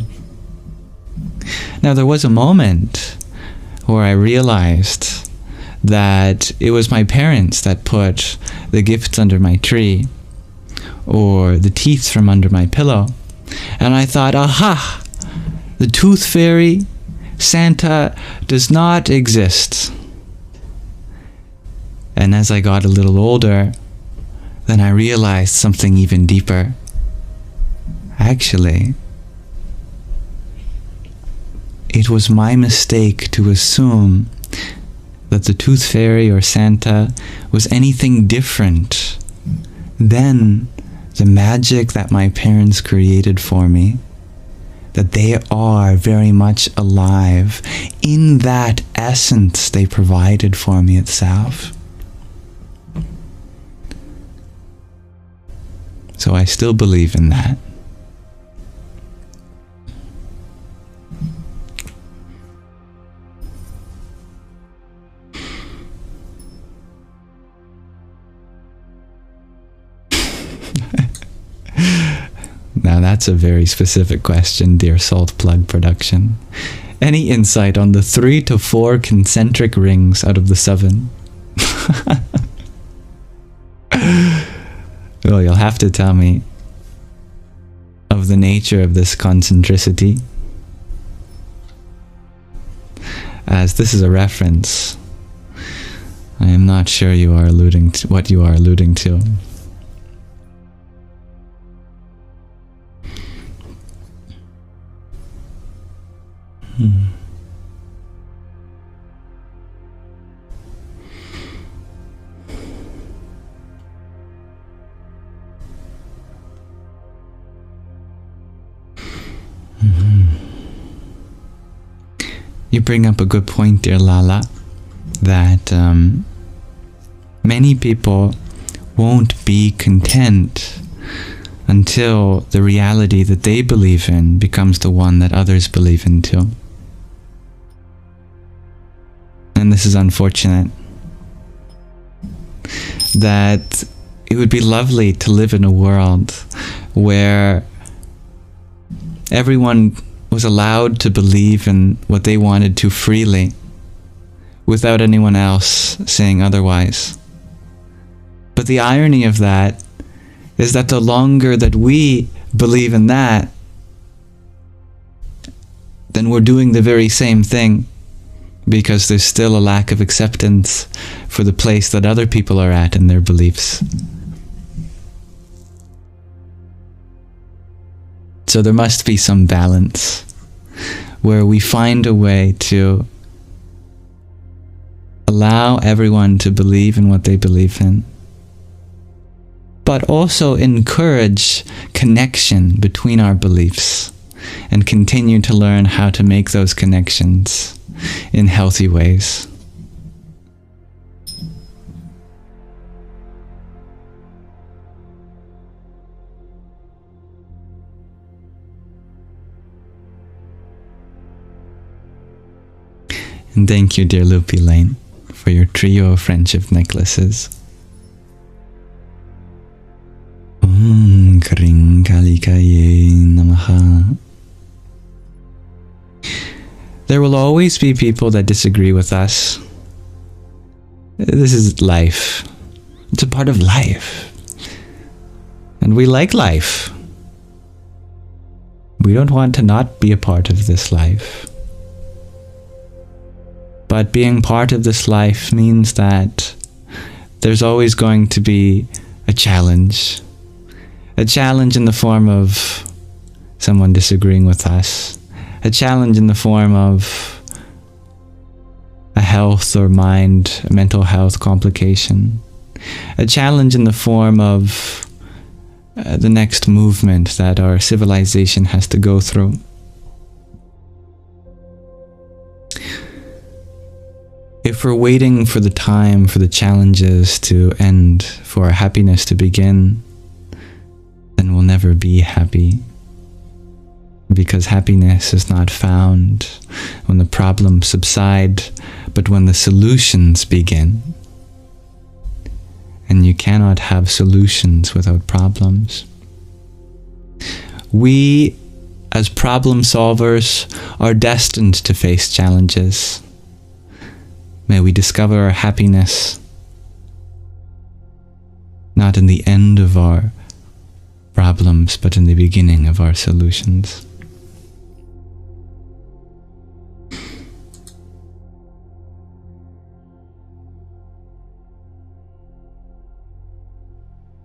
Now, there was a moment where I realized that it was my parents that put the gifts under my tree, or the teeth from under my pillow. And I thought, aha, the tooth fairy, Santa, does not exist. And as I got a little older, then I realized something even deeper. Actually, it was my mistake to assume that the tooth fairy or Santa was anything different than the magic that my parents created for me, that they are very much alive in that essence they provided for me itself. So I still believe in that. Now that's a very specific question, dear Salt Plug Production. Any insight on the 3 to 4 concentric rings out of the 7? Well, you'll have to tell me of the nature of this concentricity, as this is a reference. I am not sure you are alluding to what you are alluding to. You bring up a good point, dear Lala, that many people won't be content until the reality that they believe in becomes the one that others believe in too. And this is unfortunate. That it would be lovely to live in a world where everyone was allowed to believe in what they wanted to freely, without anyone else saying otherwise. But the irony of that is that the longer that we believe in that, then we're doing the very same thing, because there's still a lack of acceptance for the place that other people are at in their beliefs. So there must be some balance where we find a way to allow everyone to believe in what they believe in, but also encourage connection between our beliefs and continue to learn how to make those connections in healthy ways. And thank you, dear Loopy Lane, for your trio of friendship necklaces. Kring Kalikaye Namaha. There will always be people that disagree with us. This is life. It's a part of life. And we like life. We don't want to not be a part of this life. But being part of this life means that there's always going to be a challenge. A challenge in the form of someone disagreeing with us. A challenge in the form of a health or mental health complication. A challenge in the form of the next movement that our civilization has to go through. If we're waiting for the time for the challenges to end, for our happiness to begin, then we'll never be happy. Because happiness is not found when the problems subside, but when the solutions begin. And you cannot have solutions without problems. We, as problem solvers, are destined to face challenges. May we discover our happiness not in the end of our problems, but in the beginning of our solutions.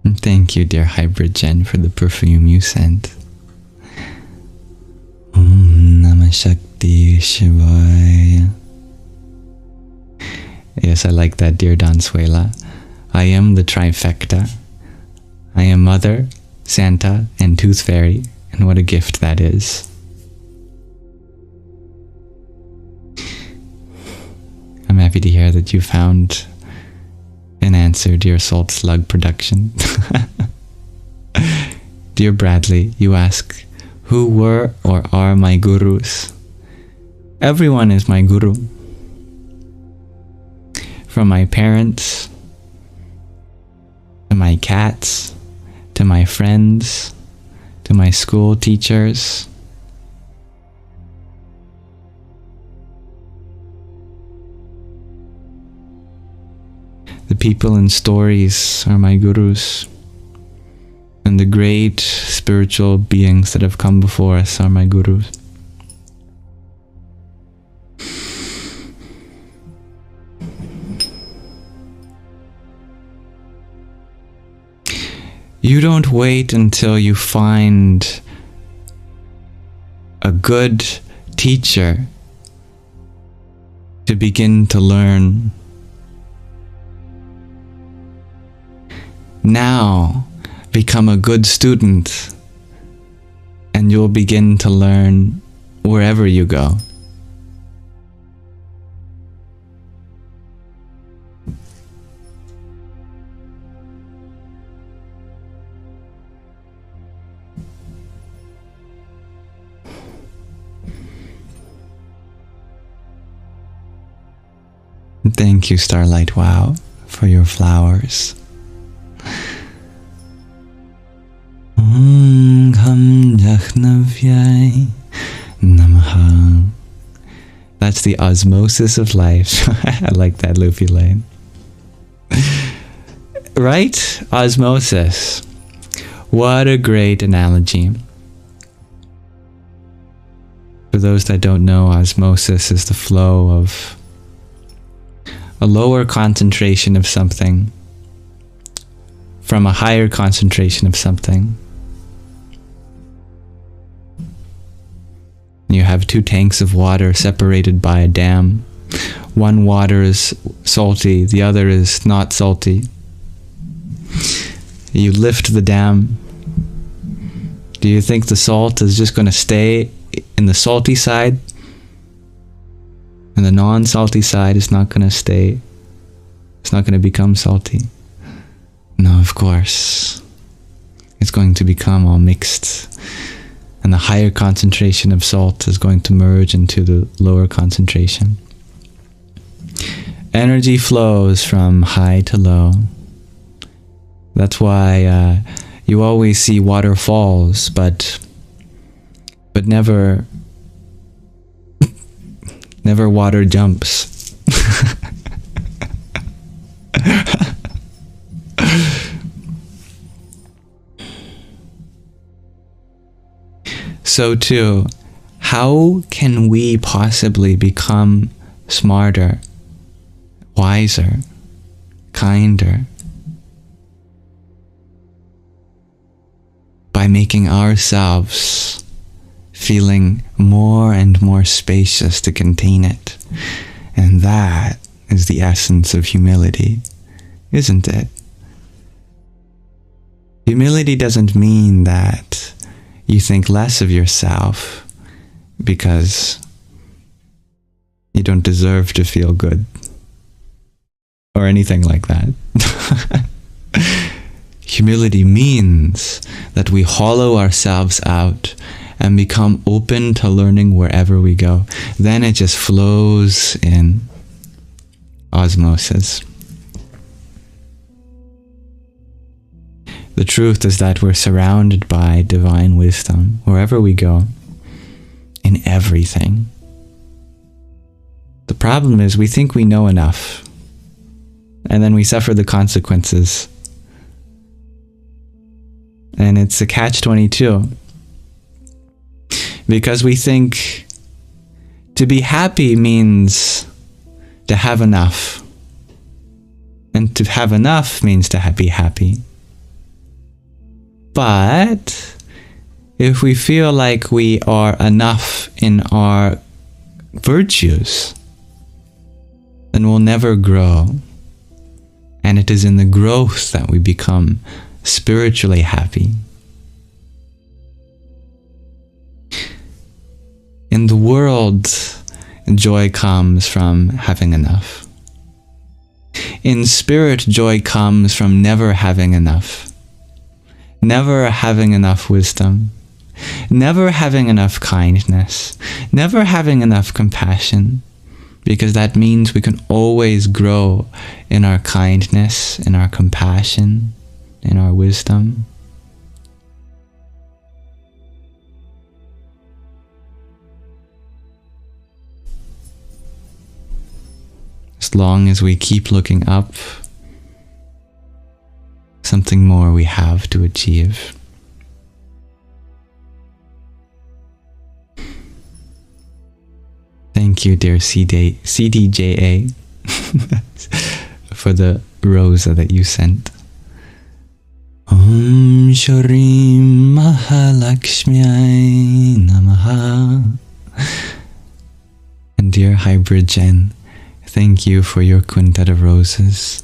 And thank you, dear Hybrid Jen, for the perfume you sent. Om Namah Shakti Shivaya. Yes, I like that, dear Donsuela. I am the trifecta. I am Mother, Santa, and Tooth Fairy, and what a gift that is. I'm happy to hear that you found an answer, dear Salt Slug Production. Dear Bradley, you ask, who were or are my gurus? Everyone is my guru. From my parents, to my cats, to my friends, to my school teachers. The people in stories are my gurus, and the great spiritual beings that have come before us are my gurus. You don't wait until you find a good teacher to begin to learn. Now, become a good student, and you'll begin to learn wherever you go. Thank you, Starlight Wow, for your flowers. Om Kham Jahnavayai Namaha. That's the osmosis of life. I like that, Luffy Lane. Right? Osmosis. What a great analogy. For those that don't know, osmosis is the flow of a lower concentration of something from a higher concentration of something. You have two tanks of water separated by a dam. One water is salty, the other is not salty. You lift the dam. Do you think the salt is just going to stay in the salty side? And the non-salty side is not going to stay. It's not going to become salty. No, of course. It's going to become all mixed. And the higher concentration of salt is going to merge into the lower concentration. Energy flows from high to low. That's why you always see waterfalls, but never water jumps. So too, how can we possibly become smarter, wiser, kinder? By making ourselves feeling more and more spacious to contain it. And that is the essence of humility, isn't it? Humility doesn't mean that you think less of yourself because you don't deserve to feel good or anything like that. Humility means that we hollow ourselves out and become open to learning wherever we go. Then it just flows in osmosis. The truth is that we're surrounded by divine wisdom wherever we go, in everything. The problem is we think we know enough, and then we suffer the consequences And it's a catch-22. Because we think to be happy means to have enough. And to have enough means to be happy. But if we feel like we are enough in our virtues, then we'll never grow. And it is in the growth that we become spiritually happy. In the world, joy comes from having enough. In spirit, joy comes from never having enough. Never having enough wisdom. Never having enough kindness. Never having enough compassion. Because that means we can always grow in our kindness, in our compassion, in our wisdom. As long as we keep looking up, something more we have to achieve. Thank you, dear CDJA, for the rosa that you sent. Om Shrim Mahalakshmyai Namaha. And dear Hybrid Jen, thank you for your quintet of roses.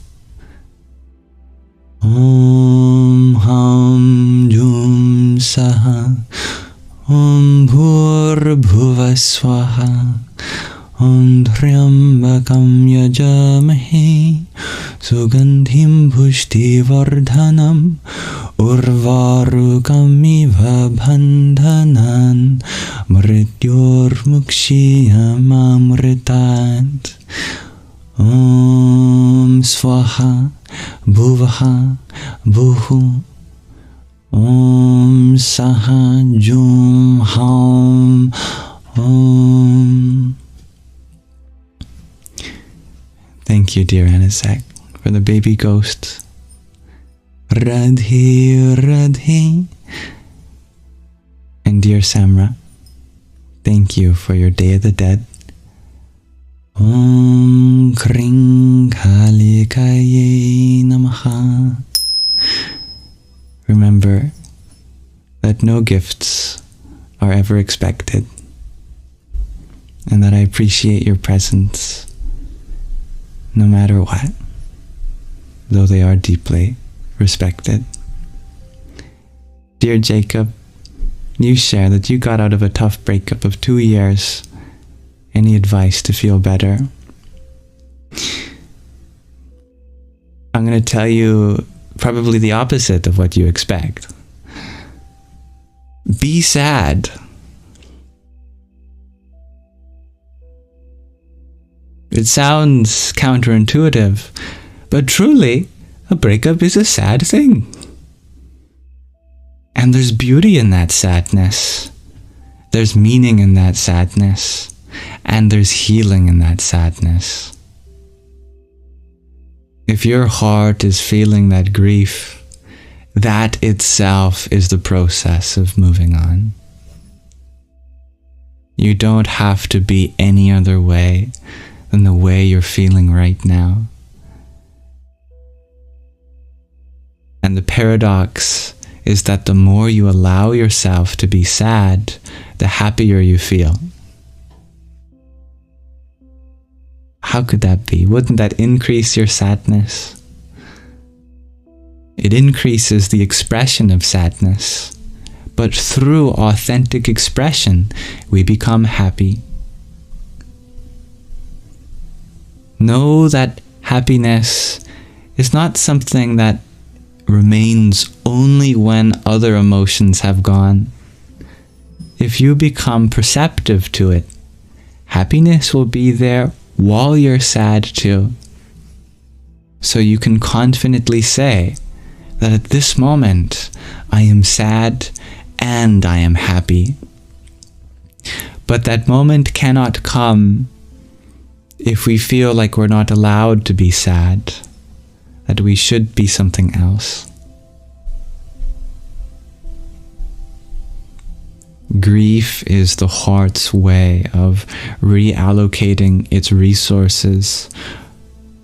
Om Ham Jum Saha Om Bhur Bhuva Swaha Om Triambakam Yajamahe Sugandhim Pushti Vardhanam Urvarukamiva Bandhanan Mrityor Mukshiyamamritat Om Swaha Bhuvaha Bhuhu Om Saha Jum Ham Om. Thank you, dear Anisak, for the baby ghost. Radhe Radhe. And dear Samra, thank you for your Day of the Dead. Om Kring Kalikaye Namaha. Remember that no gifts are ever expected, and that I appreciate your presence no matter what, though they are deeply respected. Dear Jacob, you share that you got out of a tough breakup of 2 years. Any advice to feel better? I'm going to tell you probably the opposite of what you expect. Be sad. It sounds counterintuitive, but truly, a breakup is a sad thing. And there's beauty in that sadness. There's meaning in that sadness. And there's healing in that sadness. If your heart is feeling that grief, that itself is the process of moving on. You don't have to be any other way than the way you're feeling right now. And the paradox is that the more you allow yourself to be sad, the happier you feel. How could that be? Wouldn't that increase your sadness? It increases the expression of sadness, but through authentic expression, we become happy. Know that happiness is not something that remains only when other emotions have gone. If you become perceptive to it, happiness will be there while you're sad too. So you can confidently say that at this moment I am sad and I am happy. But that moment cannot come if we feel like we're not allowed to be sad, that we should be something else. Grief is the heart's way of reallocating its resources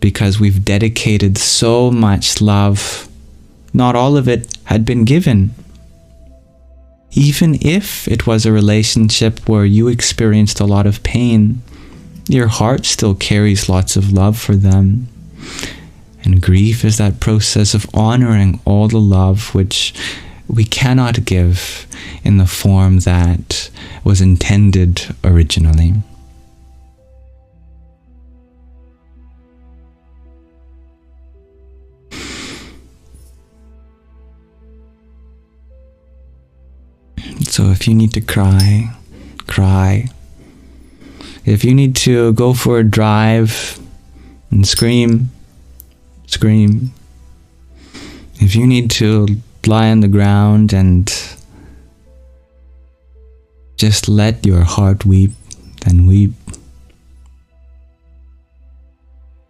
because we've dedicated so much love. Not all of it had been given. Even if it was a relationship where you experienced a lot of pain, your heart still carries lots of love for them. And grief is that process of honoring all the love which we cannot give in the form that was intended originally. So if you need to cry, cry. If you need to go for a drive and scream, scream. If you need to lie on the ground and just let your heart weep, then weep.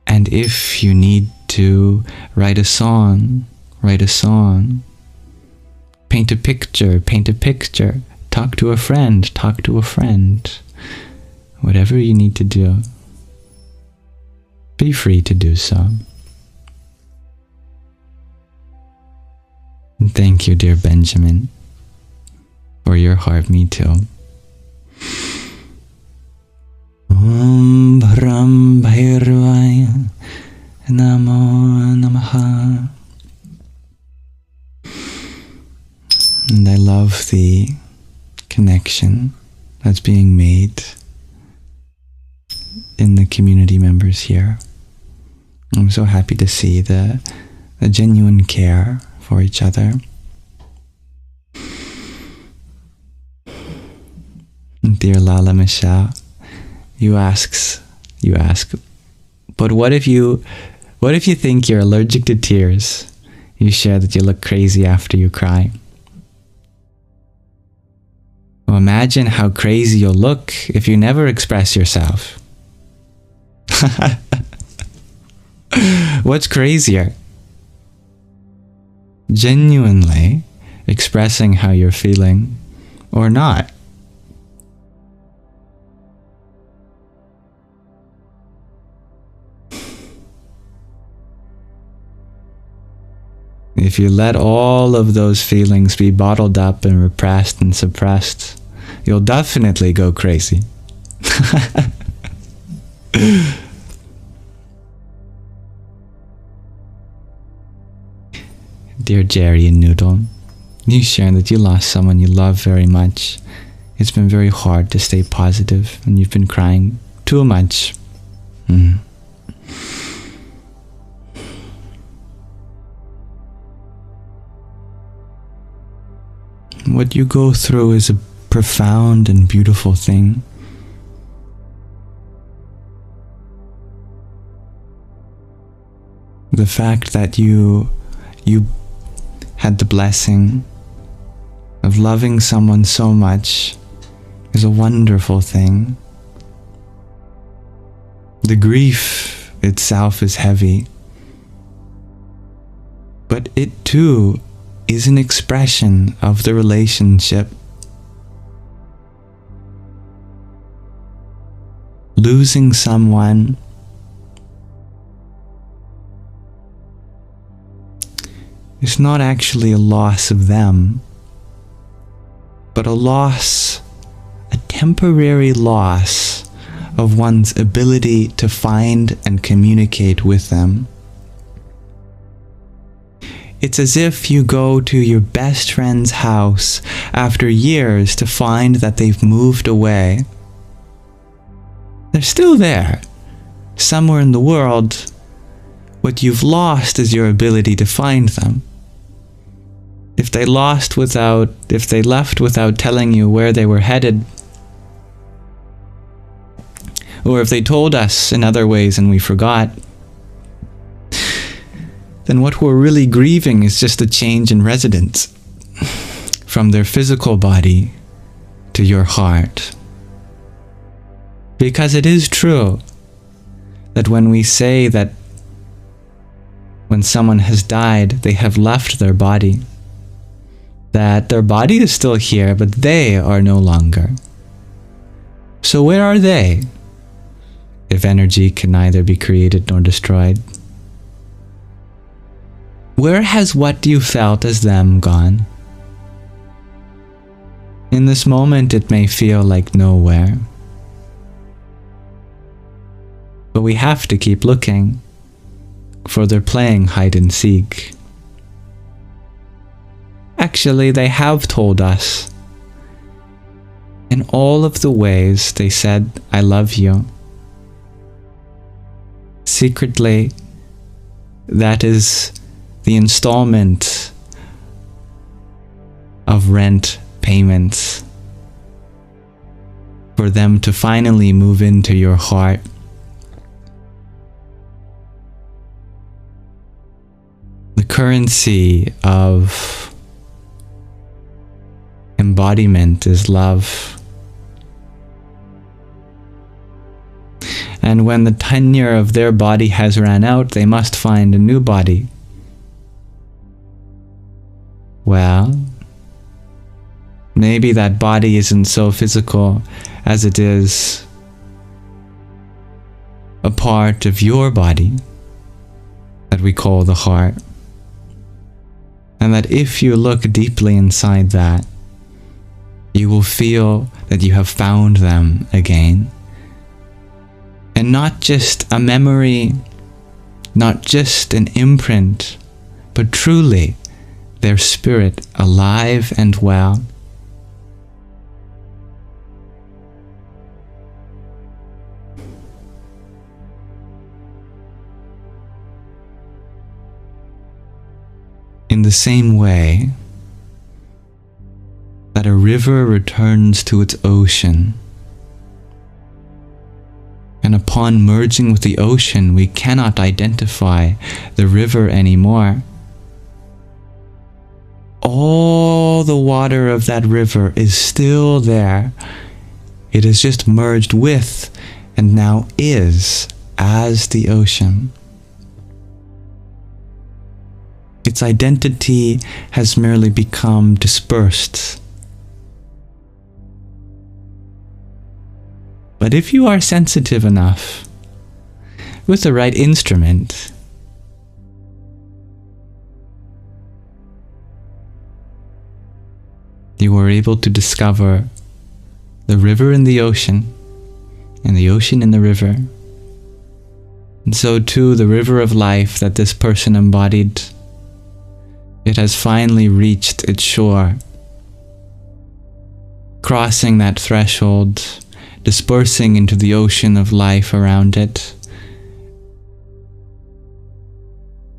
And if you need to write a song, write a song. Paint a picture, talk to a friend. Whatever you need to do, be free to do so. And thank you, dear Benjamin, for your heart, me too. Om Bharam Bhairvaya Namo Namaha. And I love the connection that's being made in the community members here. I'm so happy to see the genuine care for each other. Dear Lala Michelle, you ask, but what if you think you're allergic to tears? You share that you look crazy after you cry. Well, imagine how crazy you'll look if you never express yourself. What's crazier? Genuinely expressing how you're feeling or not? If you let all of those feelings be bottled up and repressed and suppressed, you'll definitely go crazy. Dear Jerry and Noodle, you sharing that you lost someone you love very much. It's been very hard to stay positive and you've been crying too much. What you go through is a profound and beautiful thing. The fact that you had the blessing of loving someone so much is a wonderful thing. The grief itself is heavy, but it too is an expression of the relationship. Losing someone is not actually a loss of them, but a temporary loss of one's ability to find and communicate with them. It's as if you go to your best friend's house after years to find that they've moved away. They're still there, somewhere in the world. What you've lost is your ability to find them. If they left without telling you where they were headed, or if they told us in other ways and we forgot, then what we're really grieving is just a change in residence from their physical body to your heart. Because it is true that when we say that when someone has died, they have left their body, that their body is still here, but they are no longer. So where are they, if energy can neither be created nor destroyed? Where has what you felt as them gone? In this moment, it may feel like nowhere. But we have to keep looking, for they're playing hide and seek. Actually, they have told us, in all of the ways they said, I love you. Secretly, that is the installment of rent payments for them to finally move into your heart. The currency of embodiment is love. And when the tenure of their body has ran out, they must find a new body. Well, maybe that body isn't so physical as it is a part of your body that we call the heart. And that if you look deeply inside that, you will feel that you have found them again. And not just a memory, not just an imprint, but truly their spirit alive and well. In the same way that a river returns to its ocean, and upon merging with the ocean, we cannot identify the river anymore. All the water of that river is still there. It is just merged with and now is as the ocean. Its identity has merely become dispersed. But if you are sensitive enough, with the right instrument, you are able to discover the river in the ocean, and the ocean in the river. And so too, the river of life that this person embodied, it has finally reached its shore, crossing that threshold, dispersing into the ocean of life around it.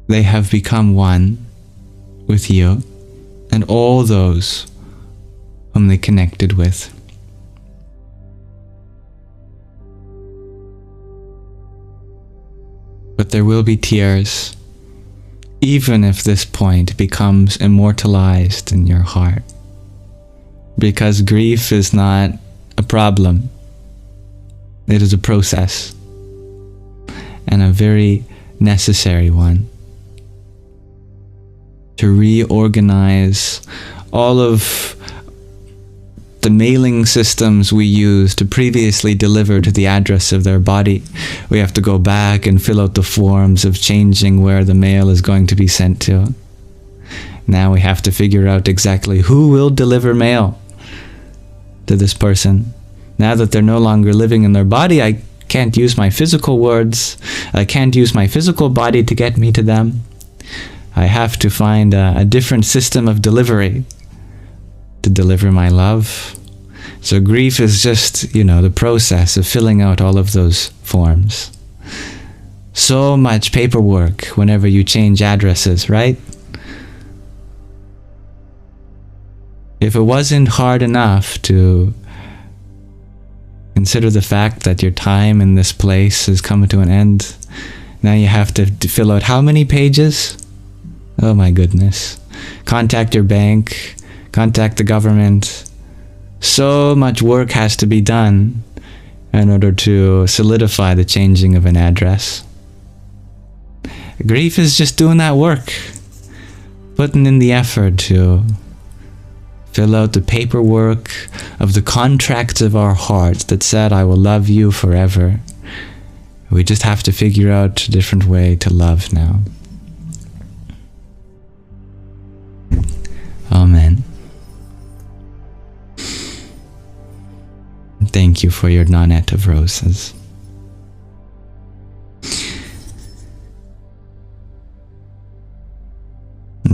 They have become one with you and all those whom they connected with. But there will be tears, even if this point becomes immortalized in your heart. Because grief is not a problem. It is a process, and a very necessary one, to reorganize all of the mailing systems we use to previously deliver to the address of their body. We have to go back and fill out the forms of changing where the mail is going to be sent to. Now we have to figure out exactly who will deliver mail to this person. Now that they're no longer living in their body, I can't use my physical words. I can't use my physical body to get me to them. I have to find a different system of delivery to deliver my love. So grief is just, the process of filling out all of those forms. So much paperwork whenever you change addresses, right? If it wasn't hard enough to consider the fact that your time in this place is coming to an end, now you have to fill out how many pages? Oh my goodness. Contact your bank, contact the government. So much work has to be done in order to solidify the changing of an address. Grief is just doing that work, putting in the effort to fill out the paperwork of the contracts of our hearts that said, I will love you forever. We just have to figure out a different way to love now. Amen. Thank you for your nonet of roses.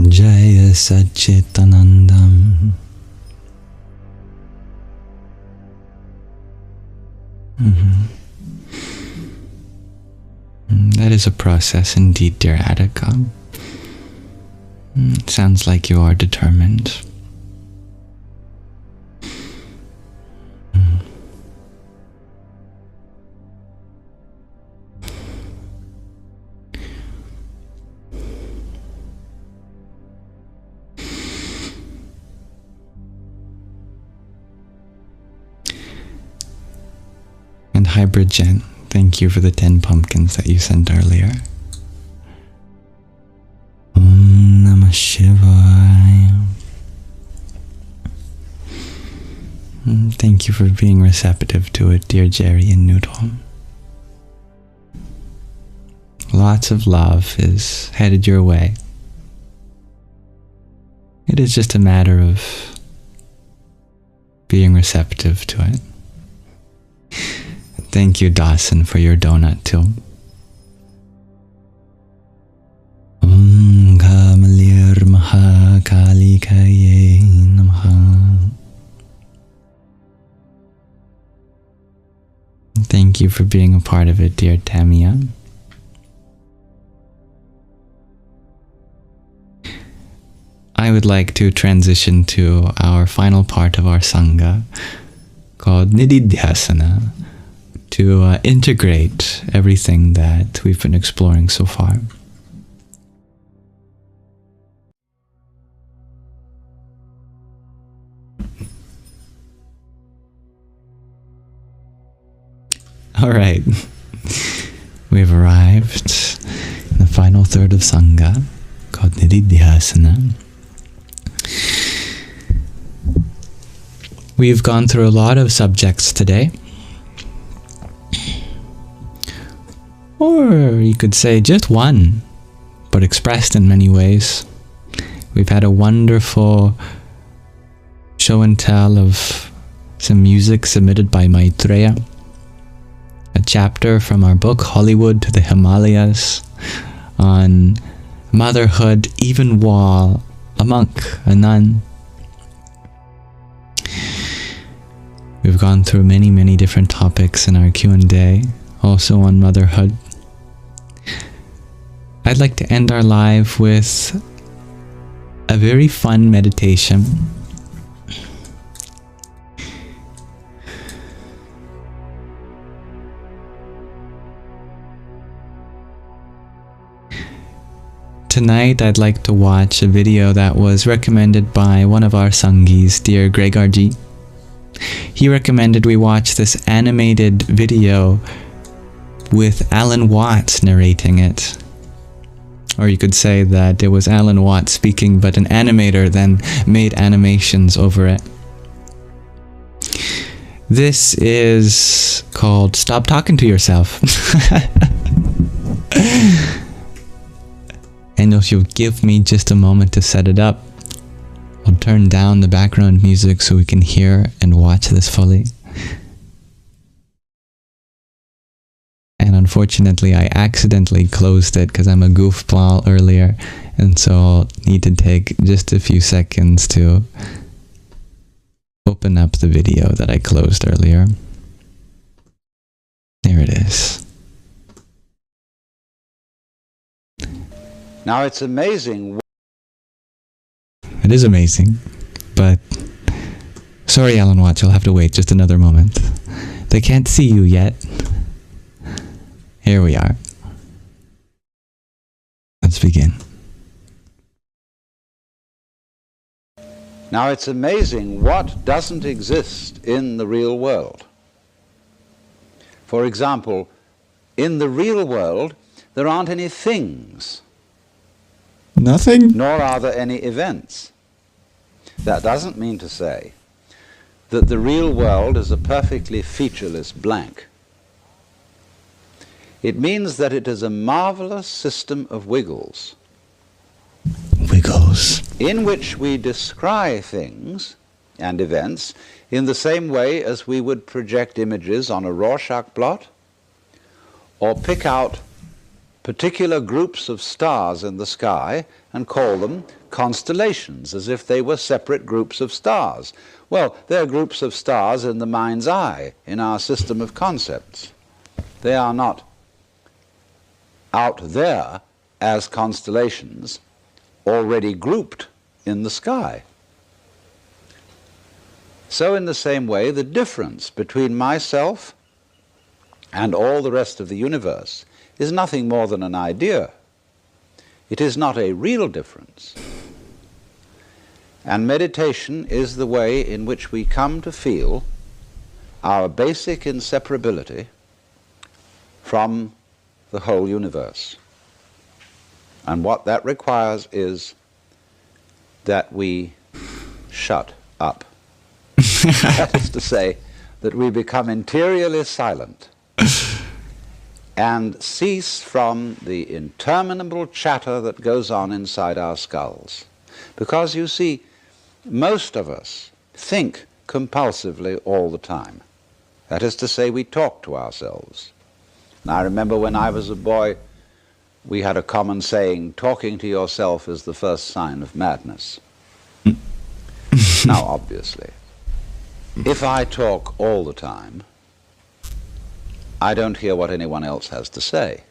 Jaya Satchitanandam. That is a process indeed, dear Attica. Sounds like you are determined. And Hybrid Jen, thank you for the 10 pumpkins that you sent earlier. Om Namah Shivaya. Thank you for being receptive to it, dear Jerry and Noodle. Lots of love is headed your way. It is just a matter of being receptive to it. Thank you, Dawson, for your donut too. Om Kamalir Maha Kalikaye Namaha. Thank you for being a part of it, dear Tamia. I would like to transition to our final part of our Sangha, called Nididhyāsana, to integrate everything that we've been exploring so far. All right, we've arrived in the final third of Sangha, called Nididhyāsana. We've gone through a lot of subjects today. Or you could say just one, but expressed in many ways. We've had a wonderful show and tell of some music submitted by Maitreya, a chapter from our book Hollywood to the Himalayas on motherhood even while a monk, a nun. We've gone through many, many different topics in our Q&A, also on motherhood. I'd like to end our live with a very fun meditation. Tonight I'd like to watch a video that was recommended by one of our Sangis, dear Gregorji. He recommended we watch this animated video with Alan Watts narrating it. Or you could say that it was Alan Watts speaking, but an animator then made animations over it. This is called Stop Talking to Yourself. And if you'll give me just a moment to set it up, I'll turn down the background music so we can hear and watch this fully. And unfortunately, I accidentally closed it because I'm a goofball earlier, and so I'll need to take just a few seconds to open up the video that I closed earlier. There it is. Now it's amazing. It is amazing, but sorry, Alan Watts, you'll have to wait just another moment. They can't see you yet. Here we are. Let's begin. Now it's amazing what doesn't exist in the real world. For example, in the real world, there aren't any things. Nothing? Nor are there any events. That doesn't mean to say that the real world is a perfectly featureless blank. It means that it is a marvelous system of wiggles. Wiggles. In which we descry things and events in the same way as we would project images on a Rorschach blot, or pick out particular groups of stars in the sky and call them constellations, as if they were separate groups of stars. Well, they're groups of stars in the mind's eye, in our system of concepts. They are not out there as constellations already grouped in the sky. So in the same way, the difference between myself and all the rest of the universe is nothing more than an idea. It is not a real difference. And meditation is the way in which we come to feel our basic inseparability from the whole universe. And what that requires is that we shut up. That is to say, that we become interiorly silent and cease from the interminable chatter that goes on inside our skulls. Because you see, most of us think compulsively all the time. That is to say, we talk to ourselves. And I remember when I was a boy, we had a common saying, talking to yourself is the first sign of madness. Now, obviously, if I talk all the time, I don't hear what anyone else has to say.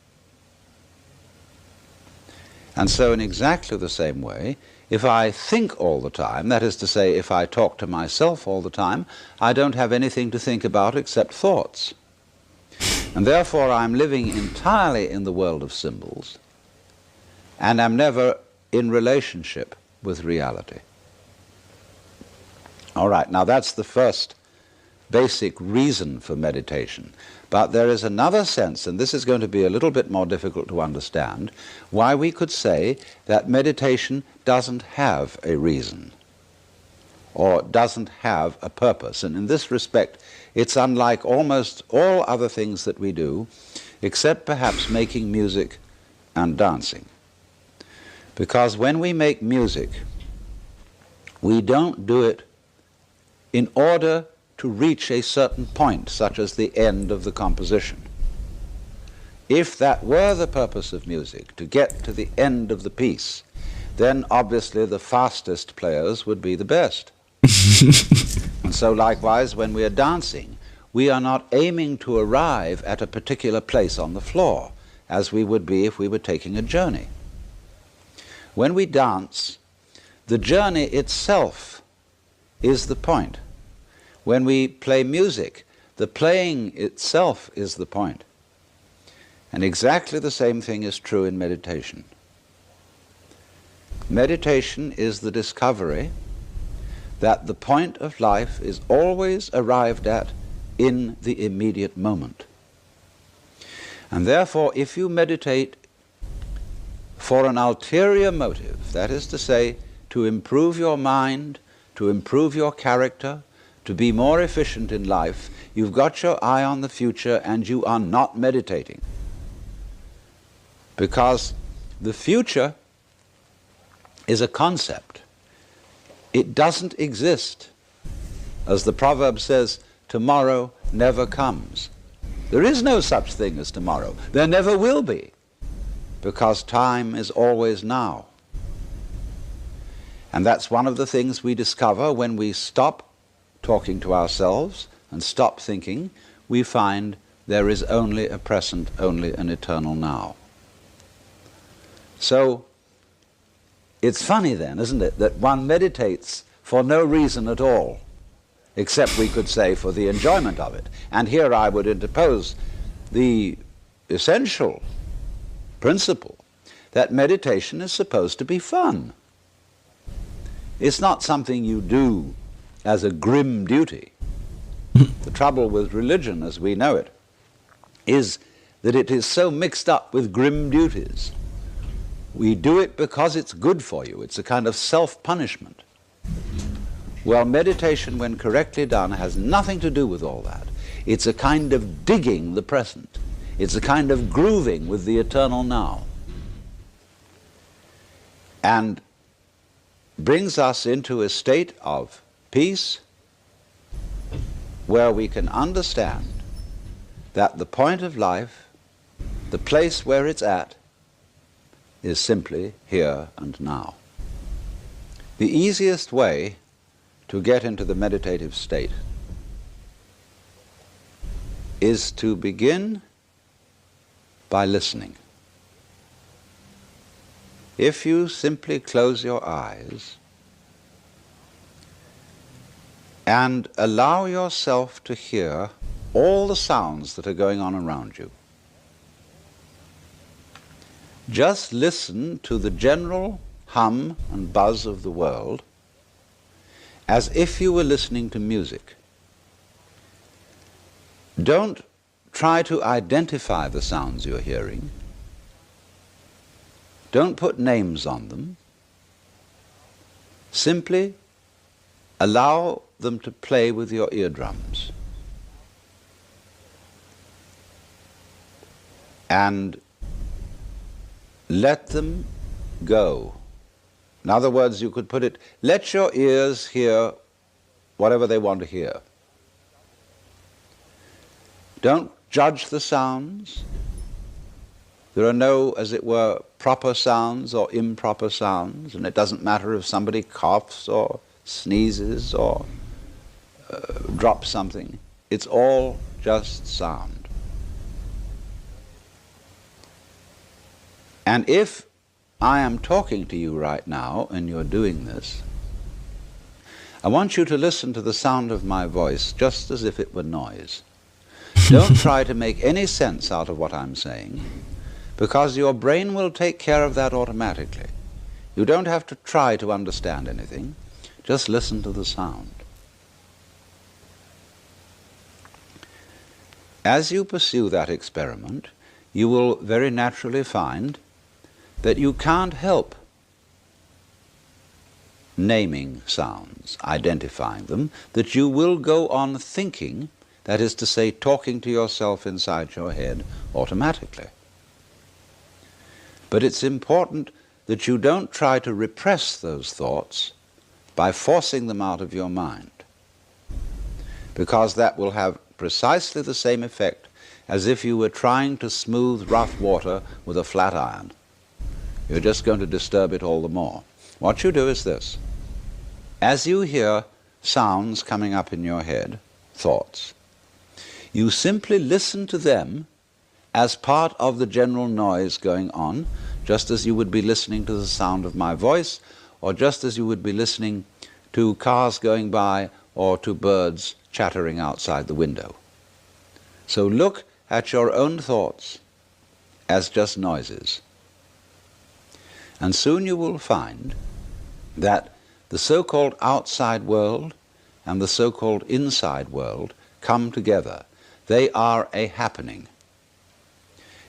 And so in exactly the same way, if I think all the time, that is to say, if I talk to myself all the time, I don't have anything to think about except thoughts. And therefore I'm living entirely in the world of symbols, and I'm never in relationship with reality. All right, now that's the first basic reason for meditation. But there is another sense, and this is going to be a little bit more difficult to understand, why we could say that meditation doesn't have a reason or doesn't have a purpose. And in this respect, it's unlike almost all other things that we do, except perhaps making music and dancing. Because when we make music, we don't do it in order to reach a certain point, such as the end of the composition. If that were the purpose of music, to get to the end of the piece, then obviously the fastest players would be the best. And so likewise, when we are dancing, we are not aiming to arrive at a particular place on the floor, as we would be if we were taking a journey. When we dance, the journey itself is the point. When we play music, the playing itself is the point. And exactly the same thing is true in meditation. Meditation is the discovery that the point of life is always arrived at in the immediate moment. And therefore, if you meditate for an ulterior motive, that is to say, to improve your mind, to improve your character, to be more efficient in life, you've got your eye on the future and you are not meditating. Because the future is a concept. It doesn't exist. As the proverb says, tomorrow never comes. There is no such thing as tomorrow. There never will be, because time is always now. And that's one of the things we discover when we stop talking to ourselves and stop thinking. We find there is only a present, only an eternal now. So it's funny then, isn't it, that one meditates for no reason at all, except we could say for the enjoyment of it. And here I would interpose the essential principle that meditation is supposed to be fun. It's not something you do as a grim duty. The trouble with religion as we know it is that it is so mixed up with grim duties. We do it because it's good for you. It's a kind of self-punishment. Well, meditation, when correctly done, has nothing to do with all that. It's a kind of digging the present. It's a kind of grooving with the eternal now. And brings us into a state of peace where we can understand that the point of life, the place where it's at, is simply here and now. The easiest way to get into the meditative state is to begin by listening. If you simply close your eyes and allow yourself to hear all the sounds that are going on around you, just listen to the general hum and buzz of the world as if you were listening to music. Don't try to identify the sounds you're hearing. Don't put names on them. Simply allow them to play with your eardrums. And let them go. In other words, you could put it, let your ears hear whatever they want to hear. Don't judge the sounds. There are no, as it were, proper sounds or improper sounds, and it doesn't matter if somebody coughs or sneezes or drops something. It's all just sound. And if I am talking to you right now and you're doing this, I want you to listen to the sound of my voice just as if it were noise. Don't try to make any sense out of what I'm saying, because your brain will take care of that automatically. You don't have to try to understand anything. Just listen to the sound. As you pursue that experiment, you will very naturally find that you can't help naming sounds, identifying them, that you will go on thinking, that is to say, talking to yourself inside your head automatically. But it's important that you don't try to repress those thoughts by forcing them out of your mind, because that will have precisely the same effect as if you were trying to smooth rough water with a flat iron. You're just going to disturb it all the more. What you do is this. As you hear sounds coming up in your head, thoughts, you simply listen to them as part of the general noise going on, just as you would be listening to the sound of my voice, or just as you would be listening to cars going by or to birds chattering outside the window. So look at your own thoughts as just noises. And soon you will find that the so-called outside world and the so-called inside world come together. They are a happening.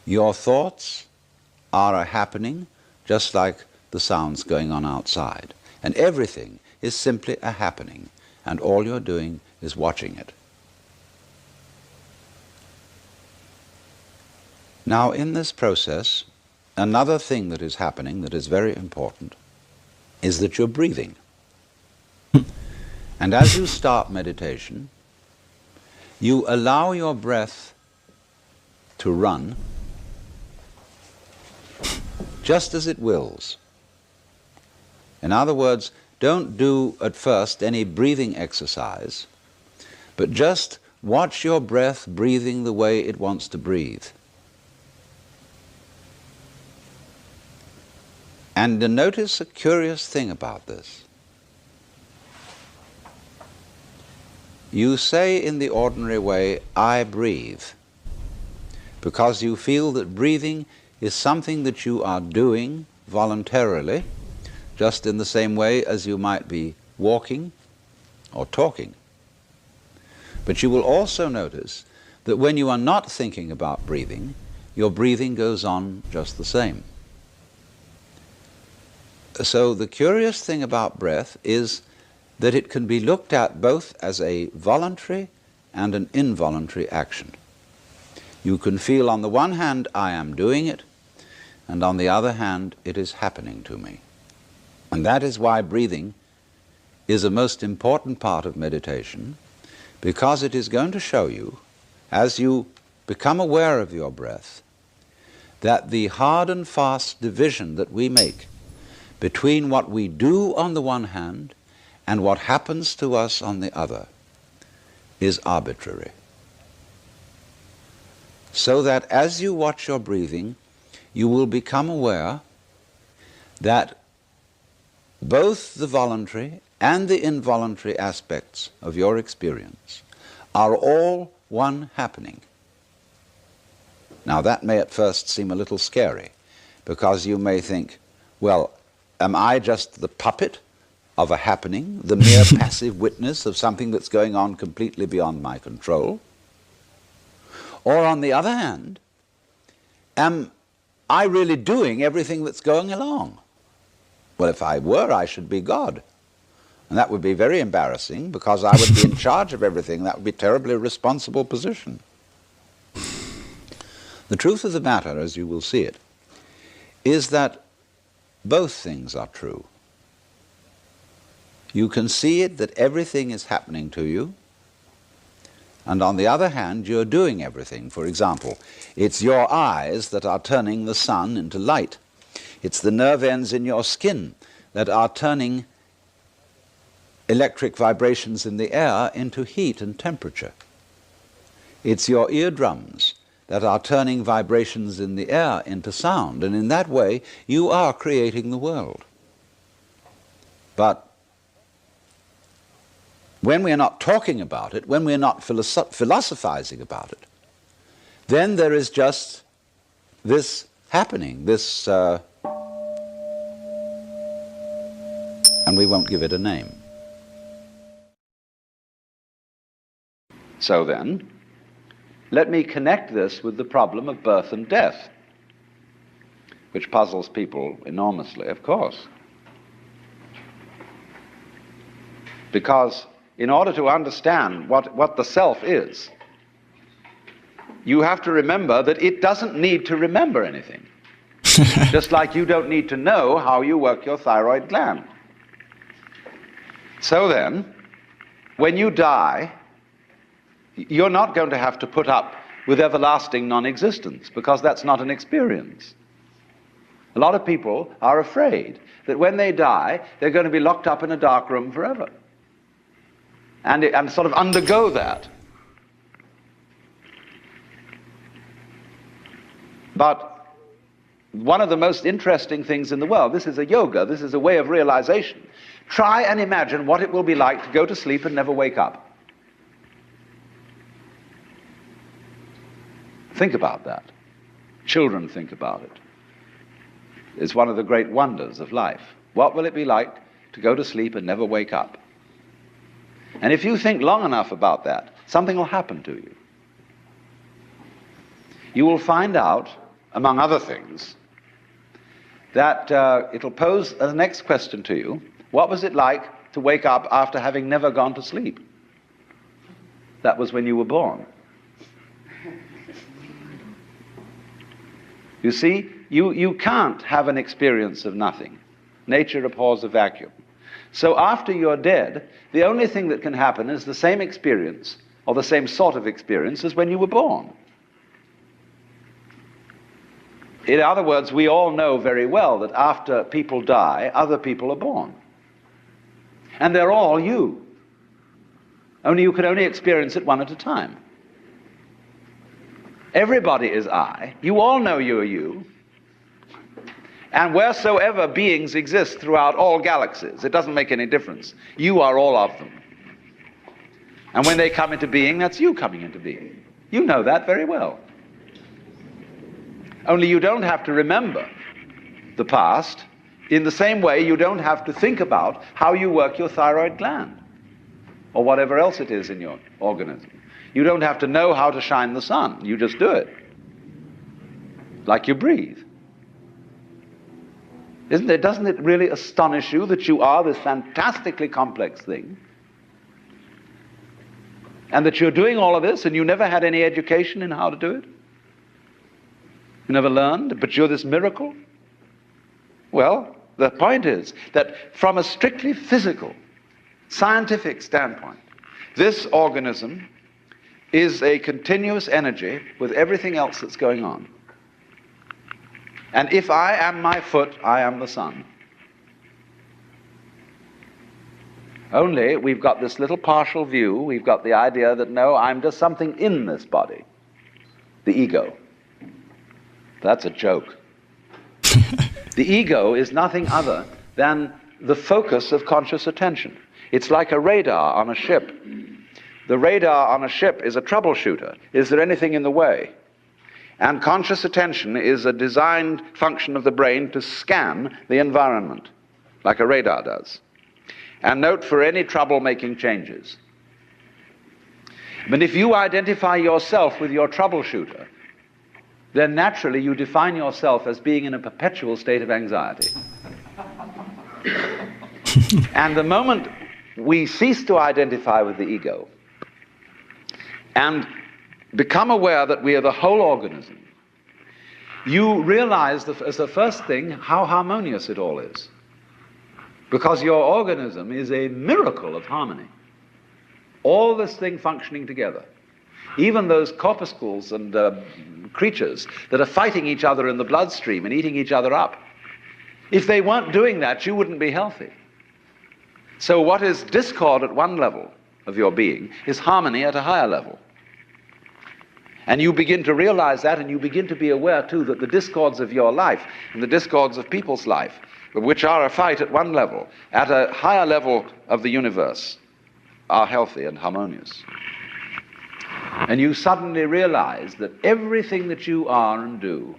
Your thoughts are a happening, just like the sounds going on outside. And everything is simply a happening, and all you're doing is watching it. Now, in this process, another thing that is happening that is very important is that you're breathing. And as you start meditation, you allow your breath to run just as it wills. In other words, don't do at first any breathing exercise, but just watch your breath breathing the way it wants to breathe. And notice a curious thing about this. You say in the ordinary way, I breathe, because you feel that breathing is something that you are doing voluntarily, just in the same way as you might be walking or talking. But you will also notice that when you are not thinking about breathing, your breathing goes on just the same. So the curious thing about breath is that it can be looked at both as a voluntary and an involuntary action. You can feel on the one hand, I am doing it, and on the other hand, it is happening to me. And that is why breathing is a most important part of meditation, because it is going to show you, as you become aware of your breath, that the hard and fast division that we make between what we do on the one hand and what happens to us on the other is arbitrary. So that as you watch your breathing, you will become aware that both the voluntary and the involuntary aspects of your experience are all one happening. Now that may at first seem a little scary, because you may think, well, am I just the puppet of a happening, the mere passive witness of something that's going on completely beyond my control? Or on the other hand, am I really doing everything that's going along? Well, if I were, I should be God. And that would be very embarrassing, because I would be in charge of everything. That would be a terribly responsible position. The truth of the matter, as you will see it, is that both things are true. You can see it that everything is happening to you, and on the other hand, you're doing everything. For example, it's your eyes that are turning the sun into light. It's the nerve ends in your skin that are turning electric vibrations in the air into heat and temperature. It's your eardrums that are turning vibrations in the air into sound, and in that way you are creating the world. But when we are not talking about it, when we are not philosophizing about it, then there is just this happening, this, and we won't give it a name. So then, let me connect this with the problem of birth and death, which puzzles people enormously, of course. Because in order to understand what the self is, you have to remember that it doesn't need to remember anything. Just like you don't need to know how you work your thyroid gland. So then, when you die, you're not going to have to put up with everlasting non-existence, because that's not an experience. A lot of people are afraid that when they die, they're going to be locked up in a dark room forever and sort of undergo that. But one of the most interesting things in the world, this is a yoga, this is a way of realization. Try and imagine what it will be like to go to sleep and never wake up. Think about that. Children think about it. It's one of the great wonders of life. What will it be like to go to sleep and never wake up? And if you think long enough about that, something will happen to you. You will find out, among other things, that it'll pose the next question to you: what was it like to wake up after having never gone to sleep? That was when you were born. You see, you can't have an experience of nothing. Nature abhors a vacuum. So after you're dead, the only thing that can happen is the same experience, or the same sort of experience, as when you were born. In other words, we all know very well that after people die, other people are born. And they're all you. Only you can only experience it one at a time. Everybody is I. You all know you are you. And wheresoever beings exist throughout all galaxies, it doesn't make any difference. You are all of them. And when they come into being, that's you coming into being. You know that very well. Only you don't have to remember the past. In the same way, you don't have to think about how you work your thyroid gland or whatever else it is in your organism. You don't have to know how to shine the sun. You just do it. Like you breathe. Isn't it? Doesn't it really astonish you that you are this fantastically complex thing? And that you're doing all of this and you never had any education in how to do it? You never learned, but you're this miracle? Well, the point is that from a strictly physical, scientific standpoint, this organism is a continuous energy with everything else that's going on. And if I am my foot, I am the sun. Only we've got this little partial view, we've got the idea that no, I'm just something in this body, the ego. That's a joke. The ego is nothing other than the focus of conscious attention. It's like a radar on a ship. The radar on a ship is a troubleshooter. Is there anything in the way? And conscious attention is a designed function of the brain to scan the environment, like a radar does, and note for any trouble-making changes. But if you identify yourself with your troubleshooter, then naturally you define yourself as being in a perpetual state of anxiety. And the moment we cease to identify with the ego and become aware that we are the whole organism, you realize as the first thing how harmonious it all is. Because your organism is a miracle of harmony. All this thing functioning together. Even those corpuscles and creatures that are fighting each other in the bloodstream and eating each other up. If they weren't doing that, you wouldn't be healthy. So what is discord at one level of your being is harmony at a higher level. And you begin to realize that, and you begin to be aware too that the discords of your life and the discords of people's life, which are a fight at one level, at a higher level of the universe, are healthy and harmonious. And you suddenly realize that everything that you are and do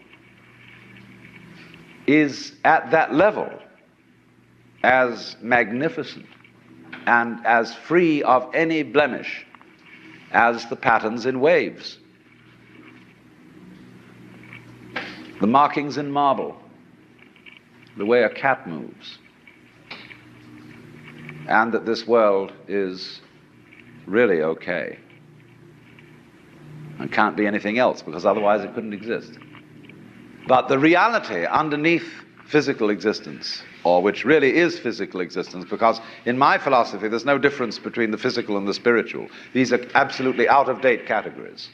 is at that level as magnificent and as free of any blemish as the patterns in waves, the markings in marble, the way a cat moves, and that this world is really okay and can't be anything else, because otherwise it couldn't exist. But the reality underneath physical existence, or which really is physical existence, because in my philosophy there's no difference between the physical and the spiritual. These are absolutely out-of-date categories.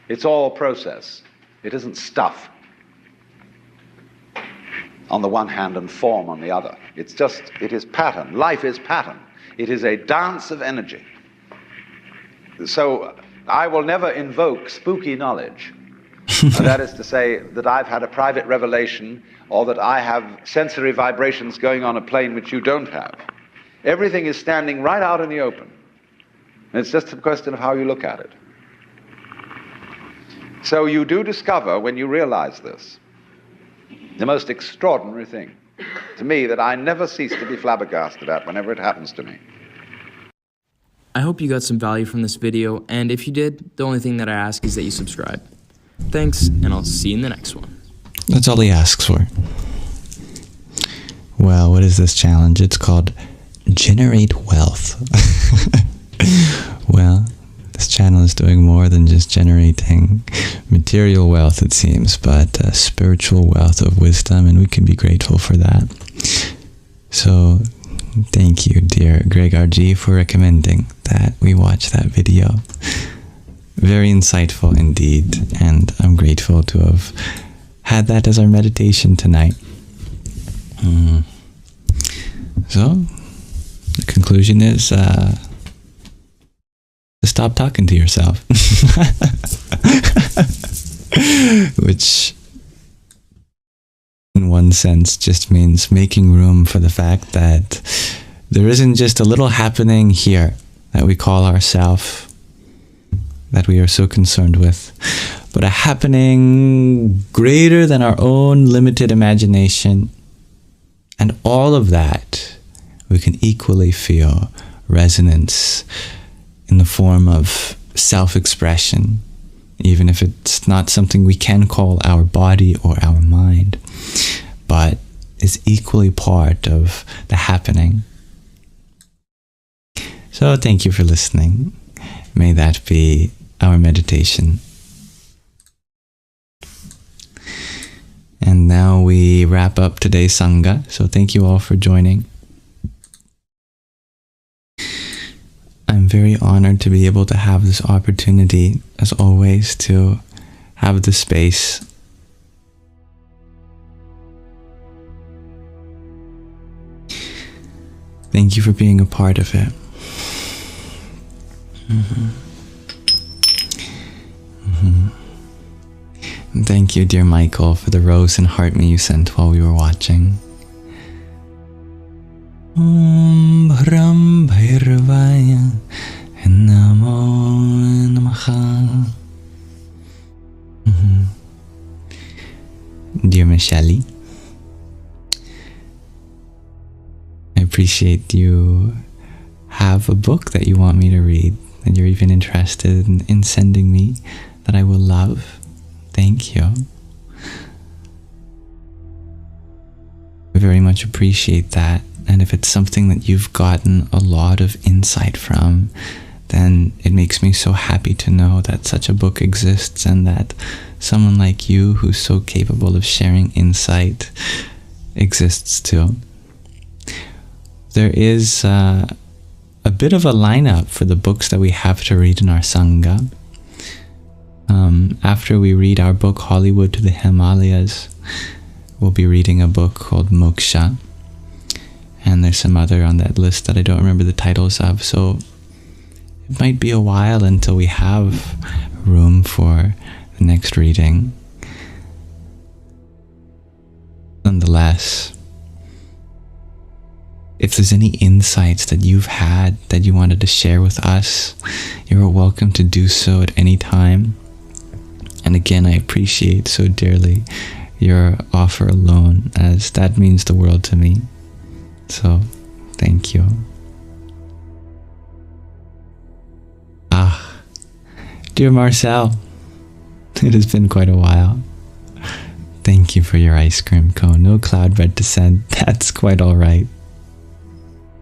It's all process. It isn't stuff on the one hand and form on the other. It is pattern. Life is pattern. It is a dance of energy. So I will never invoke spooky knowledge. That is to say that I've had a private revelation or that I have sensory vibrations going on a plane which you don't have. Everything is standing right out in the open. And it's just a question of how you look at it. So you do discover, when you realize this, the most extraordinary thing to me that I never cease to be flabbergasted at whenever it happens to me. I hope you got some value from this video, and if you did, the only thing that I ask is that you subscribe. Thanks, and I'll see you in the next one. That's all he asks for. Well, what is this challenge? It's called Generate Wealth. Well, this channel is doing more than just generating material wealth, it seems, but spiritual wealth of wisdom, and we can be grateful for that. So, thank you, dear Greg RG, for recommending that we watch that video. Very insightful indeed, and I'm grateful to have had that as our meditation tonight. So, the conclusion is to stop talking to yourself. Which, in one sense, just means making room for the fact that there isn't just a little happening here that we call ourself, that we are so concerned with, but a happening greater than our own limited imagination. And all of that, we can equally feel resonance in the form of self-expression, even if it's not something we can call our body or our mind. But is equally part of the happening. So thank you for listening. May that be our meditation. And now we wrap up today's Sangha. So thank you all for joining. I'm very honored to be able to have this opportunity, as always, to have the space. Thank you for being a part of it. And thank you, dear Michael, for the rose and heart me you sent while we were watching. Om Bharam Bhairavaya Namo Namaha. Dear Michelle, I appreciate you have a book that you want me to read, and you're even interested in sending me, that I will love. Thank you. I very much appreciate that. And if it's something that you've gotten a lot of insight from, then it makes me so happy to know that such a book exists, and that someone like you, who's so capable of sharing insight, exists too. There is a bit of a lineup for the books that we have to read in our Sangha. After we read our book, Hollywood to the Himalayas, we'll be reading a book called Moksha. And there's some other on that list that I don't remember the titles of, so it might be a while until we have room for the next reading. Nonetheless, if there's any insights that you've had that you wanted to share with us, you're welcome to do so at any time. And again, I appreciate so dearly your offer alone, as that means the world to me. So, thank you. Dear Marcel, it has been quite a while. Thank you for your ice cream cone. No cloud bread to send. That's quite all right.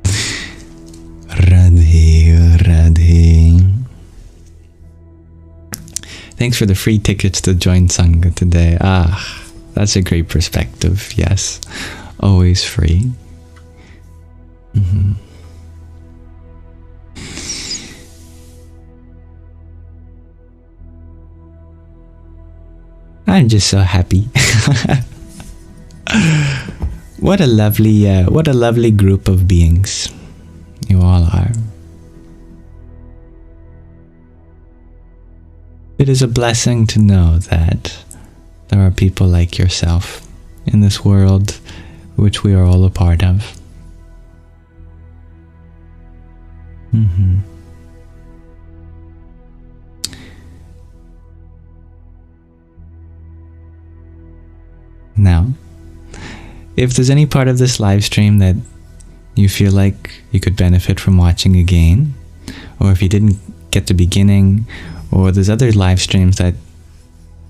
Radhe, Radhe. Thanks for the free tickets to join Sangha today. That's a great perspective. Yes, always free. I'm just so happy. What a lovely group of beings you all are. It is a blessing to know that there are people like yourself in this world, which we are all a part of. Now, if there's any part of this live stream that you feel like you could benefit from watching again, or if you didn't get the beginning, or there's other live streams that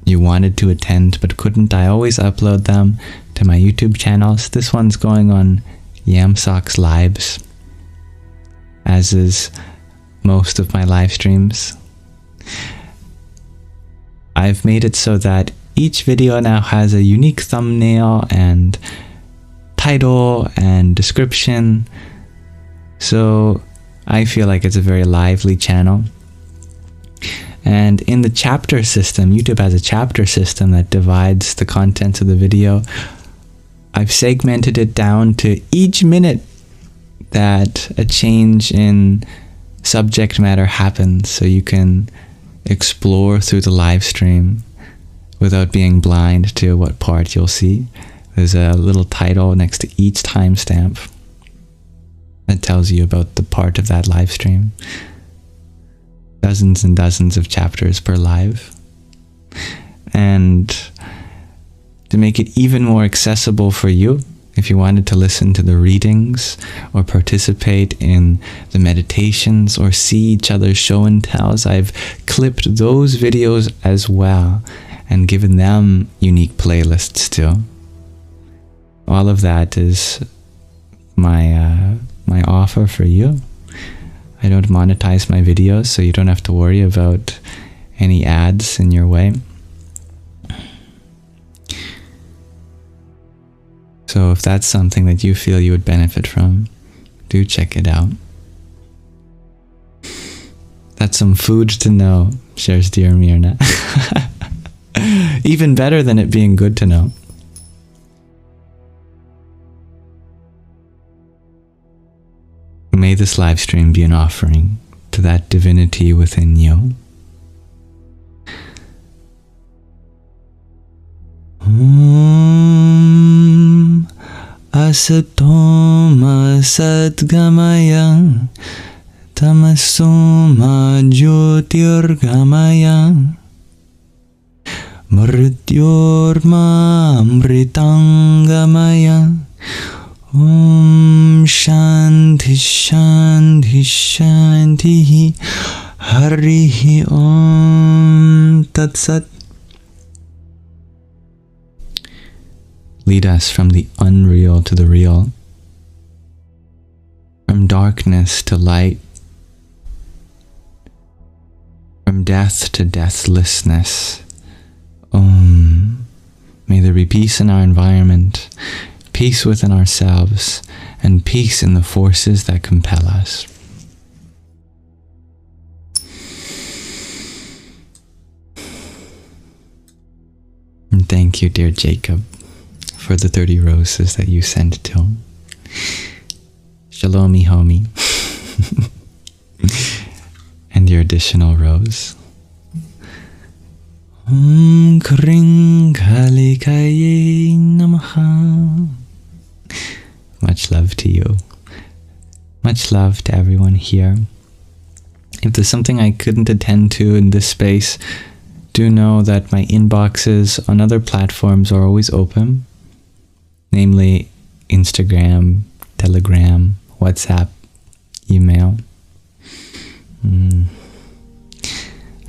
you wanted to attend but couldn't, I always upload them to my YouTube channels. This one's going on Yamsox Lives, as is most of my live streams. I've made it so that each video now has a unique thumbnail and title and description, so I feel like it's a very lively channel. And in the chapter system, YouTube has a chapter system that divides the contents of the video. I've segmented it down to each minute that a change in subject matter happens, so you can explore through the live stream without being blind to what part you'll see. There's a little title next to each timestamp that tells you about the part of that live stream. Dozens and dozens of chapters per live. And to make it even more accessible for you, if you wanted to listen to the readings or participate in the meditations or see each other's show and tells, I've clipped those videos as well and given them unique playlists too. all of that is my offer for you. I don't monetize my videos, so you don't have to worry about any ads in your way. So if that's something that you feel you would benefit from, do check it out. That's some food to know, shares dear Mirna. Even better than it being good to know. May this live stream be an offering to that divinity within you. Om Asatoma Sadgamaya Tamasoma Jyotirgamaya Mrityorma Amritangamaya Om Shanti Shanti Shanti Harihi Om Tat Sat. Lead us from the unreal to the real, from darkness to light, from death to deathlessness. May there be peace in our environment, peace within ourselves, and peace in the forces that compel us. And thank you, dear Jacob, for the 30 roses that you sent to him. Shalomi homie. And your additional rose. Om Kring Kali Kaye Namaha. Much love to you. Much love to everyone here. If there's something I couldn't attend to in this space, do know that my inboxes on other platforms are always open. Namely Instagram, Telegram, WhatsApp, email. I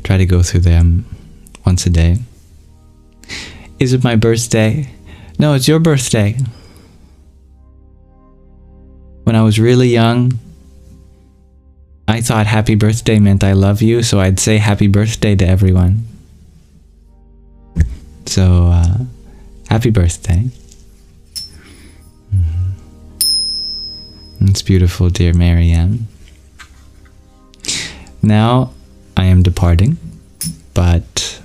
try to go through them once a day. Is it my birthday? No, it's your birthday. When I was really young, I thought happy birthday meant I love you, so I'd say happy birthday to everyone. So, happy birthday. It's beautiful, dear Marianne. Now, I am departing, but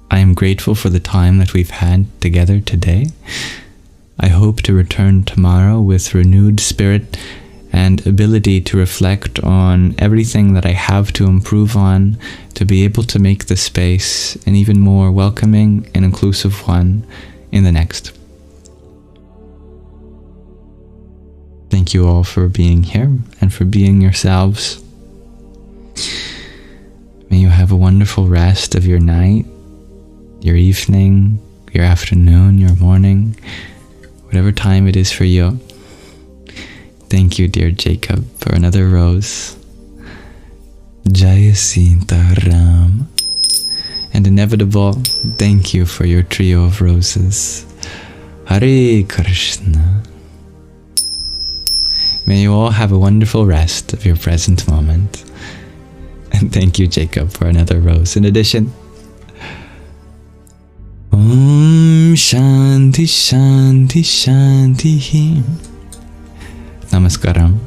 I am grateful for the time that we've had together today. I hope to return tomorrow with renewed spirit and ability to reflect on everything that I have to improve on, to be able to make the space an even more welcoming and inclusive one in the next. Thank you all for being here and for being yourselves. May you have a wonderful rest of your night, your evening, your afternoon, your morning, whatever time it is for you. Thank you, dear Jacob, for another rose. Jai Sita Ram. And inevitable, thank you for your trio of roses. Hare Krishna. May you all have a wonderful rest of your present moment. And thank you, Jacob, for another rose. In addition, Om Shanti Shanti Shanti. Namaskaram.